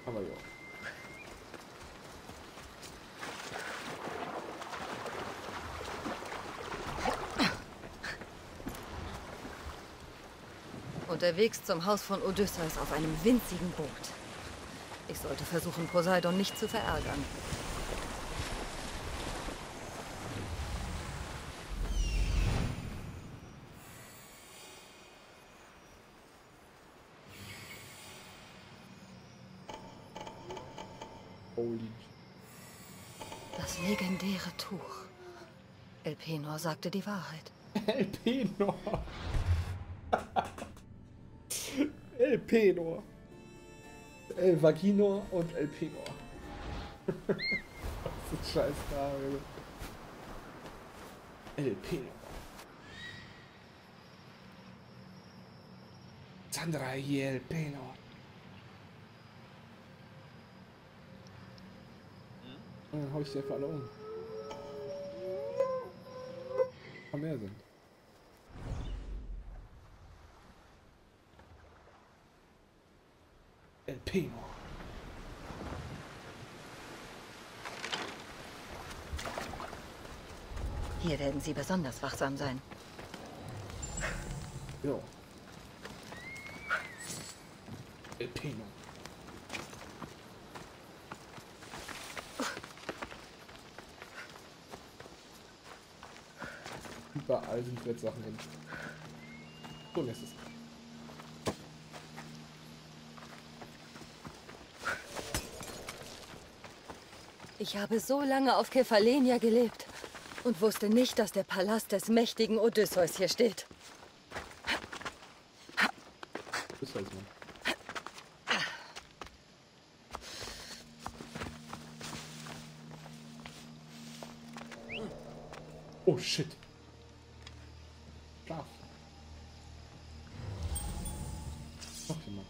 Aber ja. Unterwegs zum Haus von Odysseus auf einem winzigen Boot. Ich sollte versuchen, Poseidon nicht zu verärgern. Holy. Das legendäre Tuch. Elpenor sagte die Wahrheit. Elpenor. Elpenor. El Vaginor und Elpenor. Das ist scheiß Name. Elpenor. Cassandra y el pelo. Und dann hau ich die einfach alle um. Noch mehr sind. El Pino. Hier werden sie besonders wachsam sein. Jo. El Pino. Überall sind Wettsachen drin. So lässt es. Ich habe so lange auf Kefalenia gelebt und wusste nicht, dass der Palast des mächtigen Odysseus hier steht. Odysseus, Mann. Oh shit. Schlaf. Noch jemand.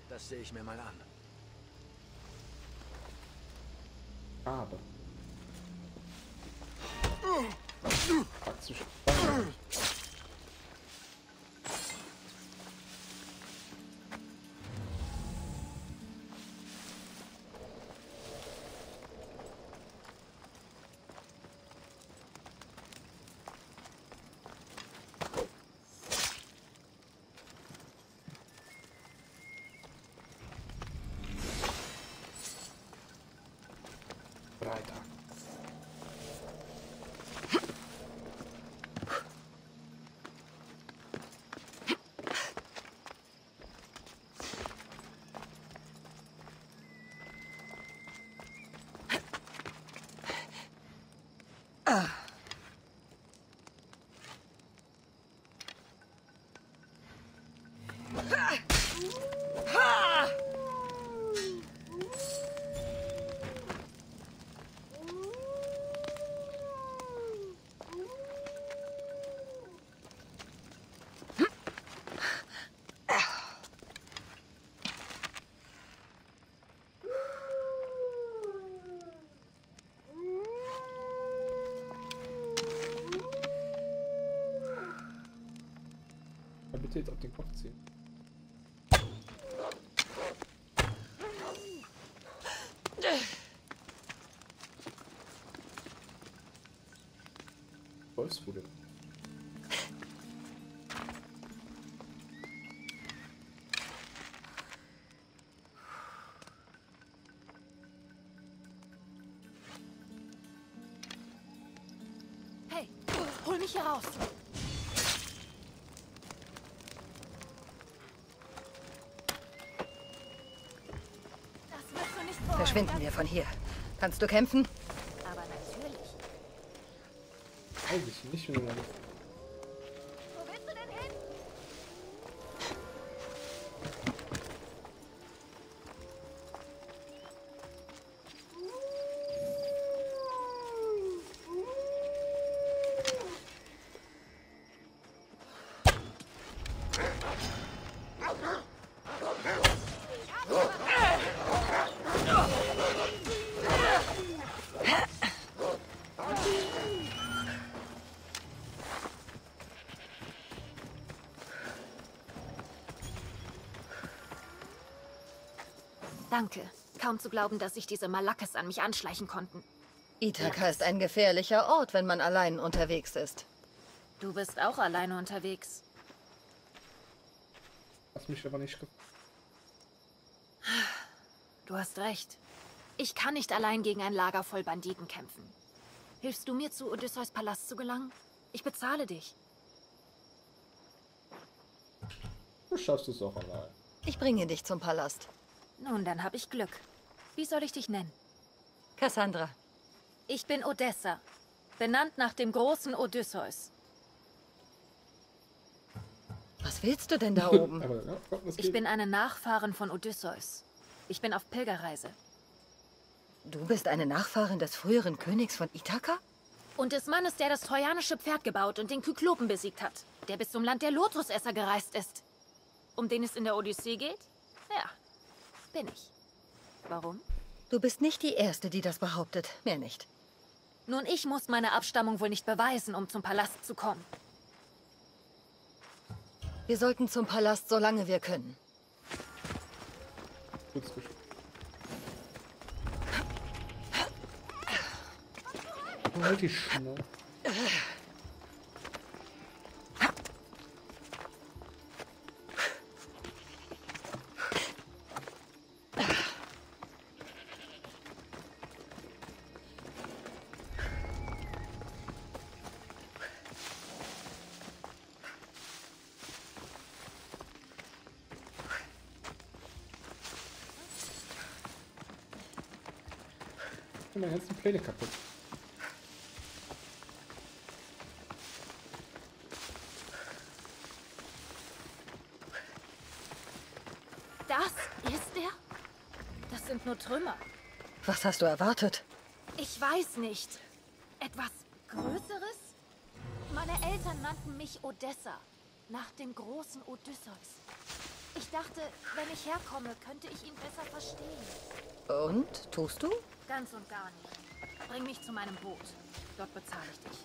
Das sehe ich mir mal an. Aber. Freitag. Bitte jetzt auf den Kopf ziehen. Wolfsrudel. Hey, hol mich hier raus. Verschwinden wir von hier. Kannst du kämpfen? Aber natürlich. Weiß ich nicht, wie du das. Wo willst du denn hin? Danke. Kaum zu glauben, dass sich diese Malakes an mich anschleichen konnten. Ithaka ist ein gefährlicher Ort, wenn man allein unterwegs ist. Du bist auch alleine unterwegs. Hast mich aber nicht. Du hast recht. Ich kann nicht allein gegen ein Lager voll Banditen kämpfen. Hilfst du mir, zu Odysseus Palast zu gelangen? Ich bezahle dich. Du schaffst es auch allein. Ich bringe dich zum Palast. Nun, dann habe ich Glück. Wie soll ich dich nennen? Cassandra. Ich bin Odessa. Benannt nach dem großen Odysseus. Was Was willst du denn da oben? Aber, ja, Gott, Ich bin eine Nachfahrin von Odysseus. Ich bin auf Pilgerreise. Du bist eine Nachfahrin des früheren Königs von Ithaka? Und des Mannes, der das trojanische Pferd gebaut und den Kyklopen besiegt hat. Der bis zum Land der Lotusesser gereist ist. Um den es in der Odyssee geht? Ja, bin ich. Warum? Du bist nicht die Erste, die das behauptet. Mehr nicht. Nun, ich muss meine Abstammung wohl nicht beweisen, um zum Palast zu kommen. Wir sollten zum Palast, solange wir können. Halt die Schnauze. Meine ganzen Pläne kaputt. Das ist er? Das sind nur Trümmer. Was hast du erwartet? Ich weiß nicht. Etwas Größeres? Meine Eltern nannten mich Odessa, nach dem großen Odysseus. Ich dachte, wenn ich herkomme, könnte ich ihn besser verstehen. Und? Tust du? Ganz und gar nicht. Bring mich zu meinem Boot. Dort bezahle ich dich.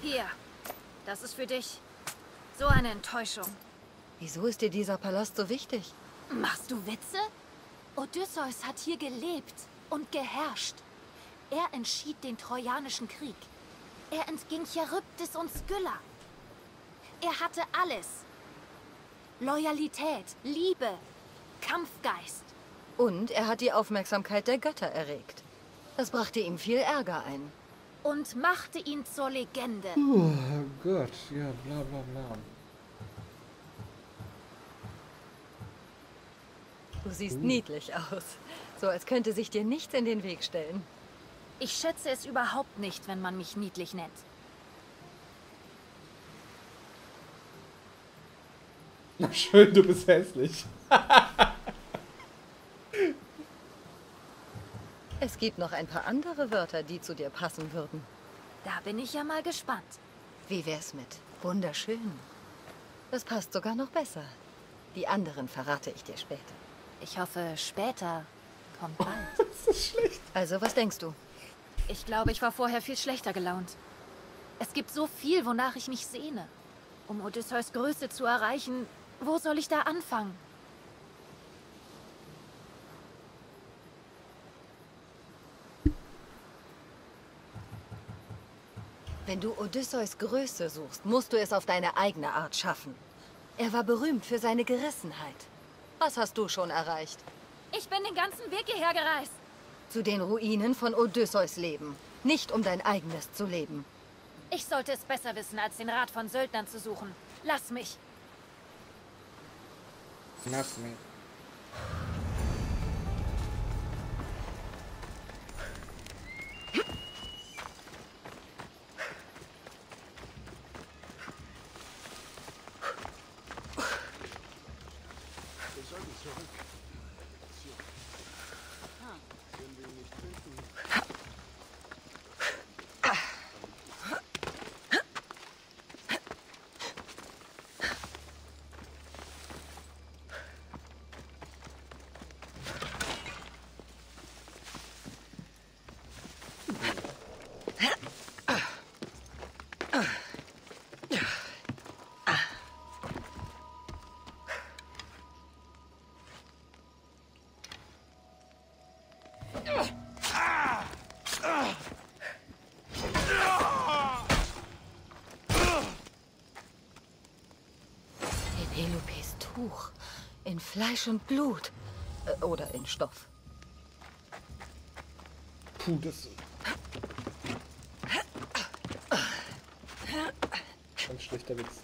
Hier, das ist für dich. So eine Enttäuschung. Wieso ist dir dieser Palast so wichtig? Machst du Witze? Odysseus hat hier gelebt und geherrscht. Er entschied den Trojanischen Krieg. Er entging Charybdis und Skylla. Er hatte alles. Loyalität, Liebe, Kampfgeist. Und er hat die Aufmerksamkeit der Götter erregt. Das brachte ihm viel Ärger ein. Und machte ihn zur Legende. Oh Gott, ja, bla bla bla. Du siehst niedlich aus. So als könnte sich dir nichts in den Weg stellen. Ich schätze es überhaupt nicht, wenn man mich niedlich nennt. Na schön, du bist hässlich. Es gibt noch ein paar andere Wörter, die zu dir passen würden. Da bin ich ja mal gespannt. Wie wär's mit wunderschön? Das passt sogar noch besser. Die anderen verrate ich dir später. Ich hoffe, später kommt bald. Das ist schlecht. Also, was denkst du? Ich glaube, ich war vorher viel schlechter gelaunt. Es gibt so viel, wonach ich mich sehne. Um Odysseus Größe zu erreichen, wo soll ich da anfangen? Wenn du Odysseus Größe suchst, musst du es auf deine eigene Art schaffen. Er war berühmt für seine Gerissenheit. Was hast du schon erreicht? Ich bin den ganzen Weg hierher gereist. Zu den Ruinen von Odysseus leben. Nicht um dein eigenes zu leben. Ich sollte es besser wissen, als den Rat von Söldnern zu suchen. Lass mich. Lass mich. Pelopes Tuch. In Fleisch und Blut. Oder in Stoff. Puh, das... Ganz schlechter Witz.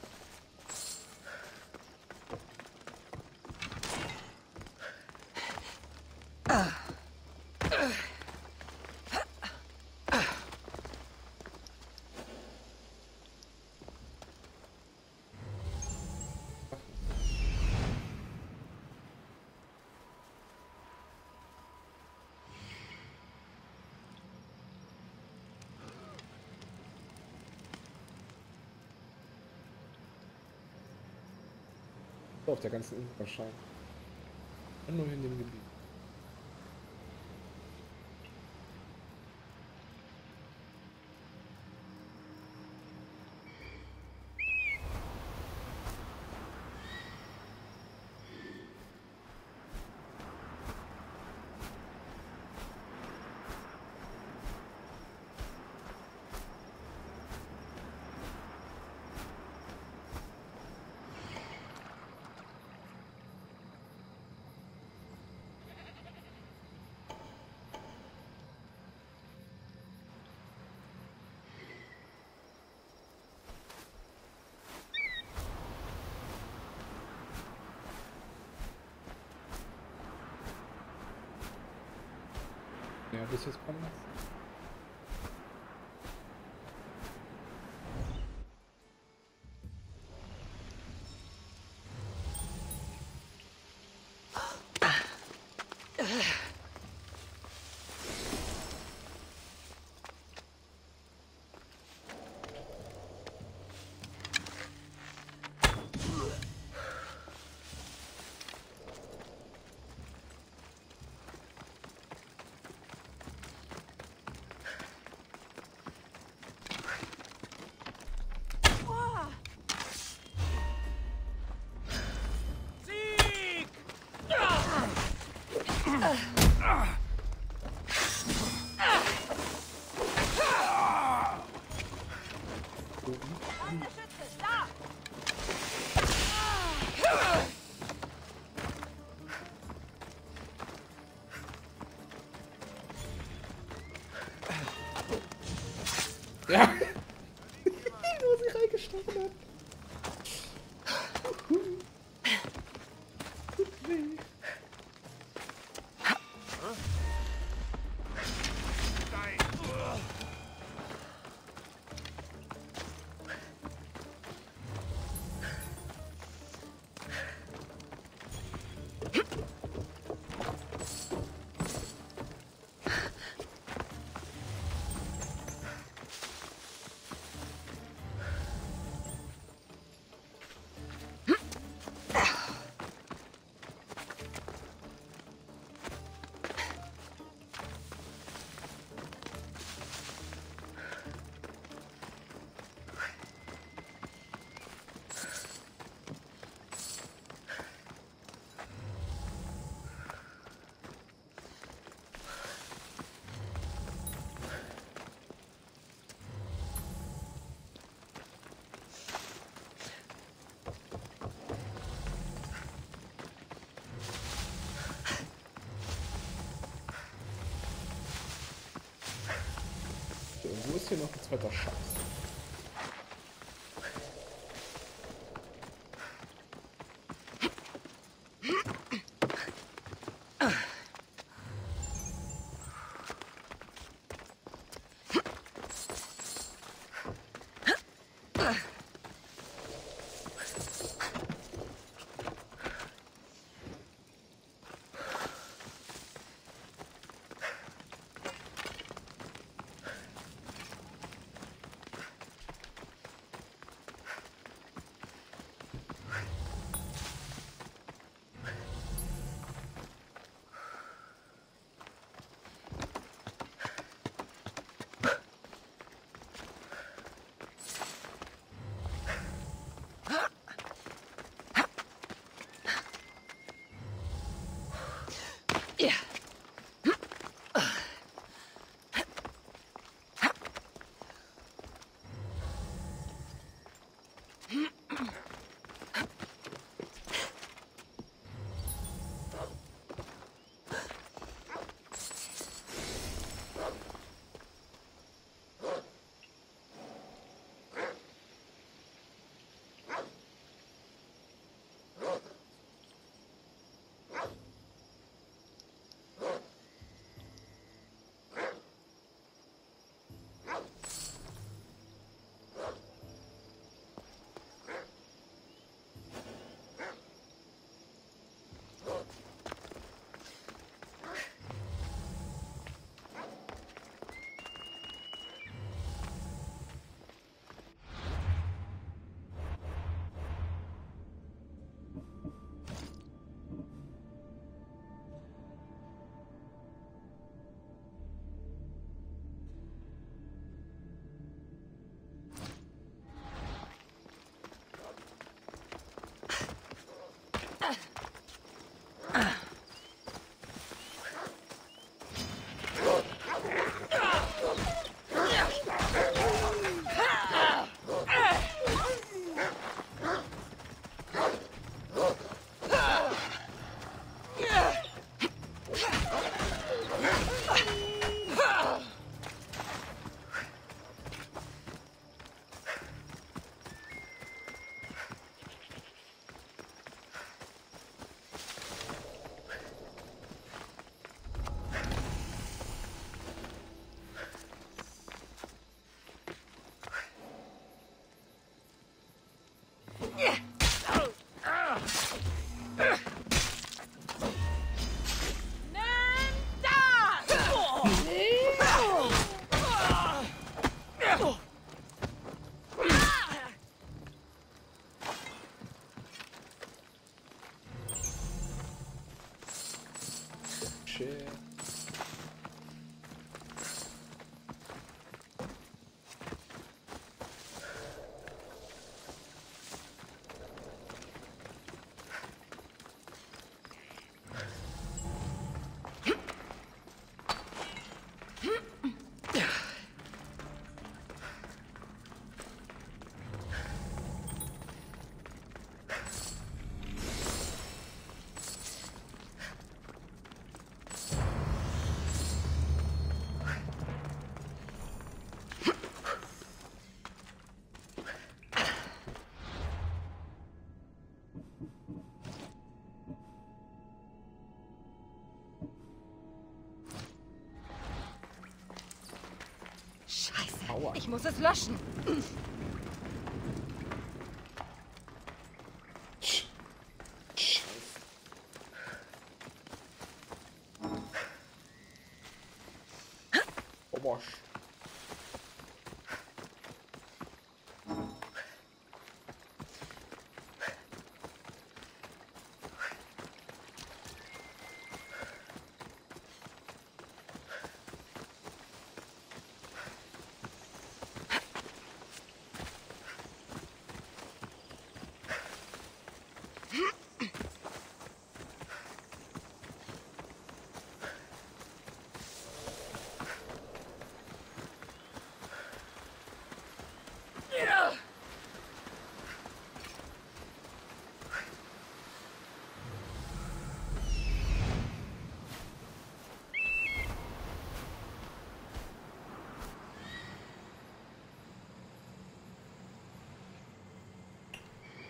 Auf der ganzen Insel wahrscheinlich. Und nur in dem Gebiet. Ja, bis jetzt kommen. Ja. Wo sie reingestochen hat. Tut weh. Wo ist hier noch ein zweiter Schatz? Aua. Ich muss es löschen. Oh, bosch.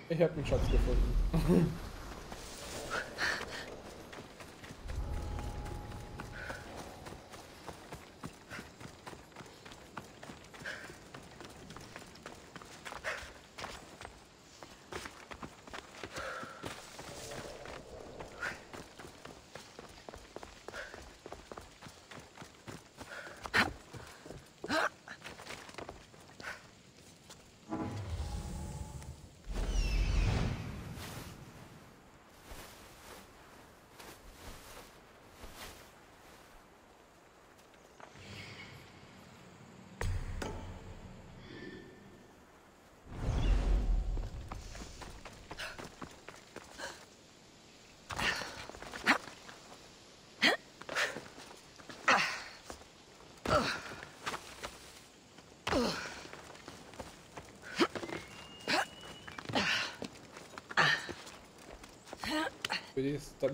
Ich habe einen Schatz gefunden.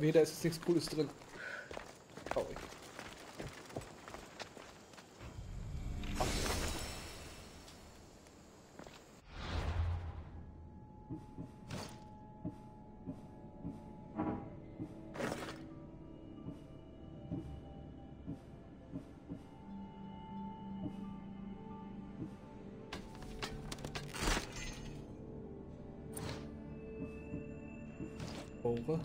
Wieder ist jetzt nichts Cooles drin. Traurig. Over.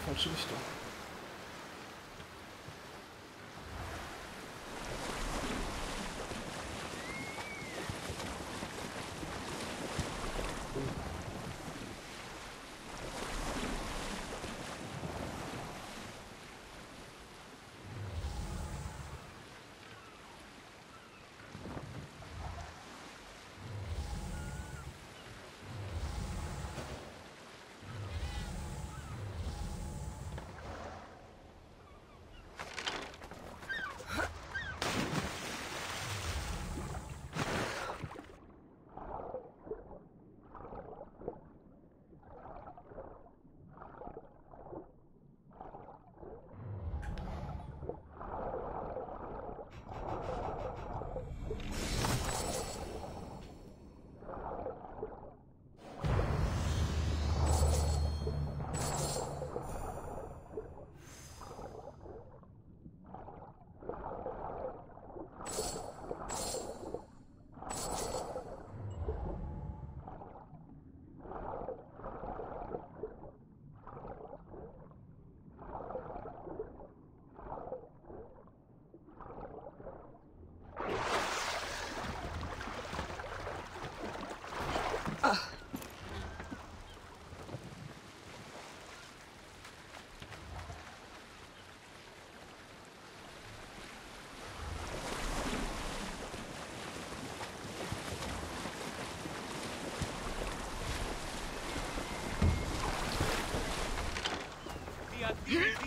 Falsche Richtung.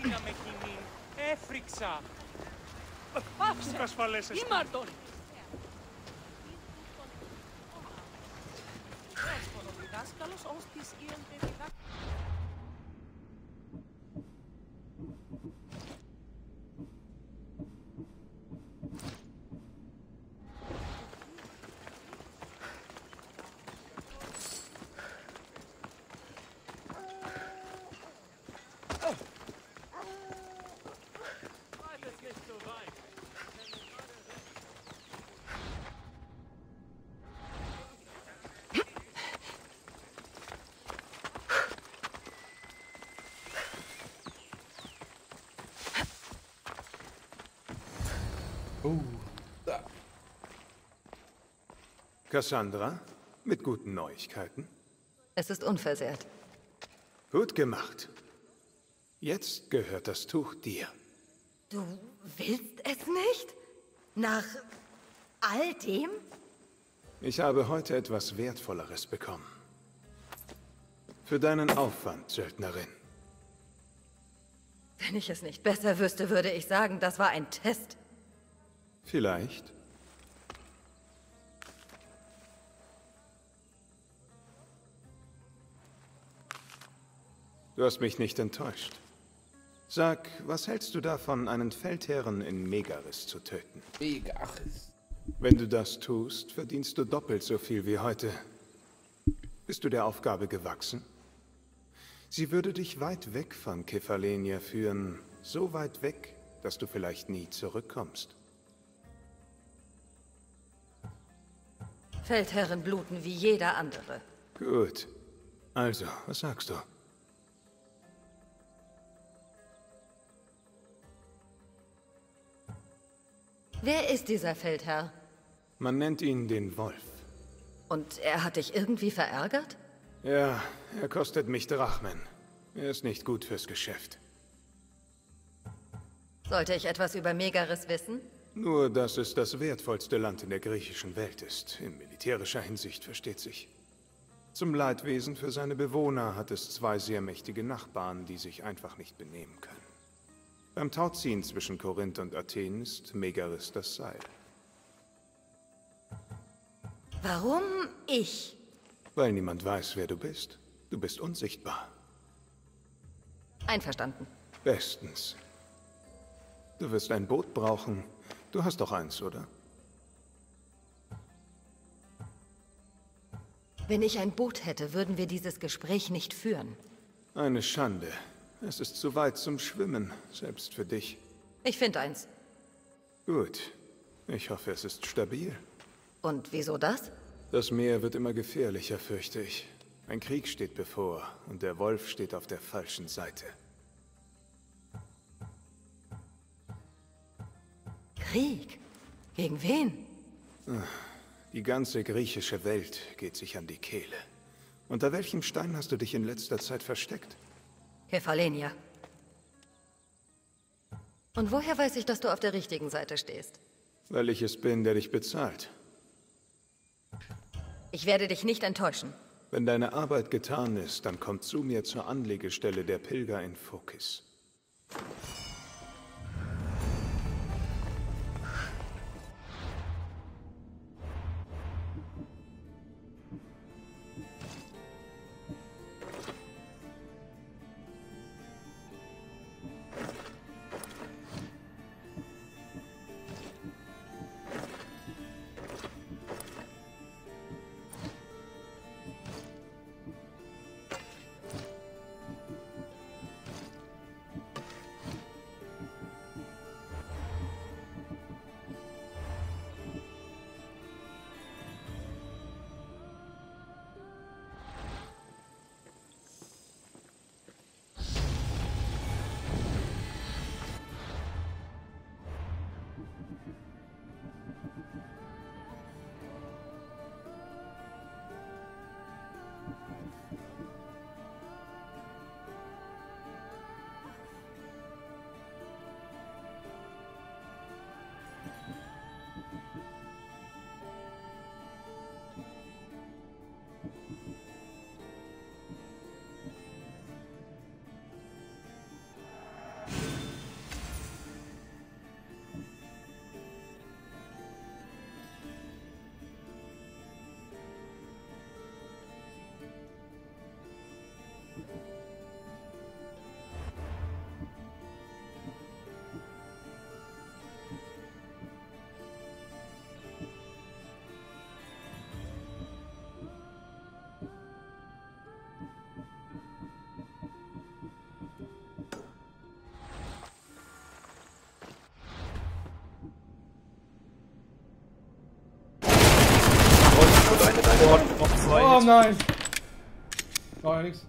να με κοινήν. Έφρυξα. Πάψε. Ήμαρτον. Έσπονο διδάσκαλος ως της ίοντε διδάσκαλος. Da. Cassandra, mit guten Neuigkeiten. Es ist unversehrt. Gut gemacht. Jetzt gehört das Tuch dir. Du willst es nicht? Nach all dem? Ich habe heute etwas Wertvolleres bekommen. Für deinen Aufwand, Söldnerin. Wenn ich es nicht besser wüsste, würde ich sagen, das war ein Test. Vielleicht. Du hast mich nicht enttäuscht. Sag, was hältst du davon, einen Feldherren in Megaris zu töten? Megaris. Wenn du das tust, verdienst du doppelt so viel wie heute. Bist du der Aufgabe gewachsen? Sie würde dich weit weg von Kefalenia führen, so weit weg, dass du vielleicht nie zurückkommst. Feldherren bluten wie jeder andere. Gut. Also, was sagst du? Wer ist dieser Feldherr? Man nennt ihn den Wolf. Und er hat dich irgendwie verärgert? Ja, er kostet mich Drachmen. Er ist nicht gut fürs Geschäft. Sollte ich etwas über Megaris wissen? Nur, dass es das wertvollste Land in der griechischen Welt ist. In militärischer Hinsicht, versteht sich. Zum Leidwesen für seine Bewohner hat es zwei sehr mächtige Nachbarn, die sich einfach nicht benehmen können. Beim Tauziehen zwischen Korinth und Athen ist Megaris das Seil. Warum ich? Weil niemand weiß, wer du bist. Du bist unsichtbar. Einverstanden. Bestens. Du wirst ein Boot brauchen. Du hast doch eins, oder? Wenn ich ein Boot hätte, würden wir dieses Gespräch nicht führen. Eine Schande. Es ist zu weit zum Schwimmen, selbst für dich. Ich finde eins. Gut. Ich hoffe, es ist stabil. Und wieso das? Das Meer wird immer gefährlicher, fürchte ich. Ein Krieg steht bevor und der Wolf steht auf der falschen Seite. Krieg? Gegen wen? Die ganze griechische Welt geht sich an die Kehle. Unter welchem Stein hast du dich in letzter Zeit versteckt? Kefalenia. Und woher weiß ich, dass du auf der richtigen Seite stehst? Weil ich es bin, der dich bezahlt. Ich werde dich nicht enttäuschen. Wenn deine Arbeit getan ist, dann komm zu mir zur Anlegestelle der Pilger in Phokis. Noch zwei. Oh nein! War ja nix.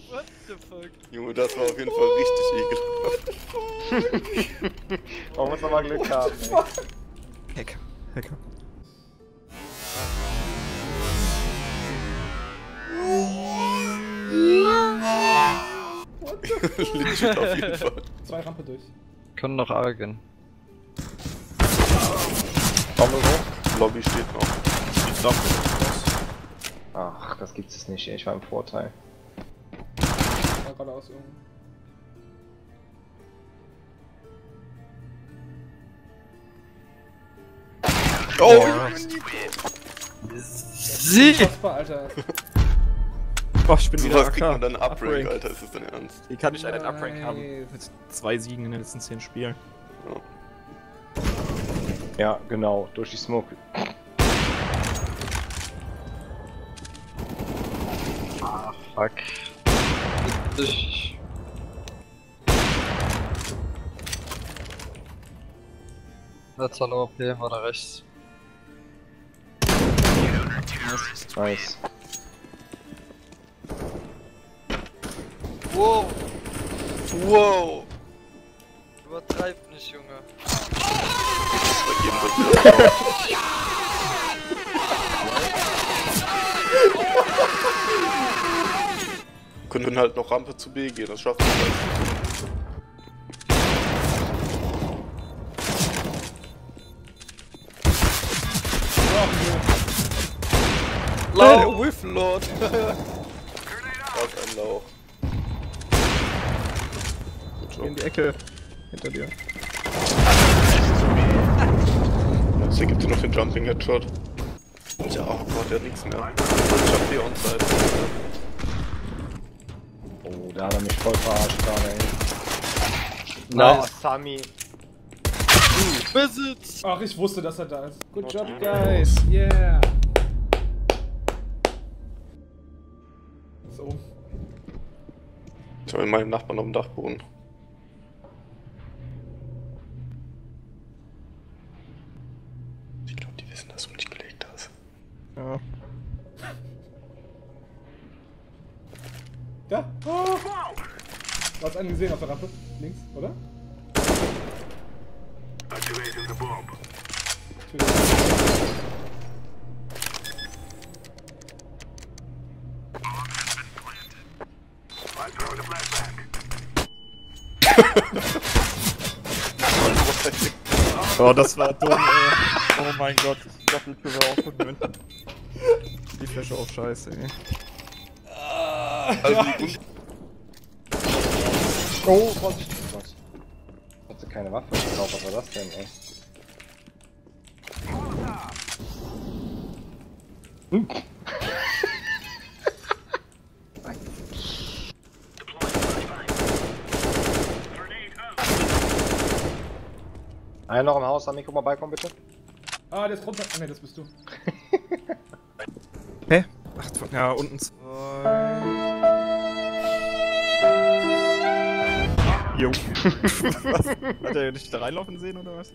What the fuck? Junge, das war auf jeden Fall richtig ekelhaft. Man muss aber Glück haben. Hacker. Legit auf jeden Fall. 2 Rampe durch. Können noch argen. Lobby steht noch. Die Lampe. Ach, das gibt es nicht, ich war im Vorteil. War geradeaus irgendwo. Oh! Sie! Unfassbar, Alter. Boah, ich bin wieder Was AK. kriegt man dann Uprank, Alter? Ist das dein Ernst? Wie kann ich einen Uprank haben? Mit 2 Siegen in den letzten 10 Spielen. Ja, genau, durch die Smoke. Ah, fuck. That's Hallo, OP, war da rechts. Nice. Wow! Wow! Übertreib nicht, Junge. Können halt noch Rampe zu B gehen, das schaffen wir halt. Whiff Lord! Was ein Lauch. In die Ecke. Hinter dir. Jetzt gibt es noch den Jumping Headshot. Tja, oh Gott, der hat nichts mehr. Ich hab die Onside. Oh, da hat er mich voll verarscht gerade, ey. Nice. No, Sami. Besitz! Ach, ich wusste, dass er da ist. Good job, guys. Yeah. So. Ich war mit meinem Nachbarn auf dem Dachboden. Ich glaube, die wissen, dass du nicht gelegt hast. Ja. Ja. Oh. Du hast einen gesehen auf der Rampe. Links, oder? Activating the bomb. I throw the flashback. Oh, das war dumm, ey. Oh mein Gott, ich Doppeltür war auch verwöhnt. Die Flasche auch scheiße, ey. Also, oh, Vorsicht! Was? Hat sie keine Waffe gekauft, was war das denn, ey? Einer noch im Haus, Sami, guck mal beikommen bitte. Ah, der ist runter. Ah, ne, das bist du. Hä? Ach, ja, unten 2. Jo. Was? Hat er nicht da reinlaufen sehen oder was?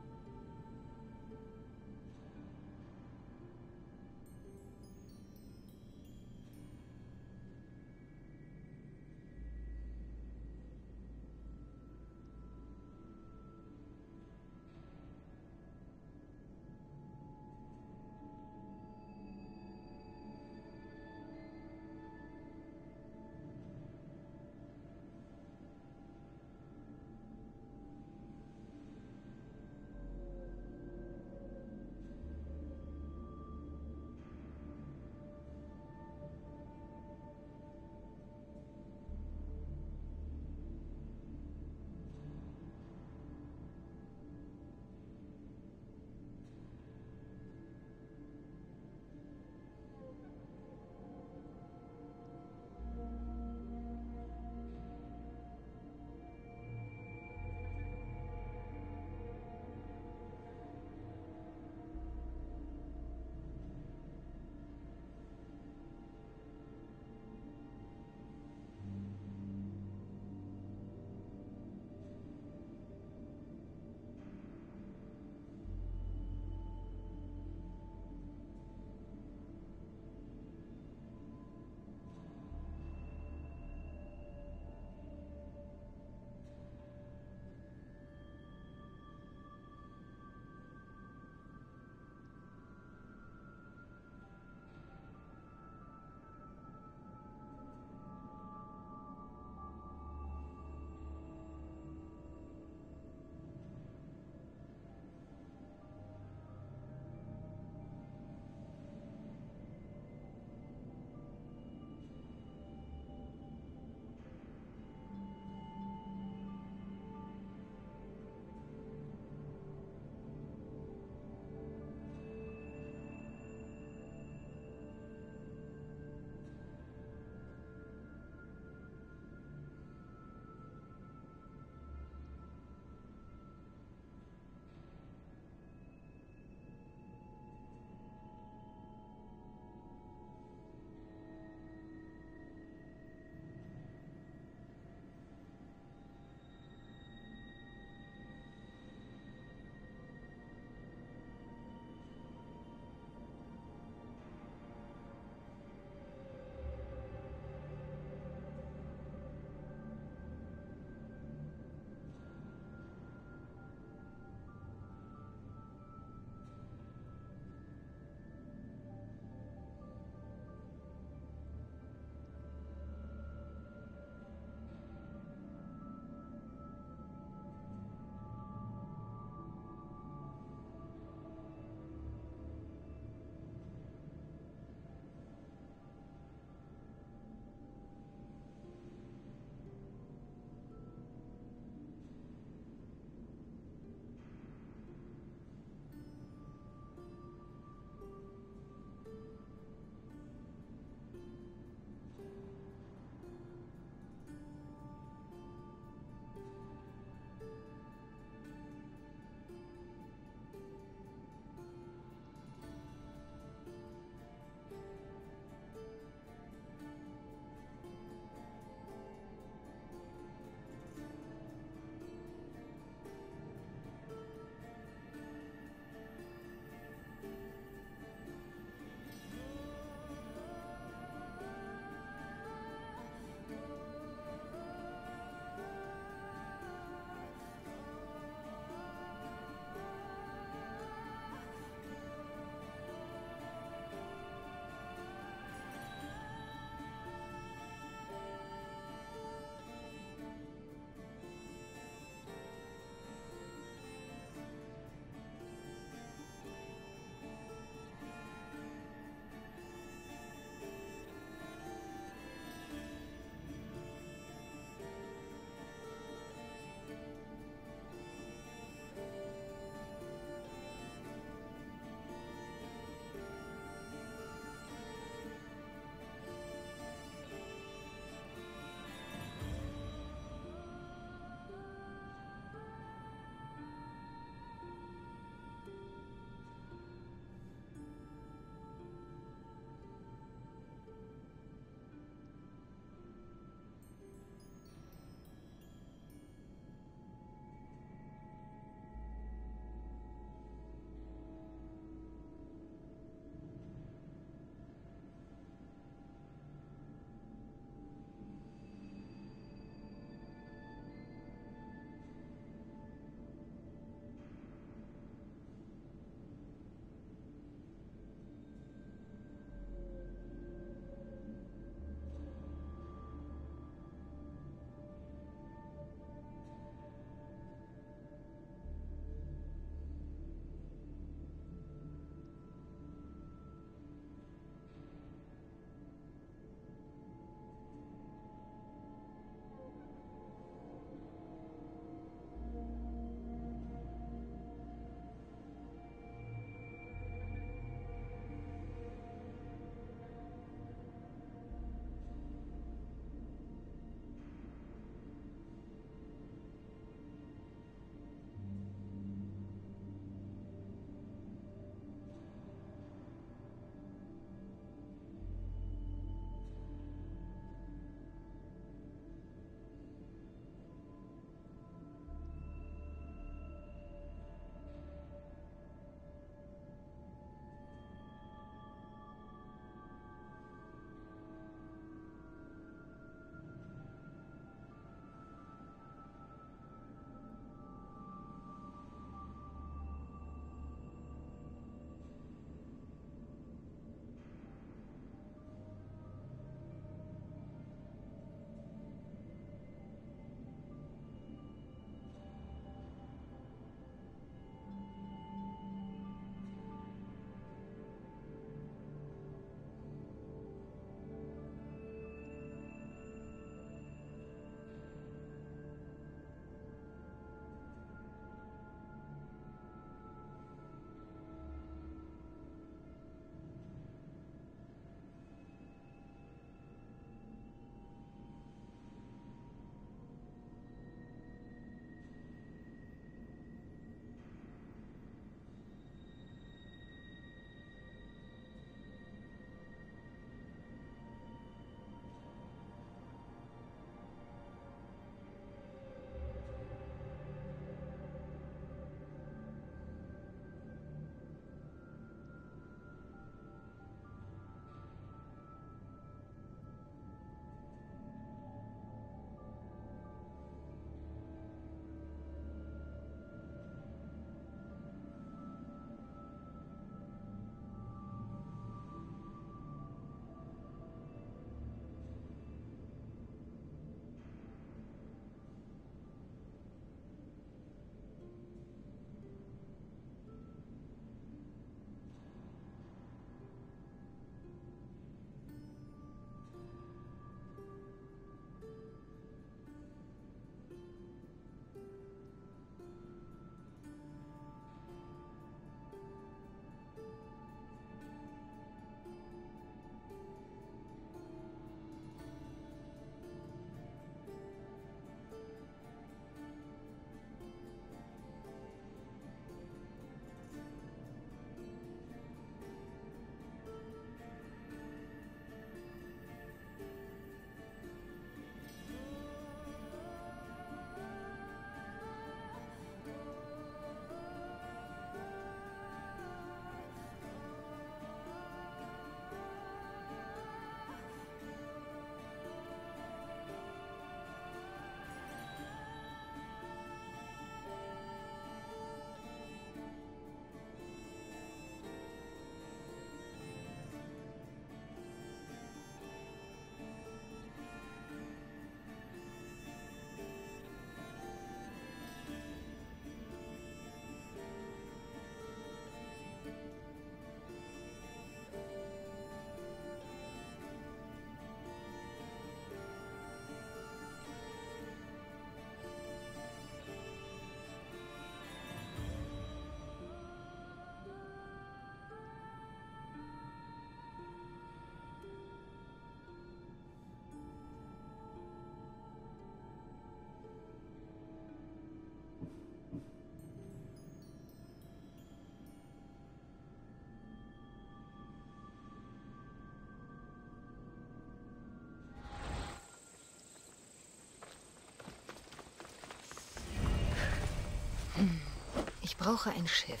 brauche ein Schiff.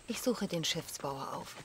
Ich suche den Schiffsbauer auf.